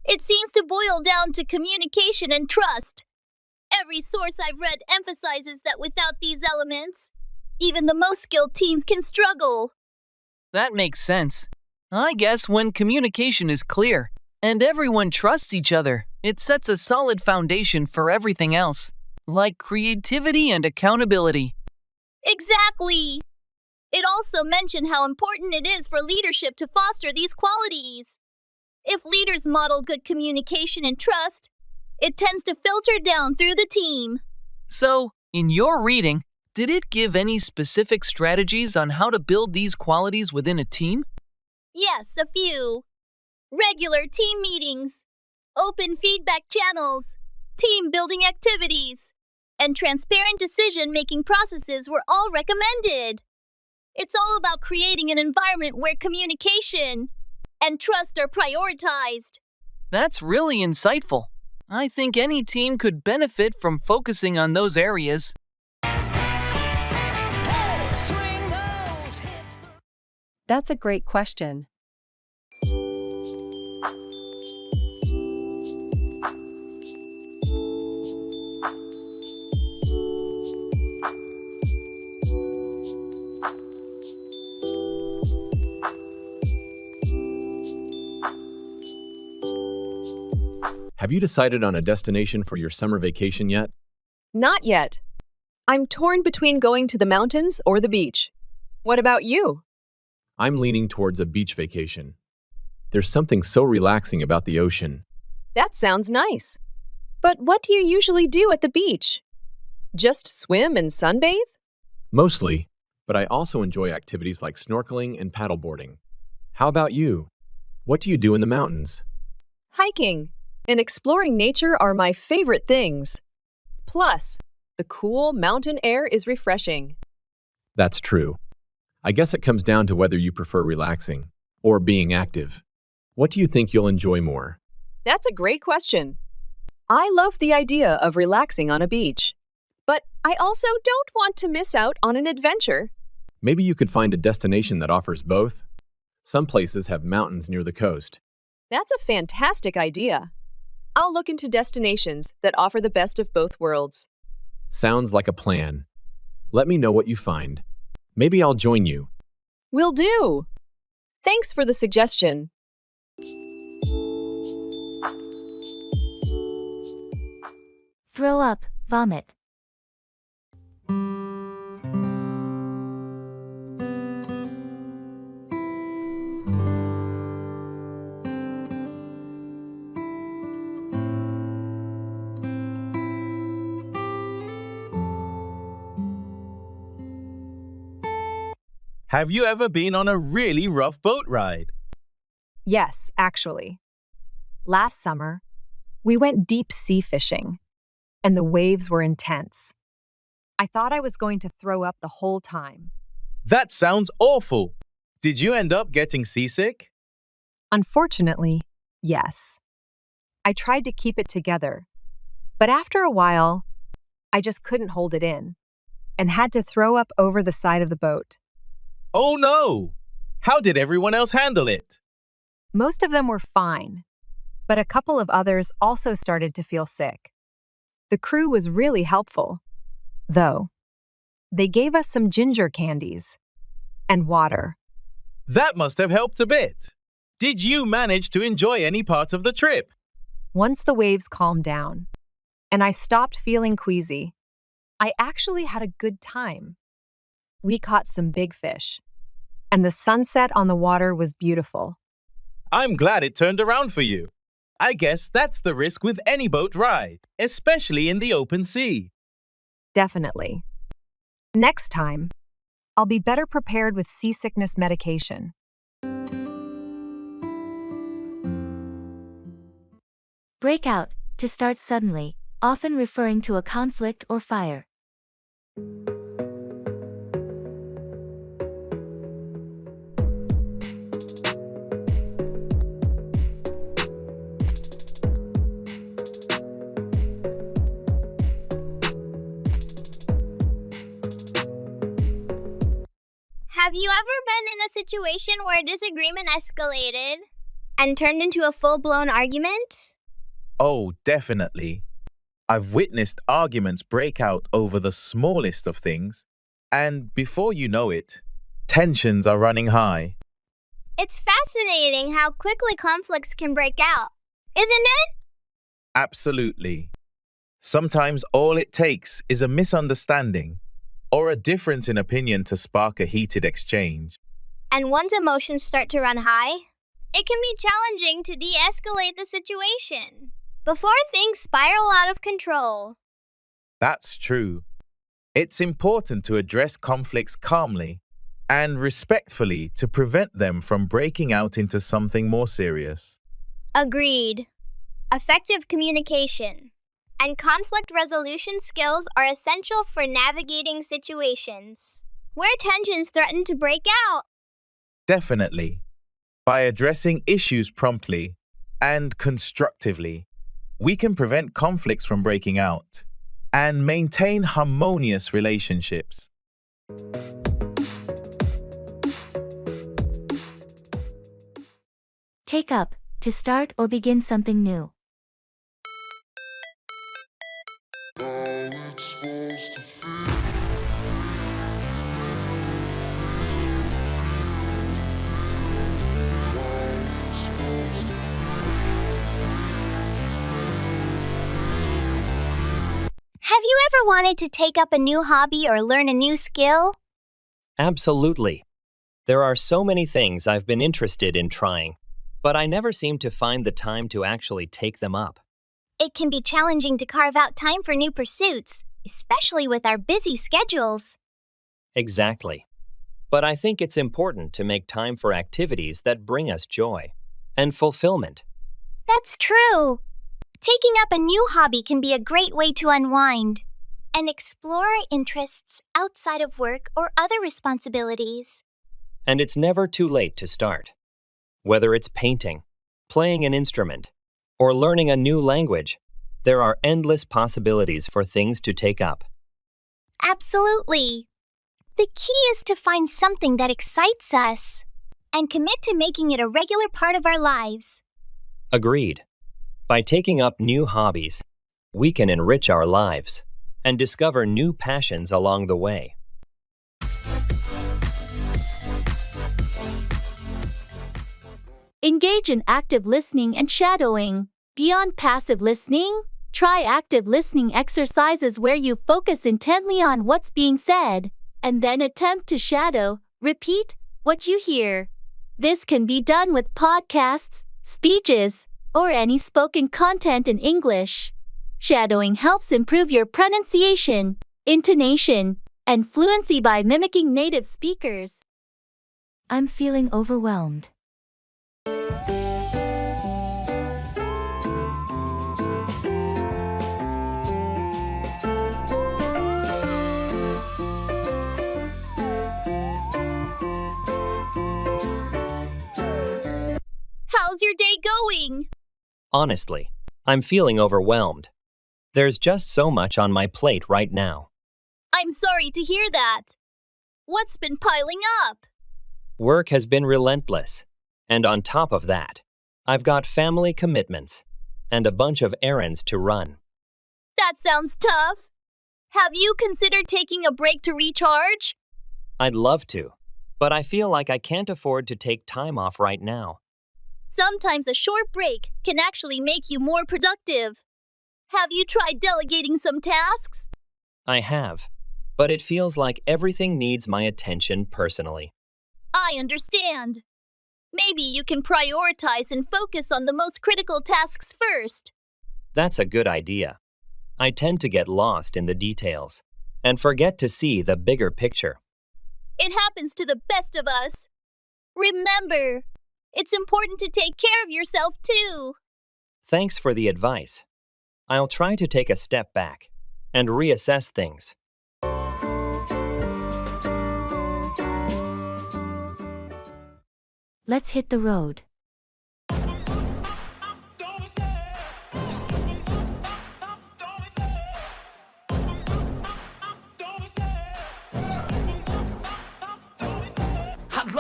It seems to boil down to communication and trust. Every source I've read emphasizes that without these elements, even the most skilled teams can struggle. That makes sense. I guess when communication is clear and everyone trusts each other, it sets a solid foundation for everything else, like creativity and accountability. Exactly! It also mentioned how important it is for leadership to foster these qualities. If leaders model good communication and trust, it tends to filter down through the team. So, in your reading, did it give any specific strategies on how to build these qualities within a team? Yes, a few. Regular team meetings, open feedback channels, team building activities, and transparent decision-making processes were all recommended. It's all about creating an environment where communication and trust are prioritized. That's really insightful. I think any team could benefit from focusing on those areas. That's a great question. Have you decided on a destination for your summer vacation yet? Not yet. I'm torn between going to the mountains or the beach. What about you? I'm leaning towards a beach vacation. There's something so relaxing about the ocean. That sounds nice. But what do you usually do at the beach? Just swim and sunbathe? Mostly, but I also enjoy activities like snorkeling and paddleboarding. How about you? What do you do in the mountains? Hiking and exploring nature are my favorite things. Plus, the cool mountain air is refreshing. That's true. I guess it comes down to whether you prefer relaxing or being active. What do you think you'll enjoy more? That's a great question. I love the idea of relaxing on a beach, but I also don't want to miss out on an adventure. Maybe you could find a destination that offers both. Some places have mountains near the coast. That's a fantastic idea. I'll look into destinations that offer the best of both worlds. Sounds like a plan. Let me know what you find. Maybe I'll join you. Will do. Thanks for the suggestion. Throw up, vomit. Have you ever been on a really rough boat ride? Yes, actually. Last summer, we went deep sea fishing, and the waves were intense. I thought I was going to throw up the whole time. That sounds awful. Did you end up getting seasick? Unfortunately, yes. I tried to keep it together, but after a while, I just couldn't hold it in and had to throw up over the side of the boat. Oh no! How did everyone else handle it? Most of them were fine, but a couple of others also started to feel sick. The crew was really helpful, though. They gave us some ginger candies and water. That must have helped a bit. Did you manage to enjoy any part of the trip? Once the waves calmed down and I stopped feeling queasy, I actually had a good time. We caught some big fish, and the sunset on the water was beautiful. I'm glad it turned around for you. I guess that's the risk with any boat ride, especially in the open sea. Definitely. Next time, I'll be better prepared with seasickness medication. Breakout, to start suddenly, often referring to a conflict or fire. Have you ever been in a situation where a disagreement escalated and turned into a full-blown argument? Oh, definitely. I've witnessed arguments break out over the smallest of things, and before you know it, tensions are running high. It's fascinating how quickly conflicts can break out, isn't it? Absolutely. Sometimes all it takes is a misunderstanding or a difference in opinion to spark a heated exchange. And once emotions start to run high, it can be challenging to de-escalate the situation before things spiral out of control. That's true. It's important to address conflicts calmly and respectfully to prevent them from breaking out into something more serious. Agreed. Effective communication and conflict resolution skills are essential for navigating situations where tensions threaten to break out. Definitely. By addressing issues promptly and constructively, we can prevent conflicts from breaking out and maintain harmonious relationships. Take up, to start or begin something new. Have you ever wanted to take up a new hobby or learn a new skill? Absolutely. There are so many things I've been interested in trying, but I never seem to find the time to actually take them up. It can be challenging to carve out time for new pursuits, especially with our busy schedules. Exactly. But I think it's important to make time for activities that bring us joy and fulfillment. That's true. Taking up a new hobby can be a great way to unwind and explore our interests outside of work or other responsibilities. And it's never too late to start. Whether it's painting, playing an instrument, or learning a new language, there are endless possibilities for things to take up. Absolutely. The key is to find something that excites us and commit to making it a regular part of our lives. Agreed. By taking up new hobbies, we can enrich our lives and discover new passions along the way. Engage in active listening and shadowing. Beyond passive listening, try active listening exercises where you focus intently on what's being said, and then attempt to shadow, repeat, what you hear. This can be done with podcasts, speeches, or any spoken content in English. Shadowing helps improve your pronunciation, intonation, and fluency by mimicking native speakers. I'm feeling overwhelmed. How's your day going? Honestly, I'm feeling overwhelmed. There's just so much on my plate right now. I'm sorry to hear that. What's been piling up? Work has been relentless, and on top of that, I've got family commitments and a bunch of errands to run. That sounds tough. Have you considered taking a break to recharge? I'd love to, but I feel like I can't afford to take time off right now. Sometimes a short break can actually make you more productive. Have you tried delegating some tasks? I have, but it feels like everything needs my attention personally. I understand. Maybe you can prioritize and focus on the most critical tasks first. That's a good idea. I tend to get lost in the details and forget to see the bigger picture. It happens to the best of us. Remember, it's important to take care of yourself too. Thanks for the advice. I'll try to take a step back and reassess things. Let's hit the road.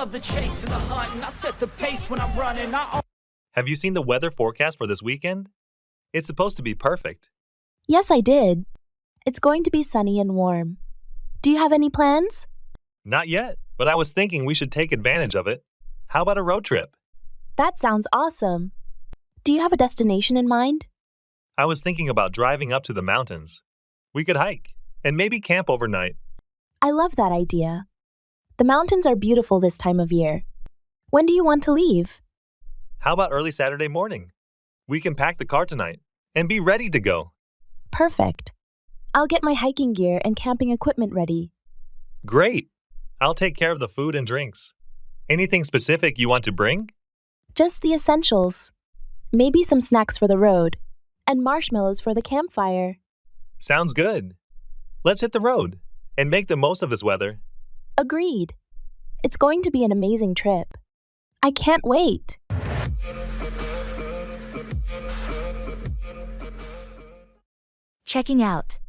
love the chase and the hunt, and I set the pace when I'm running. Have you seen the weather forecast for this weekend? It's supposed to be perfect. Yes, I did. It's going to be sunny and warm. Do you have any plans? Not yet, but I was thinking we should take advantage of it. How about a road trip? That sounds awesome. Do you have a destination in mind? I was thinking about driving up to the mountains. We could hike and maybe camp overnight. I love that idea. The mountains are beautiful this time of year. When do you want to leave? How about early Saturday morning? We can pack the car tonight and be ready to go. Perfect. I'll get my hiking gear and camping equipment ready. Great. I'll take care of the food and drinks. Anything specific you want to bring? Just the essentials. Maybe some snacks for the road, and marshmallows for the campfire. Sounds good. Let's hit the road and make the most of this weather. Agreed. It's going to be an amazing trip. I can't wait. Checking out.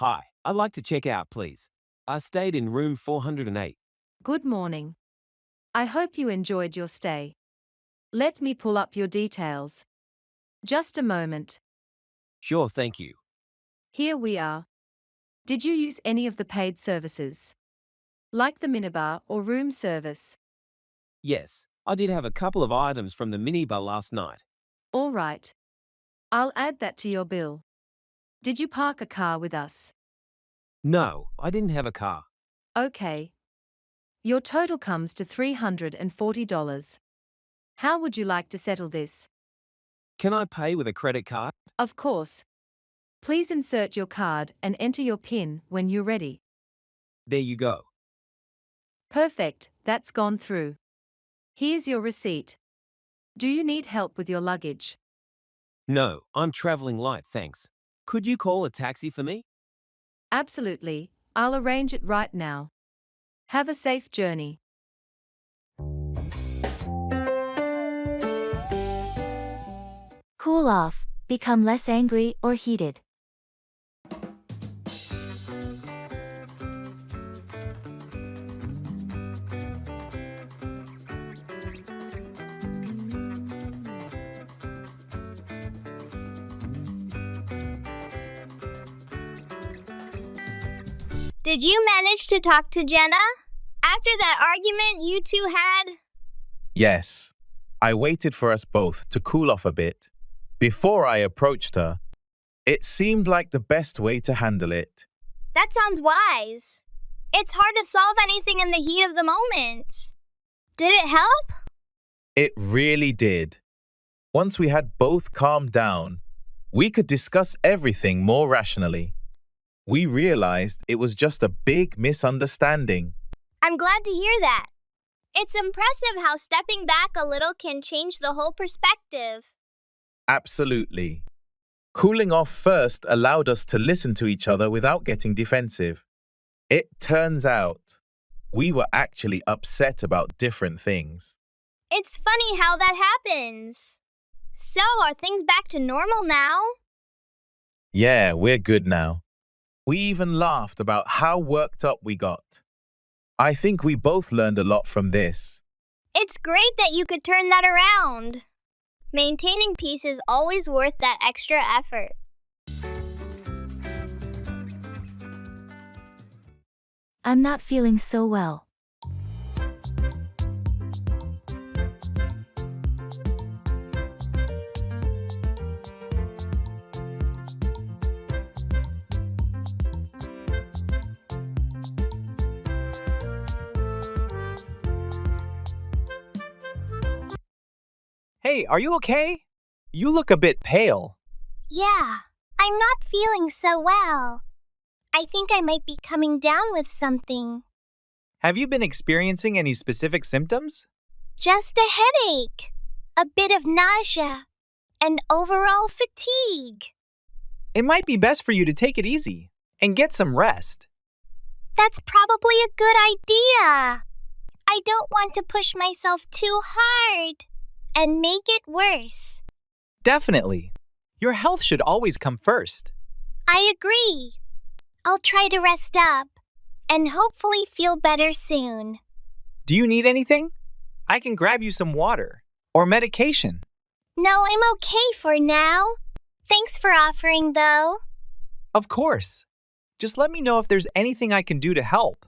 Hi, I'd like to check out, please. I stayed in room 408. Good morning. I hope you enjoyed your stay. Let me pull up your details. Just a moment. Sure, thank you. Here we are. Did you use any of the paid services? Like the minibar or room service? Yes, I did have a couple of items from the minibar last night. All right. I'll add that to your bill. Did you park a car with us? No, I didn't have a car. Okay. Your total comes to $340. How would you like to settle this? Can I pay with a credit card? Of course. Please insert your card and enter your PIN when you're ready. There you go. Perfect, that's gone through. Here's your receipt. Do you need help with your luggage? No, I'm traveling light, thanks. Could you call a taxi for me? Absolutely, I'll arrange it right now. Have a safe journey. Cool off, become less angry or heated. Did you manage to talk to Jenna? After that argument you two had? Yes. I waited for us both to cool off a bit. Before I approached her, it seemed like the best way to handle it. That sounds wise. It's hard to solve anything in the heat of the moment. Did it help? It really did. Once we had both calmed down, we could discuss everything more rationally. We realized it was just a big misunderstanding. I'm glad to hear that. It's impressive how stepping back a little can change the whole perspective. Absolutely. Cooling off first allowed us to listen to each other without getting defensive. It turns out we were actually upset about different things. It's funny how that happens. So, are things back to normal now? Yeah, we're good now. We even laughed about how worked up we got. I think we both learned a lot from this. It's great that you could turn that around. Maintaining peace is always worth that extra effort. I'm not feeling so well. Hey, are you okay? You look a bit pale. Yeah, I'm not feeling so well. I think I might be coming down with something. Have you been experiencing any specific symptoms? Just a headache, a bit of nausea, and overall fatigue. It might be best for you to take it easy and get some rest. That's probably a good idea. I don't want to push myself too hard and make it worse. Definitely. Your health should always come first. I agree. I'll try to rest up and hopefully feel better soon. Do you need anything? I can grab you some water or medication. No, I'm okay for now. Thanks for offering, though. Of course. Just let me know if there's anything I can do to help.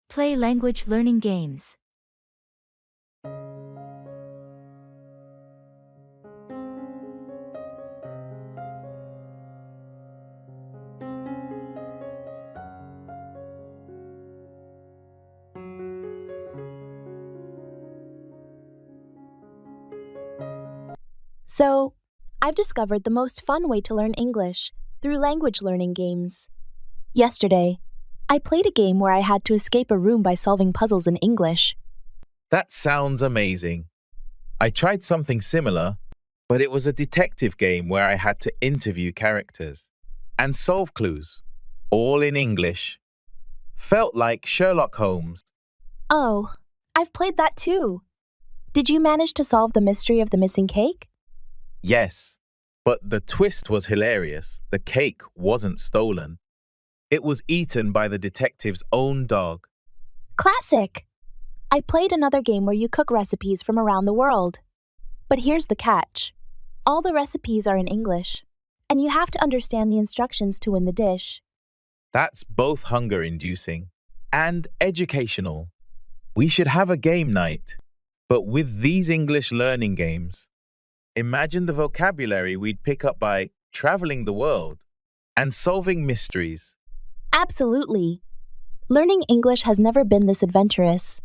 Play language learning games. So, I've discovered the most fun way to learn English through language learning games. Yesterday, I played a game where I had to escape a room by solving puzzles in English. That sounds amazing. I tried something similar, but it was a detective game where I had to interview characters and solve clues, all in English. Felt like Sherlock Holmes. Oh, I've played that too. Did you manage to solve the mystery of the missing cake? Yes, but the twist was hilarious. The cake wasn't stolen. It was eaten by the detective's own dog. Classic! I played another game where you cook recipes from around the world. But here's the catch. All the recipes are in English, and you have to understand the instructions to win the dish. That's both hunger-inducing and educational. We should have a game night, but with these English learning games. Imagine the vocabulary we'd pick up by traveling the world and solving mysteries. Absolutely. Learning English has never been this adventurous.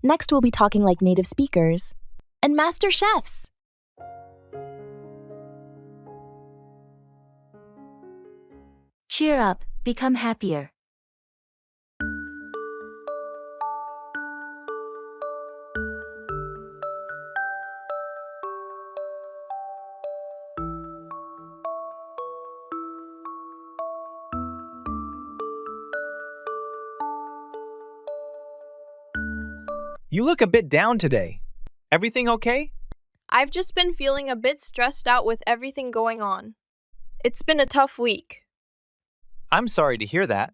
Next, we'll be talking like native speakers and master chefs. Cheer up, become happier. You look a bit down today. Everything okay? I've just been feeling a bit stressed out with everything going on. It's been a tough week. I'm sorry to hear that.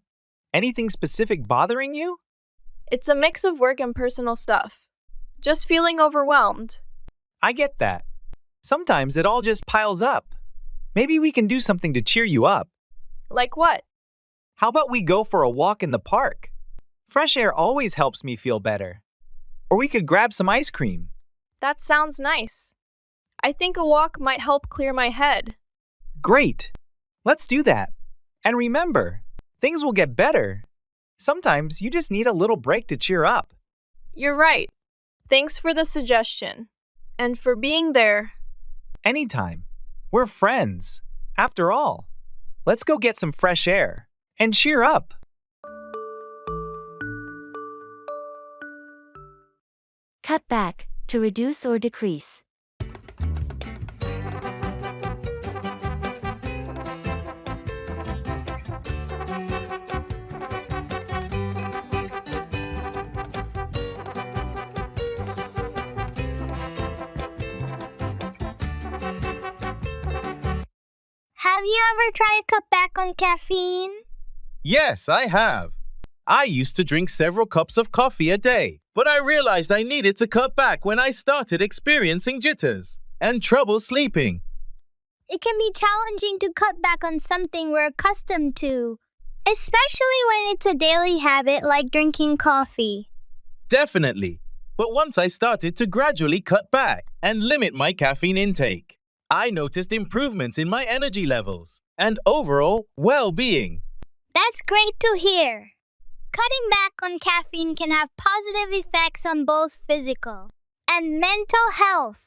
Anything specific bothering you? It's a mix of work and personal stuff. Just feeling overwhelmed. I get that. Sometimes it all just piles up. Maybe we can do something to cheer you up. Like what? How about we go for a walk in the park? Fresh air always helps me feel better. Or we could grab some ice cream. That sounds nice. I think a walk might help clear my head. Great. Let's do that. And remember, things will get better. Sometimes you just need a little break to cheer up. You're right. Thanks for the suggestion. And for being there. Anytime. We're friends. After all, let's go get some fresh air and cheer up. Cut back, to reduce or decrease. Have you ever tried to cut back on caffeine? Yes, I have. I used to drink several cups of coffee a day, but I realized I needed to cut back when I started experiencing jitters and trouble sleeping. It can be challenging to cut back on something we're accustomed to, especially when it's a daily habit like drinking coffee. Definitely. But once I started to gradually cut back and limit my caffeine intake, I noticed improvements in my energy levels and overall well-being. That's great to hear. Cutting back on caffeine can have positive effects on both physical and mental health.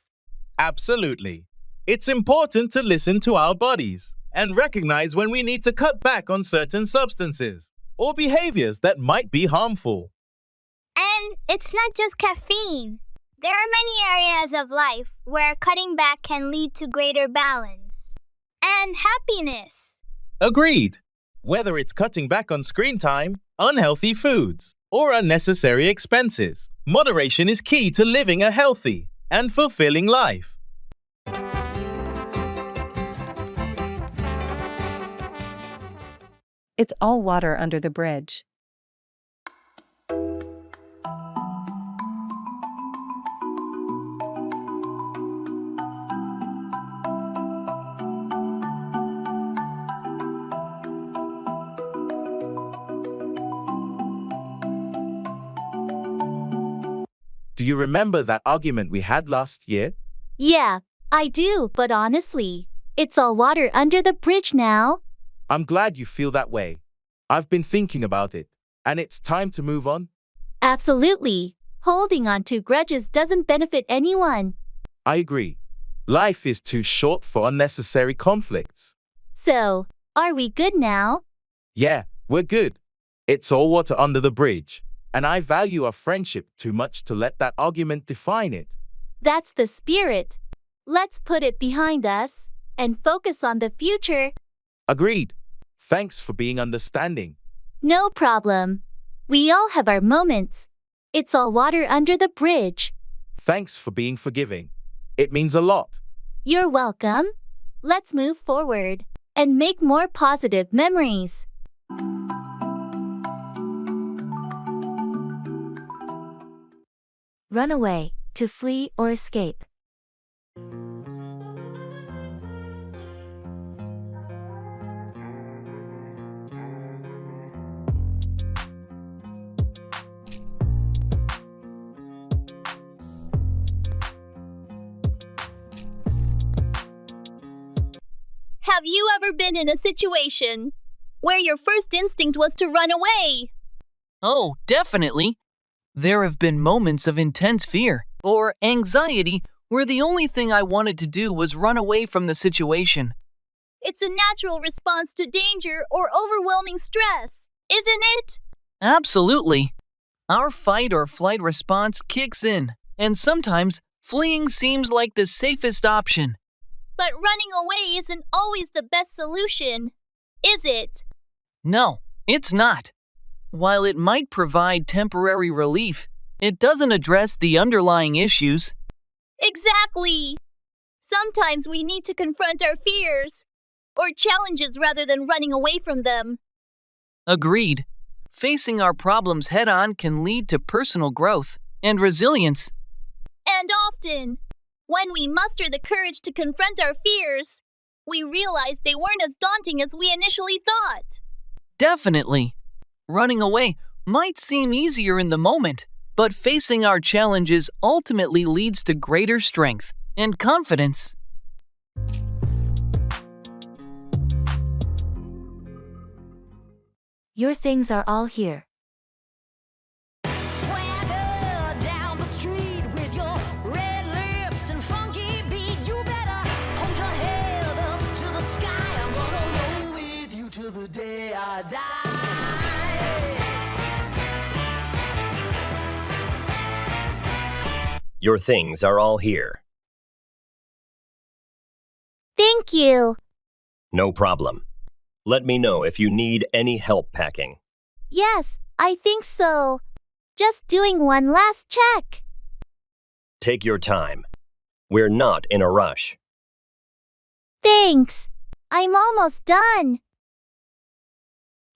Absolutely. It's important to listen to our bodies and recognize when we need to cut back on certain substances or behaviors that might be harmful. And it's not just caffeine. There are many areas of life where cutting back can lead to greater balance and happiness. Agreed. Whether it's cutting back on screen time, unhealthy foods, or unnecessary expenses, moderation is key to living a healthy and fulfilling life. It's all water under the bridge. Do you remember that argument we had last year? Yeah, I do, but honestly, it's all water under the bridge now. I'm glad you feel that way. I've been thinking about it, and it's time to move on. Absolutely. Holding on to grudges doesn't benefit anyone. I agree. Life is too short for unnecessary conflicts. So, are we good now? Yeah, we're good. It's all water under the bridge, and I value our friendship too much to let that argument define it. That's the spirit. Let's put it behind us and focus on the future. Agreed. Thanks for being understanding. No problem. We all have our moments. It's all water under the bridge. Thanks for being forgiving. It means a lot. You're welcome. Let's move forward and make more positive memories. Run away, to flee or escape. Have you ever been in a situation where your first instinct was to run away? Oh, definitely. There have been moments of intense fear or anxiety where the only thing I wanted to do was run away from the situation. It's a natural response to danger or overwhelming stress, isn't it? Absolutely. Our fight or flight response kicks in, and sometimes fleeing seems like the safest option. But running away isn't always the best solution, is it? No, it's not. While it might provide temporary relief, it doesn't address the underlying issues. Exactly. Sometimes we need to confront our fears or challenges rather than running away from them. Agreed. Facing our problems head-on can lead to personal growth and resilience. And often, when we muster the courage to confront our fears, we realize they weren't as daunting as we initially thought. Definitely. Running away might seem easier in the moment, but facing our challenges ultimately leads to greater strength and confidence. Your things are all here. Your things are all here. Thank you. No problem. Let me know if you need any help packing. Yes, I think so. Just doing one last check. Take your time. We're not in a rush. Thanks. I'm almost done.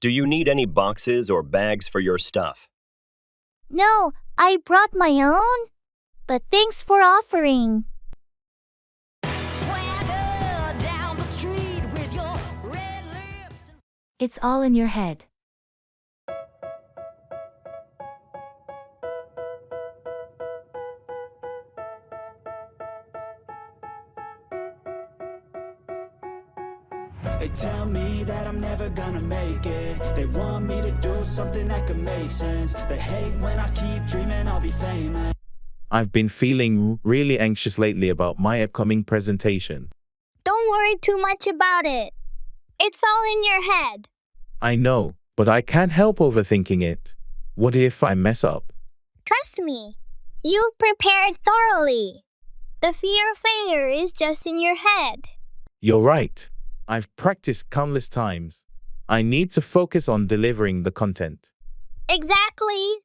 Do you need any boxes or bags for your stuff? No, I brought my own. But thanks for offering. It's all in your head. They tell me that I'm never gonna make it. They want me to do something that could make sense. They hate when I keep dreaming I'll be famous. I've been feeling really anxious lately about my upcoming presentation. Don't worry too much about it. It's all in your head. I know, but I can't help overthinking it. What if I mess up? Trust me, you've prepared thoroughly. The fear of failure is just in your head. You're right. I've practiced countless times. I need to focus on delivering the content. Exactly.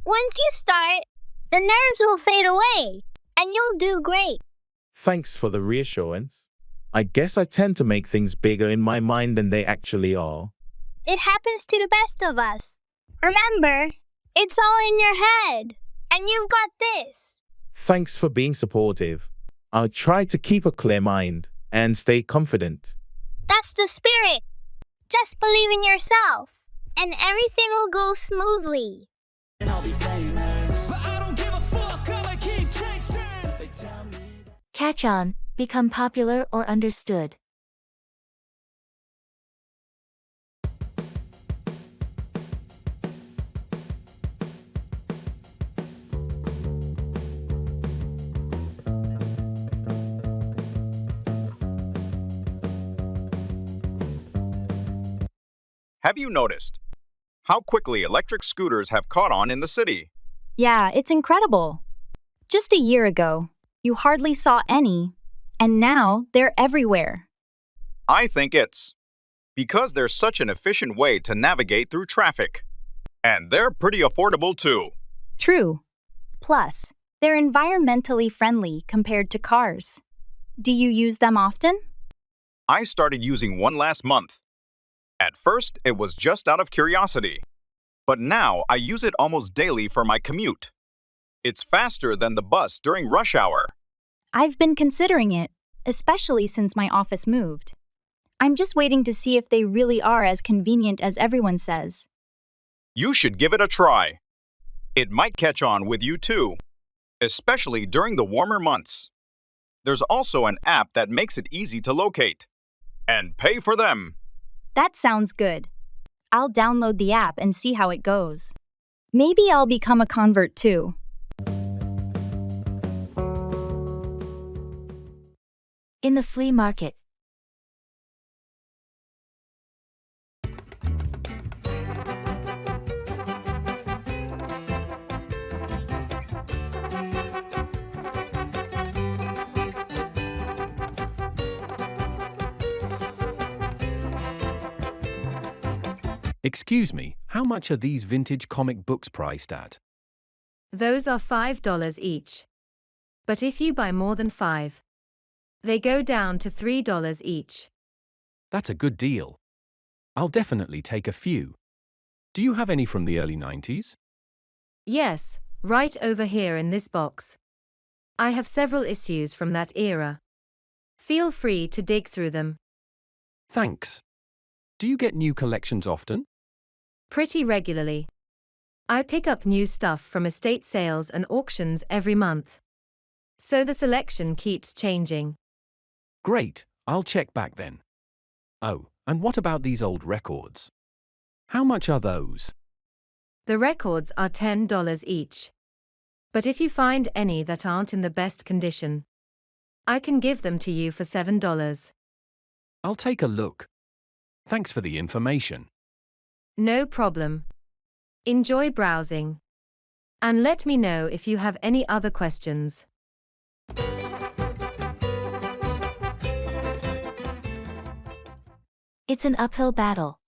Once you start, the nerves will fade away, and you'll do great. Thanks for the reassurance. I guess I tend to make things bigger in my mind than they actually are. It happens to the best of us. Remember, it's all in your head, and you've got this. Thanks for being supportive. I'll try to keep a clear mind and stay confident. That's the spirit. Just believe in yourself, and everything will go smoothly. Catch on, become popular or understood. Have you noticed how quickly electric scooters have caught on in the city? Yeah, it's incredible. Just a year ago, you hardly saw any, and now they're everywhere. I think it's because they're such an efficient way to navigate through traffic. And they're pretty affordable too. True. Plus, they're environmentally friendly compared to cars. Do you use them often? I started using one last month. At first, it was just out of curiosity. But now I use it almost daily for my commute. It's faster than the bus during rush hour. I've been considering it, especially since my office moved. I'm just waiting to see if they really are as convenient as everyone says. You should give it a try. It might catch on with you too, especially during the warmer months. There's also an app that makes it easy to locate and pay for them. That sounds good. I'll download the app and see how it goes. Maybe I'll become a convert too. In the flea market. Excuse me, how much are these vintage comic books priced at? Those are $5 each. But if you buy more than 5, they go down to $3 each. That's a good deal. I'll definitely take a few. Do you have any from the early 90s? Yes, right over here in this box. I have several issues from that era. Feel free to dig through them. Thanks. Do you get new collections often? Pretty regularly. I pick up new stuff from estate sales and auctions every month. So the selection keeps changing. Great, I'll check back then. Oh, and what about these old records? How much are those? The records are $10 each. But if you find any that aren't in the best condition, I can give them to you for $7. I'll take a look. Thanks for the information. No problem. Enjoy browsing. And let me know if you have any other questions. It's an uphill battle.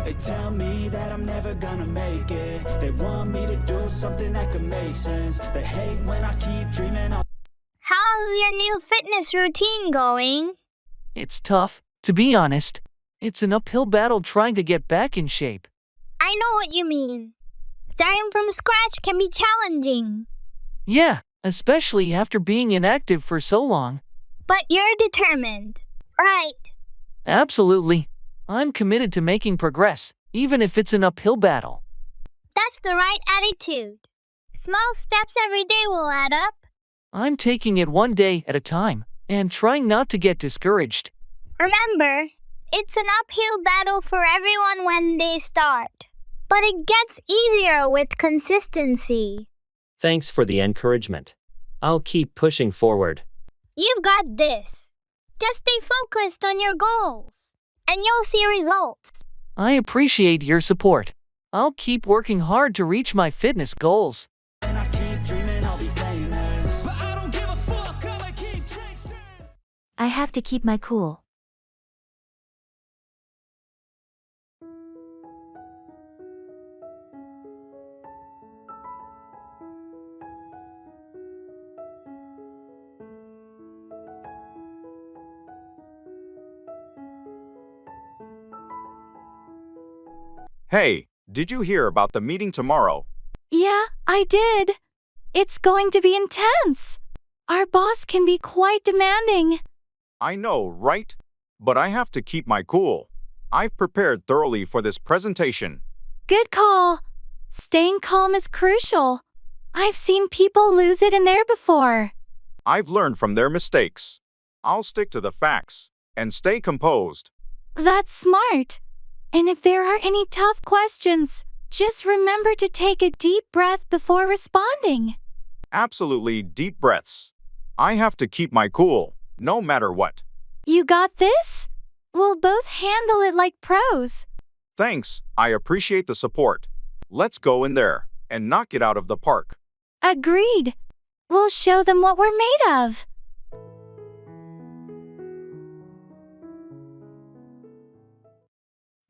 They tell me that I'm never gonna make it. They want me to do something that could make sense. They hate when I keep dreaming. How's your new fitness routine going? It's tough, to be honest. It's an uphill battle trying to get back in shape. I know what you mean. Starting from scratch can be challenging. Yeah, especially after being inactive for so long. But you're determined, right? Absolutely. I'm committed to making progress, even if it's an uphill battle. That's the right attitude. Small steps every day will add up. I'm taking it one day at a time, and trying not to get discouraged. Remember, it's an uphill battle for everyone when they start. But it gets easier with consistency. Thanks for the encouragement. I'll keep pushing forward. You've got this. Just stay focused on your goals, and you'll see results. I appreciate your support. I'll keep working hard to reach my fitness goals. I have to keep my cool. Hey, did you hear about the meeting tomorrow? Yeah, I did. It's going to be intense. Our boss can be quite demanding. I know, right? But I have to keep my cool. I've prepared thoroughly for this presentation. Good call. Staying calm is crucial. I've seen people lose it in there before. I've learned from their mistakes. I'll stick to the facts and stay composed. That's smart. And if there are any tough questions, just remember to take a deep breath before responding. Absolutely deep breaths. I have to keep my cool, no matter what. You got this? We'll both handle it like pros. Thanks, I appreciate the support. Let's go in there and knock it out of the park. Agreed. We'll show them what we're made of.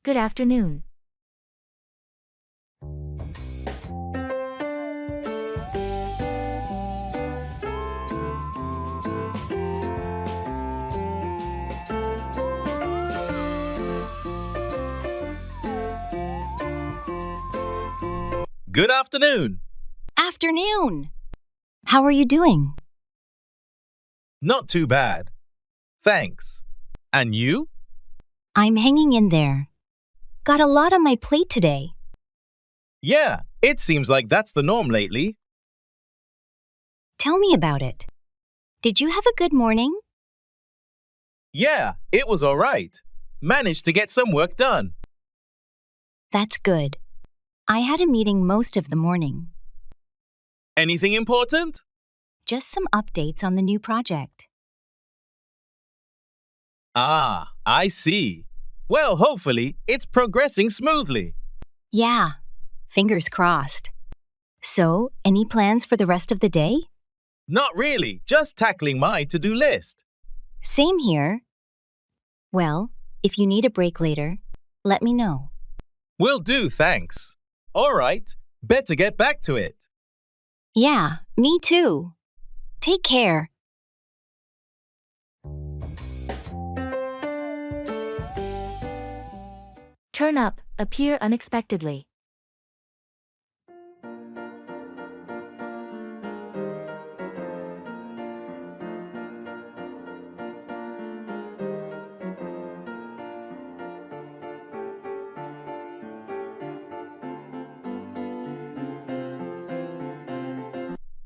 Good afternoon. Good afternoon. Afternoon. How are you doing? Not too bad. Thanks. And you? I'm hanging in there. Got a lot on my plate today. Yeah, it seems like that's the norm lately. Tell me about it. Did you have a good morning? Yeah, it was all right. Managed to get some work done. That's good. I had a meeting most of the morning. Anything important? Just some updates on the new project. Ah, I see. Well, hopefully, it's progressing smoothly. Yeah, fingers crossed. So, any plans for the rest of the day? Not really, just tackling my to-do list. Same here. Well, if you need a break later, let me know. Will do, thanks. All right, better get back to it. Yeah, me too. Take care. Turn up, appear unexpectedly.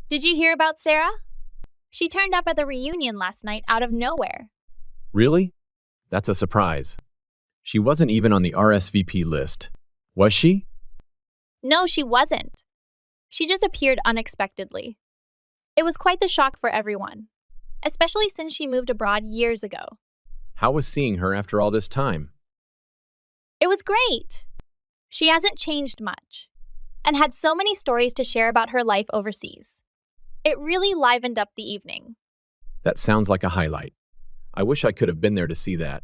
Did you hear about Sarah? She turned up at the reunion last night out of nowhere. Really? That's a surprise. She wasn't even on the RSVP list. Was she? No, she wasn't. She just appeared unexpectedly. It was quite the shock for everyone, especially since she moved abroad years ago. How was seeing her after all this time? It was great. She hasn't changed much and had so many stories to share about her life overseas. It really livened up the evening. That sounds like a highlight. I wish I could have been there to see that.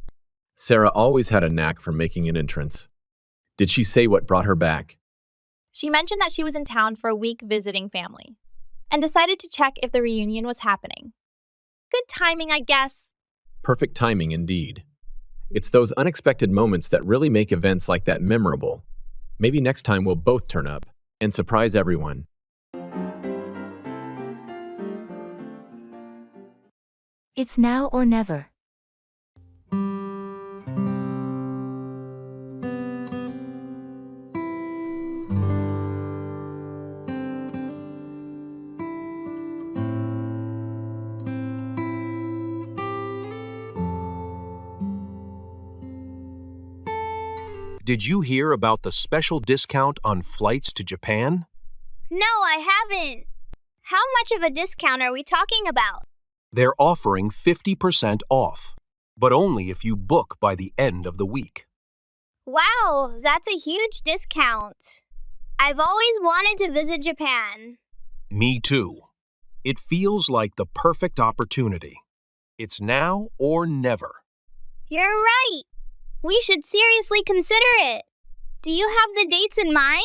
Sarah always had a knack for making an entrance. Did she say what brought her back? She mentioned that she was in town for a week visiting family and decided to check if the reunion was happening. Good timing, I guess. Perfect timing indeed. It's those unexpected moments that really make events like that memorable. Maybe next time we'll both turn up and surprise everyone. It's now or never. Did you hear about the special discount on flights to Japan? No, I haven't. How much of a discount are we talking about? They're offering 50% off, but only if you book by the end of the week. Wow, that's a huge discount. I've always wanted to visit Japan. Me too. It feels like the perfect opportunity. It's now or never. You're right. We should seriously consider it. Do you have the dates in mind?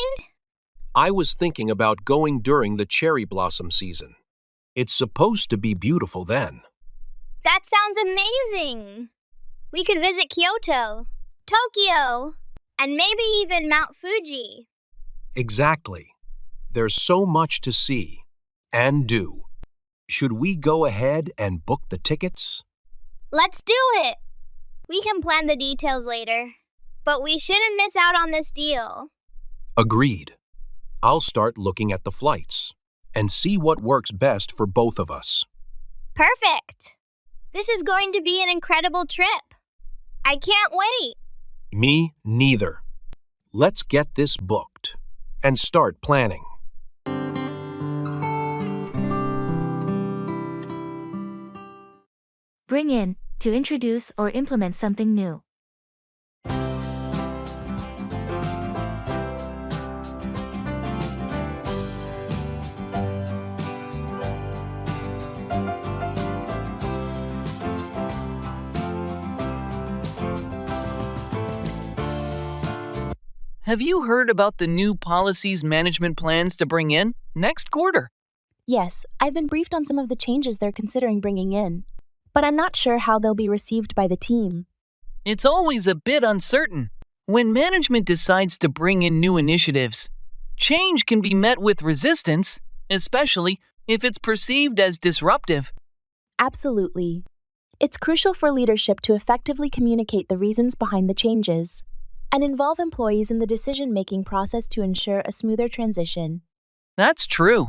I was thinking about going during the cherry blossom season. It's supposed to be beautiful then. That sounds amazing. We could visit Kyoto, Tokyo, and maybe even Mount Fuji. Exactly. There's so much to see and do. Should we go ahead and book the tickets? Let's do it. We can plan the details later, but we shouldn't miss out on this deal. Agreed. I'll start looking at the flights and see what works best for both of us. Perfect. This is going to be an incredible trip. I can't wait. Me neither. Let's get this booked and start planning. Bring in, to introduce or implement something new. Have you heard about the new policies management plans to bring in next quarter? Yes, I've been briefed on some of the changes they're considering bringing in, but I'm not sure how they'll be received by the team. It's always a bit uncertain. When management decides to bring in new initiatives, change can be met with resistance, especially if it's perceived as disruptive. Absolutely. It's crucial for leadership to effectively communicate the reasons behind the changes and involve employees in the decision-making process to ensure a smoother transition. That's true.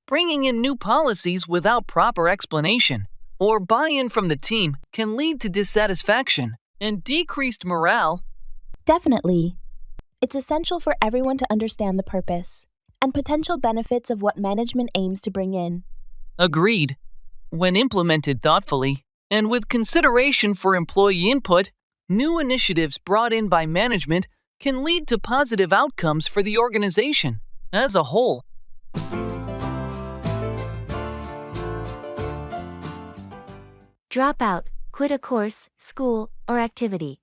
Bringing in new policies without proper explanation or buy-in from the team can lead to dissatisfaction and decreased morale. Definitely. It's essential for everyone to understand the purpose and potential benefits of what management aims to bring in. Agreed. When implemented thoughtfully and with consideration for employee input, new initiatives brought in by management can lead to positive outcomes for the organization as a whole. Drop out, quit a course, school, or activity.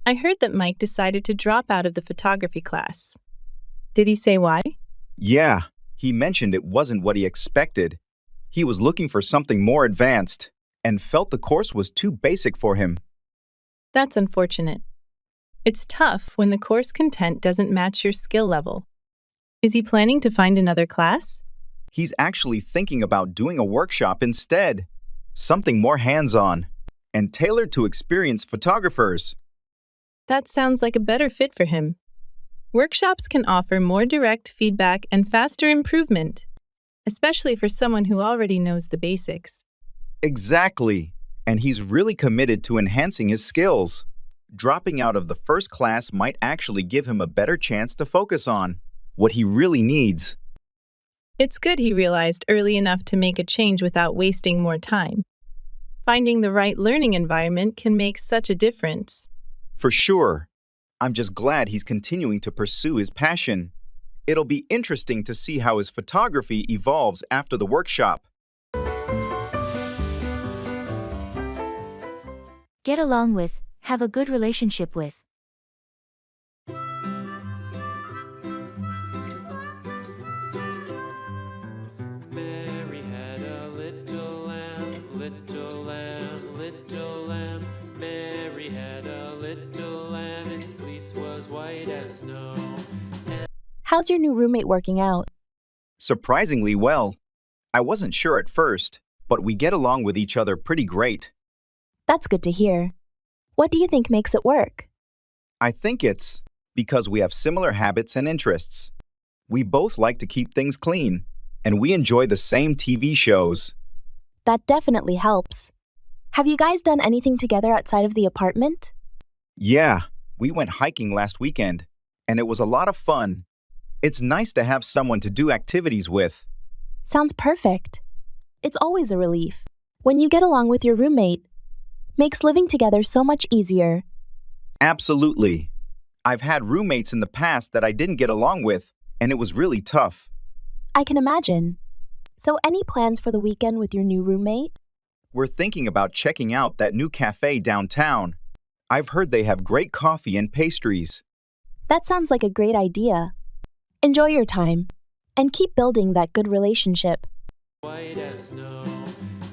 I heard that Mike decided to drop out of the photography class. Did he say why? Yeah, he mentioned it wasn't what he expected. He was looking for something more advanced and felt the course was too basic for him. That's unfortunate. It's tough when the course content doesn't match your skill level. Is he planning to find another class? He's actually thinking about doing a workshop instead, something more hands-on and tailored to experienced photographers. That sounds like a better fit for him. Workshops can offer more direct feedback and faster improvement, especially for someone who already knows the basics. Exactly. And he's really committed to enhancing his skills. Dropping out of the first class might actually give him a better chance to focus on what he really needs. It's good he realized early enough to make a change without wasting more time. Finding the right learning environment can make such a difference. For sure. I'm just glad he's continuing to pursue his passion. It'll be interesting to see how his photography evolves after the workshop. Get along with, have a good relationship with. Mary had a little lamb, little lamb, little lamb. Mary had a little lamb, its fleece was white as snow. How's your new roommate working out? Surprisingly well. I wasn't sure at first, but we get along with each other pretty great. That's good to hear. What do you think makes it work? I think it's because we have similar habits and interests. We both like to keep things clean, and we enjoy the same TV shows. That definitely helps. Have you guys done anything together outside of the apartment? Yeah, we went hiking last weekend, and it was a lot of fun. It's nice to have someone to do activities with. Sounds perfect. It's always a relief when you get along with your roommate. Makes living together so much easier. Absolutely. I've had roommates in the past that I didn't get along with, and it was really tough. I can imagine. So, any plans for the weekend with your new roommate? We're thinking about checking out that new cafe downtown. I've heard they have great coffee and pastries. That sounds like a great idea. Enjoy your time and keep building that good relationship. White as snow,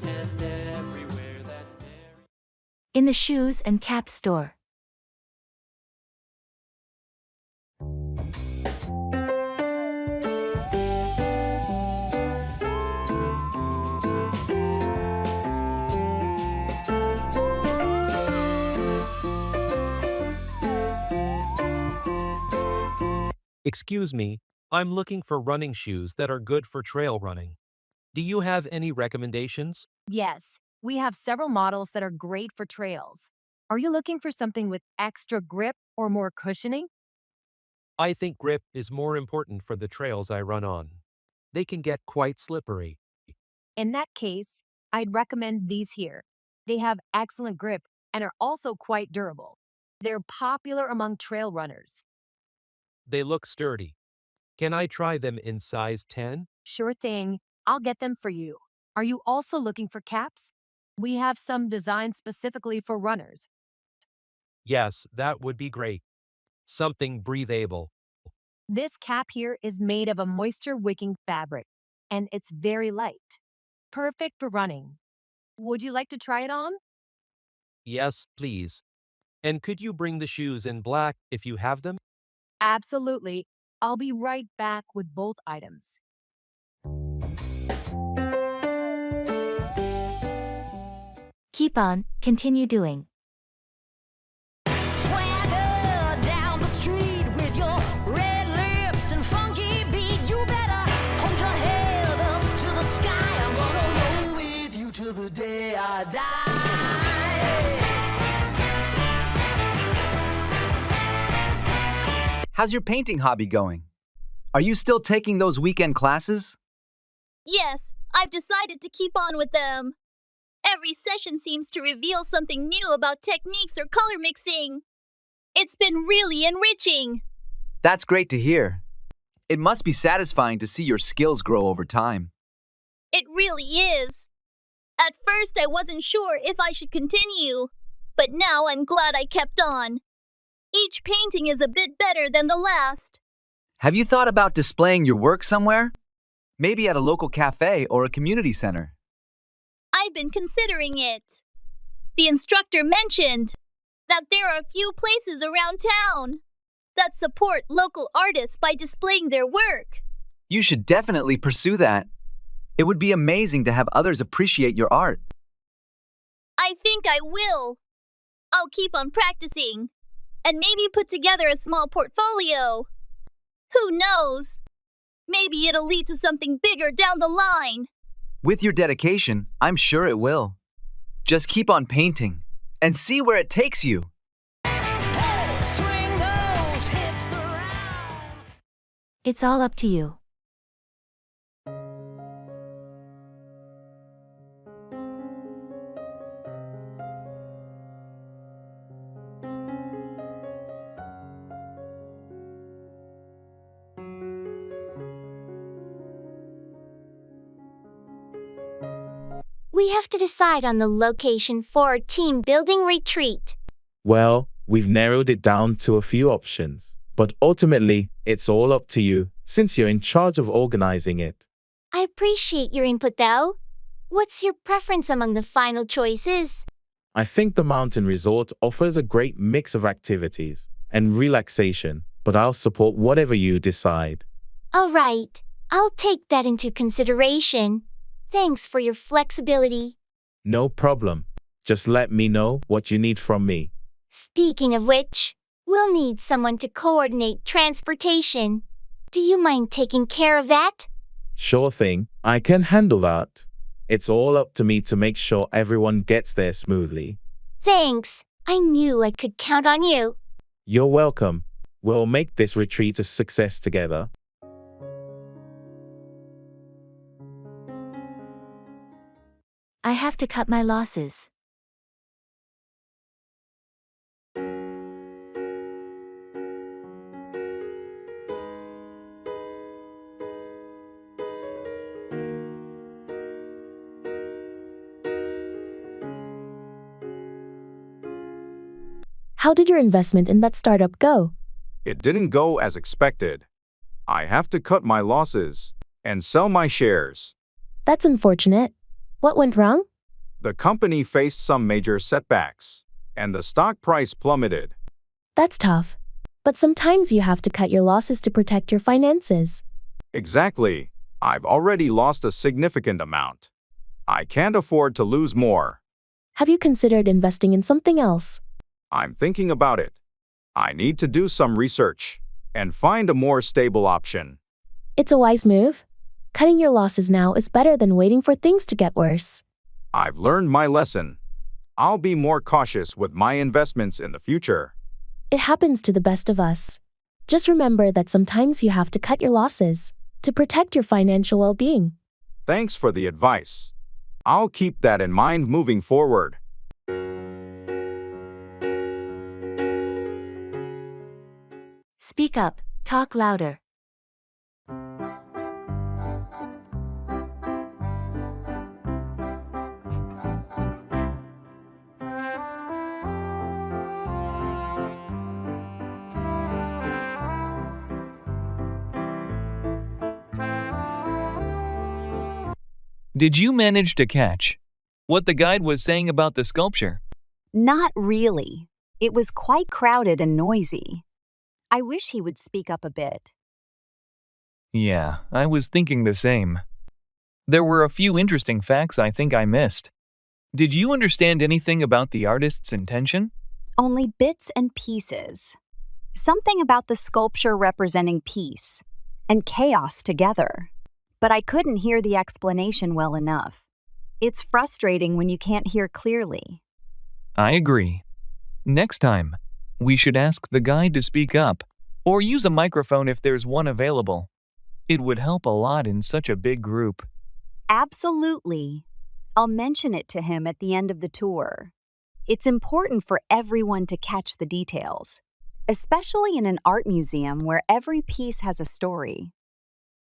and everywhere that In the shoes and cap store. Excuse me, I'm looking for running shoes that are good for trail running. Do you have any recommendations? Yes, we have several models that are great for trails. Are you looking for something with extra grip or more cushioning? I think grip is more important for the trails I run on. They can get quite slippery. In that case, I'd recommend these here. They have excellent grip and are also quite durable. They're popular among trail runners. They look sturdy. Can I try them in size 10? Sure thing. I'll get them for you. Are you also looking for caps? We have some designed specifically for runners. Yes, that would be great. Something breathable. This cap here is made of a moisture-wicking fabric, and it's very light. Perfect for running. Would you like to try it on? Yes, please. And could you bring the shoes in black if you have them? Absolutely. I'll be right back with both items. Keep on, continue doing. Swagger down the street with your red lips and funky beat. You better hold your head up to the sky. I'm gonna roll with you till the day I die. How's your painting hobby going? Are you still taking those weekend classes? Yes, I've decided to keep on with them. Every session seems to reveal something new about techniques or color mixing. It's been really enriching. That's great to hear. It must be satisfying to see your skills grow over time. It really is. At first, I wasn't sure if I should continue, but now I'm glad I kept on. Each painting is a bit better than the last. Have you thought about displaying your work somewhere? Maybe at a local cafe or a community center. I've been considering it. The instructor mentioned that there are a few places around town that support local artists by displaying their work. You should definitely pursue that. It would be amazing to have others appreciate your art. I think I will. I'll keep on practicing and maybe put together a small portfolio. Who knows? Maybe it'll lead to something bigger down the line. With your dedication, I'm sure it will. Just keep on painting and see where it takes you. Swing those hips around. It's all up to you. We have to decide on the location for our team building retreat. Well, we've narrowed it down to a few options, but ultimately, it's all up to you, since you're in charge of organizing it. I appreciate your input though. What's your preference among the final choices? I think the mountain resort offers a great mix of activities and relaxation, but I'll support whatever you decide. All right, I'll take that into consideration. Thanks for your flexibility. No problem. Just let me know what you need from me. Speaking of which, we'll need someone to coordinate transportation. Do you mind taking care of that? Sure thing, I can handle that. It's all up to me to make sure everyone gets there smoothly. Thanks. I knew I could count on you. You're welcome. We'll make this retreat a success together. I have to cut my losses. How did your investment in that startup go? It didn't go as expected. I have to cut my losses and sell my shares. That's unfortunate. What went wrong? The company faced some major setbacks, and the stock price plummeted. That's tough. But sometimes you have to cut your losses to protect your finances. Exactly. I've already lost a significant amount. I can't afford to lose more. Have you considered investing in something else? I'm thinking about it. I need to do some research and find a more stable option. It's a wise move. Cutting your losses now is better than waiting for things to get worse. I've learned my lesson. I'll be more cautious with my investments in the future. It happens to the best of us. Just remember that sometimes you have to cut your losses to protect your financial well-being. Thanks for the advice. I'll keep that in mind moving forward. Speak up, talk louder. Did you manage to catch what the guide was saying about the sculpture? Not really. It was quite crowded and noisy. I wish he would speak up a bit. Yeah, I was thinking the same. There were a few interesting facts I think I missed. Did you understand anything about the artist's intention? Only bits and pieces. Something about the sculpture representing peace and chaos together. But I couldn't hear the explanation well enough. It's frustrating when you can't hear clearly. I agree. Next time, we should ask the guide to speak up, or use a microphone if there's one available. It would help a lot in such a big group. Absolutely. I'll mention it to him at the end of the tour. It's important for everyone to catch the details, especially in an art museum where every piece has a story.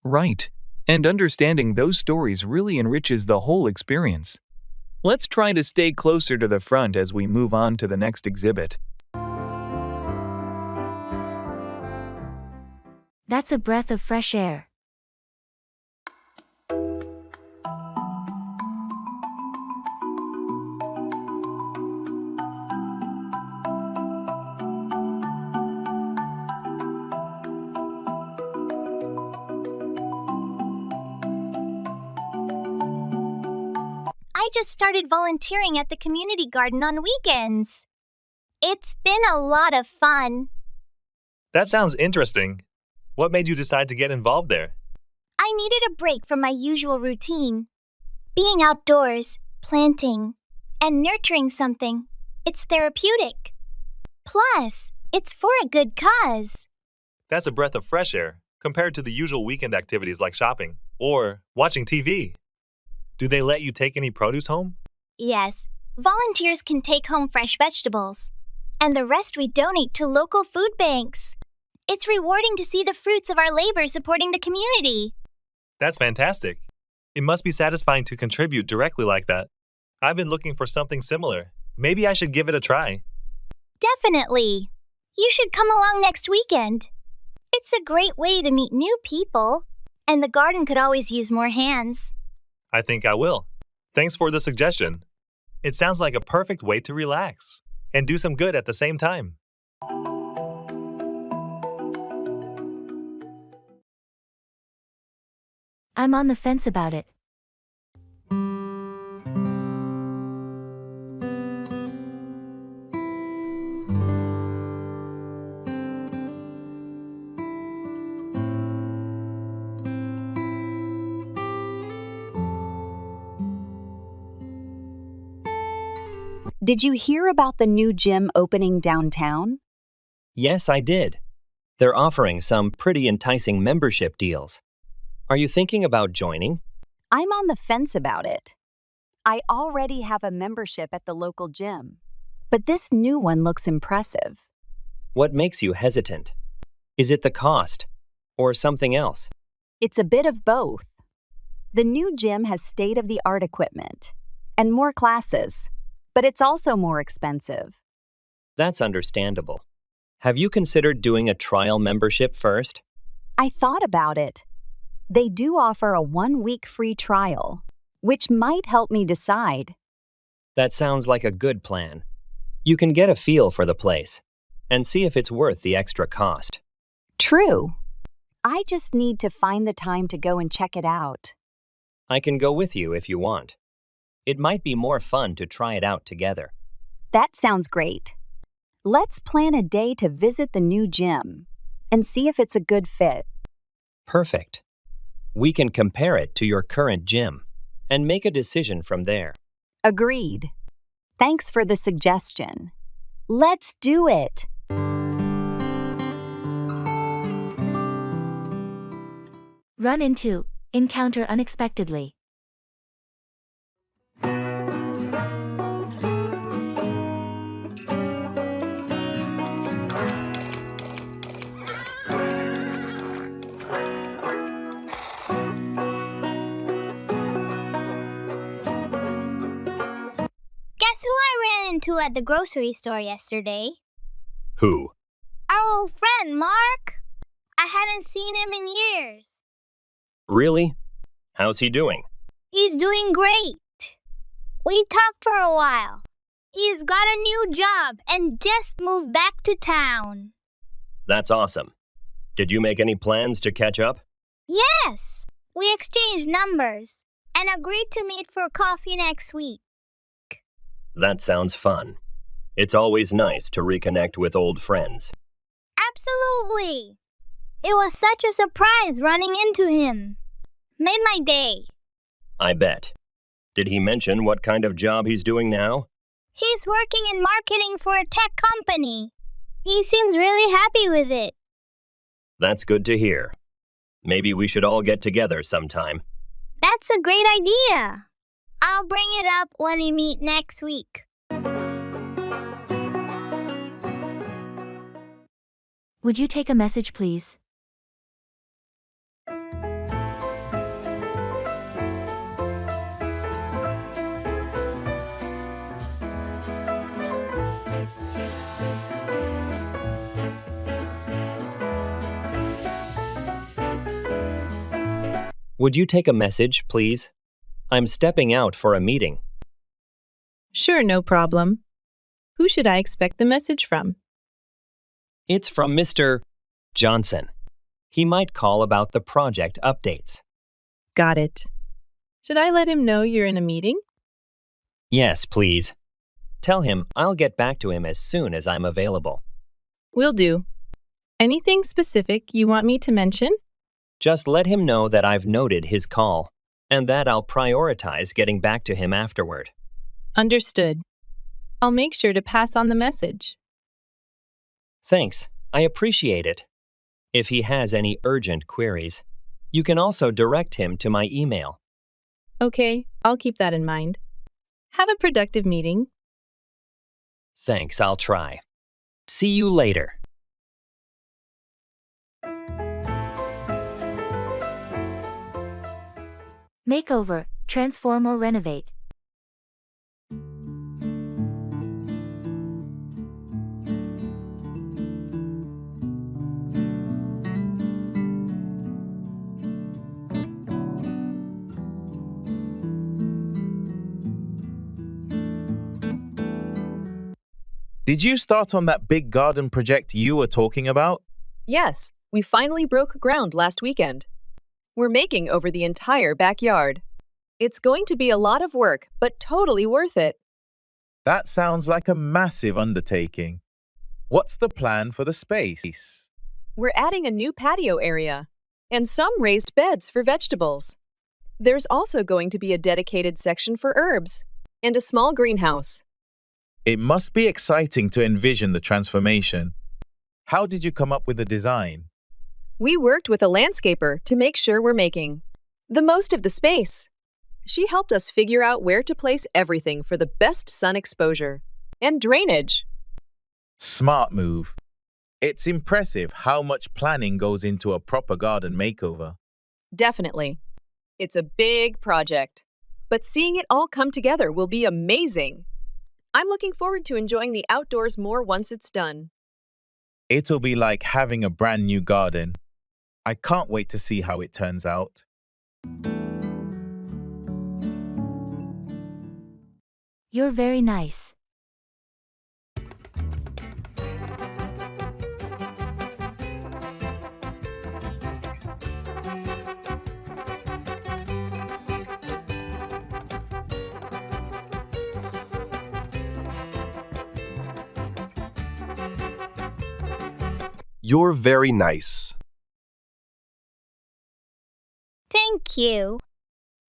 Right. And understanding those stories really enriches the whole experience. Let's try to stay closer to the front as we move on to the next exhibit. That's a breath of fresh air. I just started volunteering at the community garden on weekends. It's been a lot of fun. That sounds interesting. What made you decide to get involved there? I needed a break from my usual routine. Being outdoors, planting, and nurturing something, it's therapeutic. Plus, it's for a good cause. That's a breath of fresh air compared to the usual weekend activities like shopping or watching TV. Do they let you take any produce home? Yes, volunteers can take home fresh vegetables, and the rest we donate to local food banks. It's rewarding to see the fruits of our labor supporting the community. That's fantastic. It must be satisfying to contribute directly like that. I've been looking for something similar. Maybe I should give it a try. Definitely. You should come along next weekend. It's a great way to meet new people, and the garden could always use more hands. I think I will. Thanks for the suggestion. It sounds like a perfect way to relax and do some good at the same time. I'm on the fence about it. Did you hear about the new gym opening downtown? Yes, I did. They're offering some pretty enticing membership deals. Are you thinking about joining? I'm on the fence about it. I already have a membership at the local gym, but this new one looks impressive. What makes you hesitant? Is it the cost or something else? It's a bit of both. The new gym has state-of-the-art equipment and more classes, but it's also more expensive. That's understandable. Have you considered doing a trial membership first? I thought about it. They do offer a 1-week free trial, which might help me decide. That sounds like a good plan. You can get a feel for the place and see if it's worth the extra cost. True. I just need to find the time to go and check it out. I can go with you if you want. It might be more fun to try it out together. That sounds great. Let's plan a day to visit the new gym and see if it's a good fit. Perfect. We can compare it to your current gym and make a decision from there. Agreed. Thanks for the suggestion. Let's do it. Run into, encounter unexpectedly. Guess who I ran into at the grocery store yesterday? Who? Our old friend, Mark. I hadn't seen him in years. Really? How's he doing? He's doing great. We talked for a while. He's got a new job and just moved back to town. That's awesome. Did you make any plans to catch up? Yes! We exchanged numbers and agreed to meet for coffee next week. That sounds fun. It's always nice to reconnect with old friends. Absolutely! It was such a surprise running into him. Made my day. I bet. Did he mention what kind of job he's doing now? He's working in marketing for a tech company. He seems really happy with it. That's good to hear. Maybe we should all get together sometime. That's a great idea. I'll bring it up when we meet next week. Would you take a message, please? Would you take a message, please? I'm stepping out for a meeting. Sure, no problem. Who should I expect the message from? It's from Mr. Johnson. He might call about the project updates. Got it. Should I let him know you're in a meeting? Yes, please. Tell him I'll get back to him as soon as I'm available. Will do. Anything specific you want me to mention? Just let him know that I've noted his call and that I'll prioritize getting back to him afterward. Understood. I'll make sure to pass on the message. Thanks. I appreciate it. If he has any urgent queries, you can also direct him to my email. Okay, I'll keep that in mind. Have a productive meeting. Thanks, I'll try. See you later. Makeover, transform or renovate. Did you start on that big garden project you were talking about? Yes, we finally broke ground last weekend. We're making over the entire backyard. It's going to be a lot of work, but totally worth it. That sounds like a massive undertaking. What's the plan for the space? We're adding a new patio area and some raised beds for vegetables. There's also going to be a dedicated section for herbs and a small greenhouse. It must be exciting to envision the transformation. How did you come up with the design? We worked with a landscaper to make sure we're making the most of the space. She helped us figure out where to place everything for the best sun exposure and drainage. Smart move. It's impressive how much planning goes into a proper garden makeover. Definitely. It's a big project, but seeing it all come together will be amazing. I'm looking forward to enjoying the outdoors more once it's done. It'll be like having a brand new garden. I can't wait to see how it turns out. You're very nice. You're very nice. Thank you.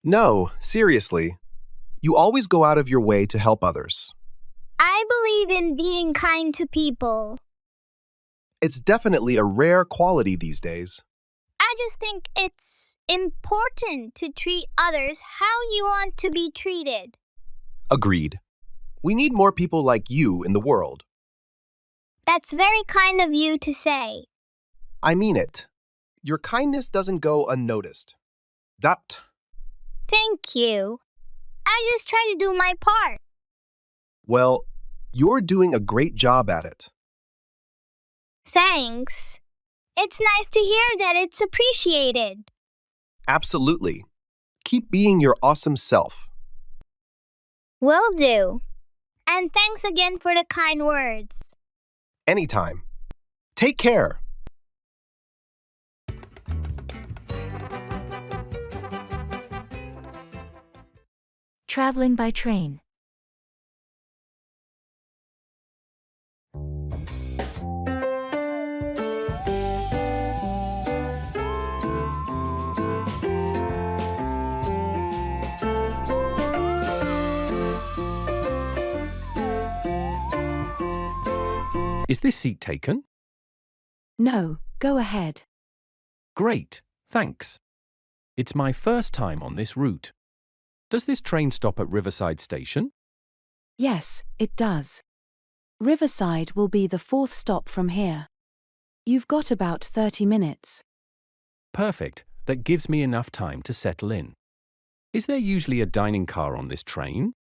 No, seriously. You always go out of your way to help others. I believe in being kind to people. It's definitely a rare quality these days. I just think it's important to treat others how you want to be treated. Agreed. We need more people like you in the world. That's very kind of you to say. I mean it. Your kindness doesn't go unnoticed. Thank you. I just try to do my part. Well, you're doing a great job at it. Thanks. It's nice to hear that it's appreciated. Absolutely. Keep being your awesome self. Will do. And thanks again for the kind words. Anytime. Take care. Traveling by train. Is this seat taken? No, go ahead. Great, thanks. It's my first time on this route. Does this train stop at Riverside Station? Yes, it does. Riverside will be the 4th stop from here. You've got about 30 minutes. Perfect, that gives me enough time to settle in. Is there usually a dining car on this train?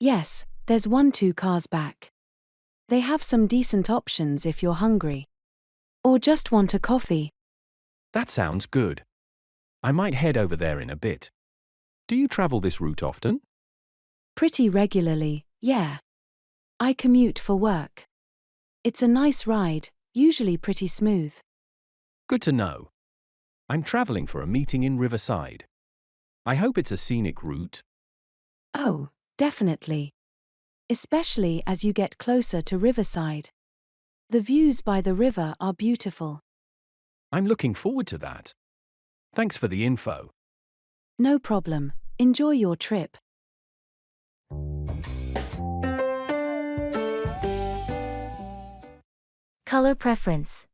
Yes, there's 2 cars back. They have some decent options if you're hungry. Or just want a coffee. That sounds good. I might head over there in a bit. Do you travel this route often? Pretty regularly, yeah. I commute for work. It's a nice ride, usually pretty smooth. Good to know. I'm traveling for a meeting in Riverside. I hope it's a scenic route. Oh, definitely. Especially as you get closer to Riverside. The views by the river are beautiful. I'm looking forward to that. Thanks for the info. No problem. Enjoy your trip. Color preference.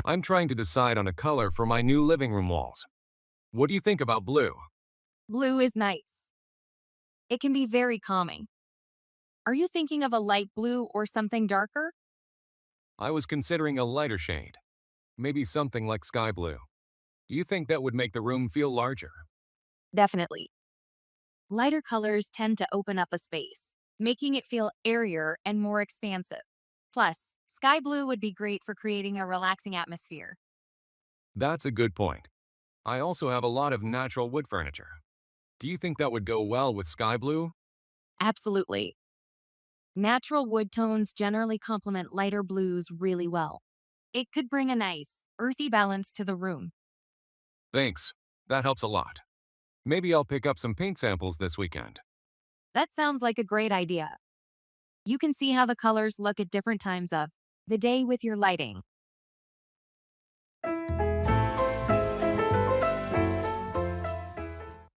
I'm trying to decide on a color for my new living room walls. What do you think about blue? Blue is nice. It can be very calming. Are you thinking of a light blue or something darker? I was considering a lighter shade. Maybe something like sky blue. Do you think that would make the room feel larger? Definitely. Lighter colors tend to open up a space, making it feel airier and more expansive. Plus, sky blue would be great for creating a relaxing atmosphere. That's a good point. I also have a lot of natural wood furniture. Do you think that would go well with sky blue? Absolutely. Natural wood tones generally complement lighter blues really well. It could bring a nice, earthy balance to the room. Thanks. That helps a lot. Maybe I'll pick up some paint samples this weekend. That sounds like a great idea. You can see how the colors look at different times of the day with your lighting.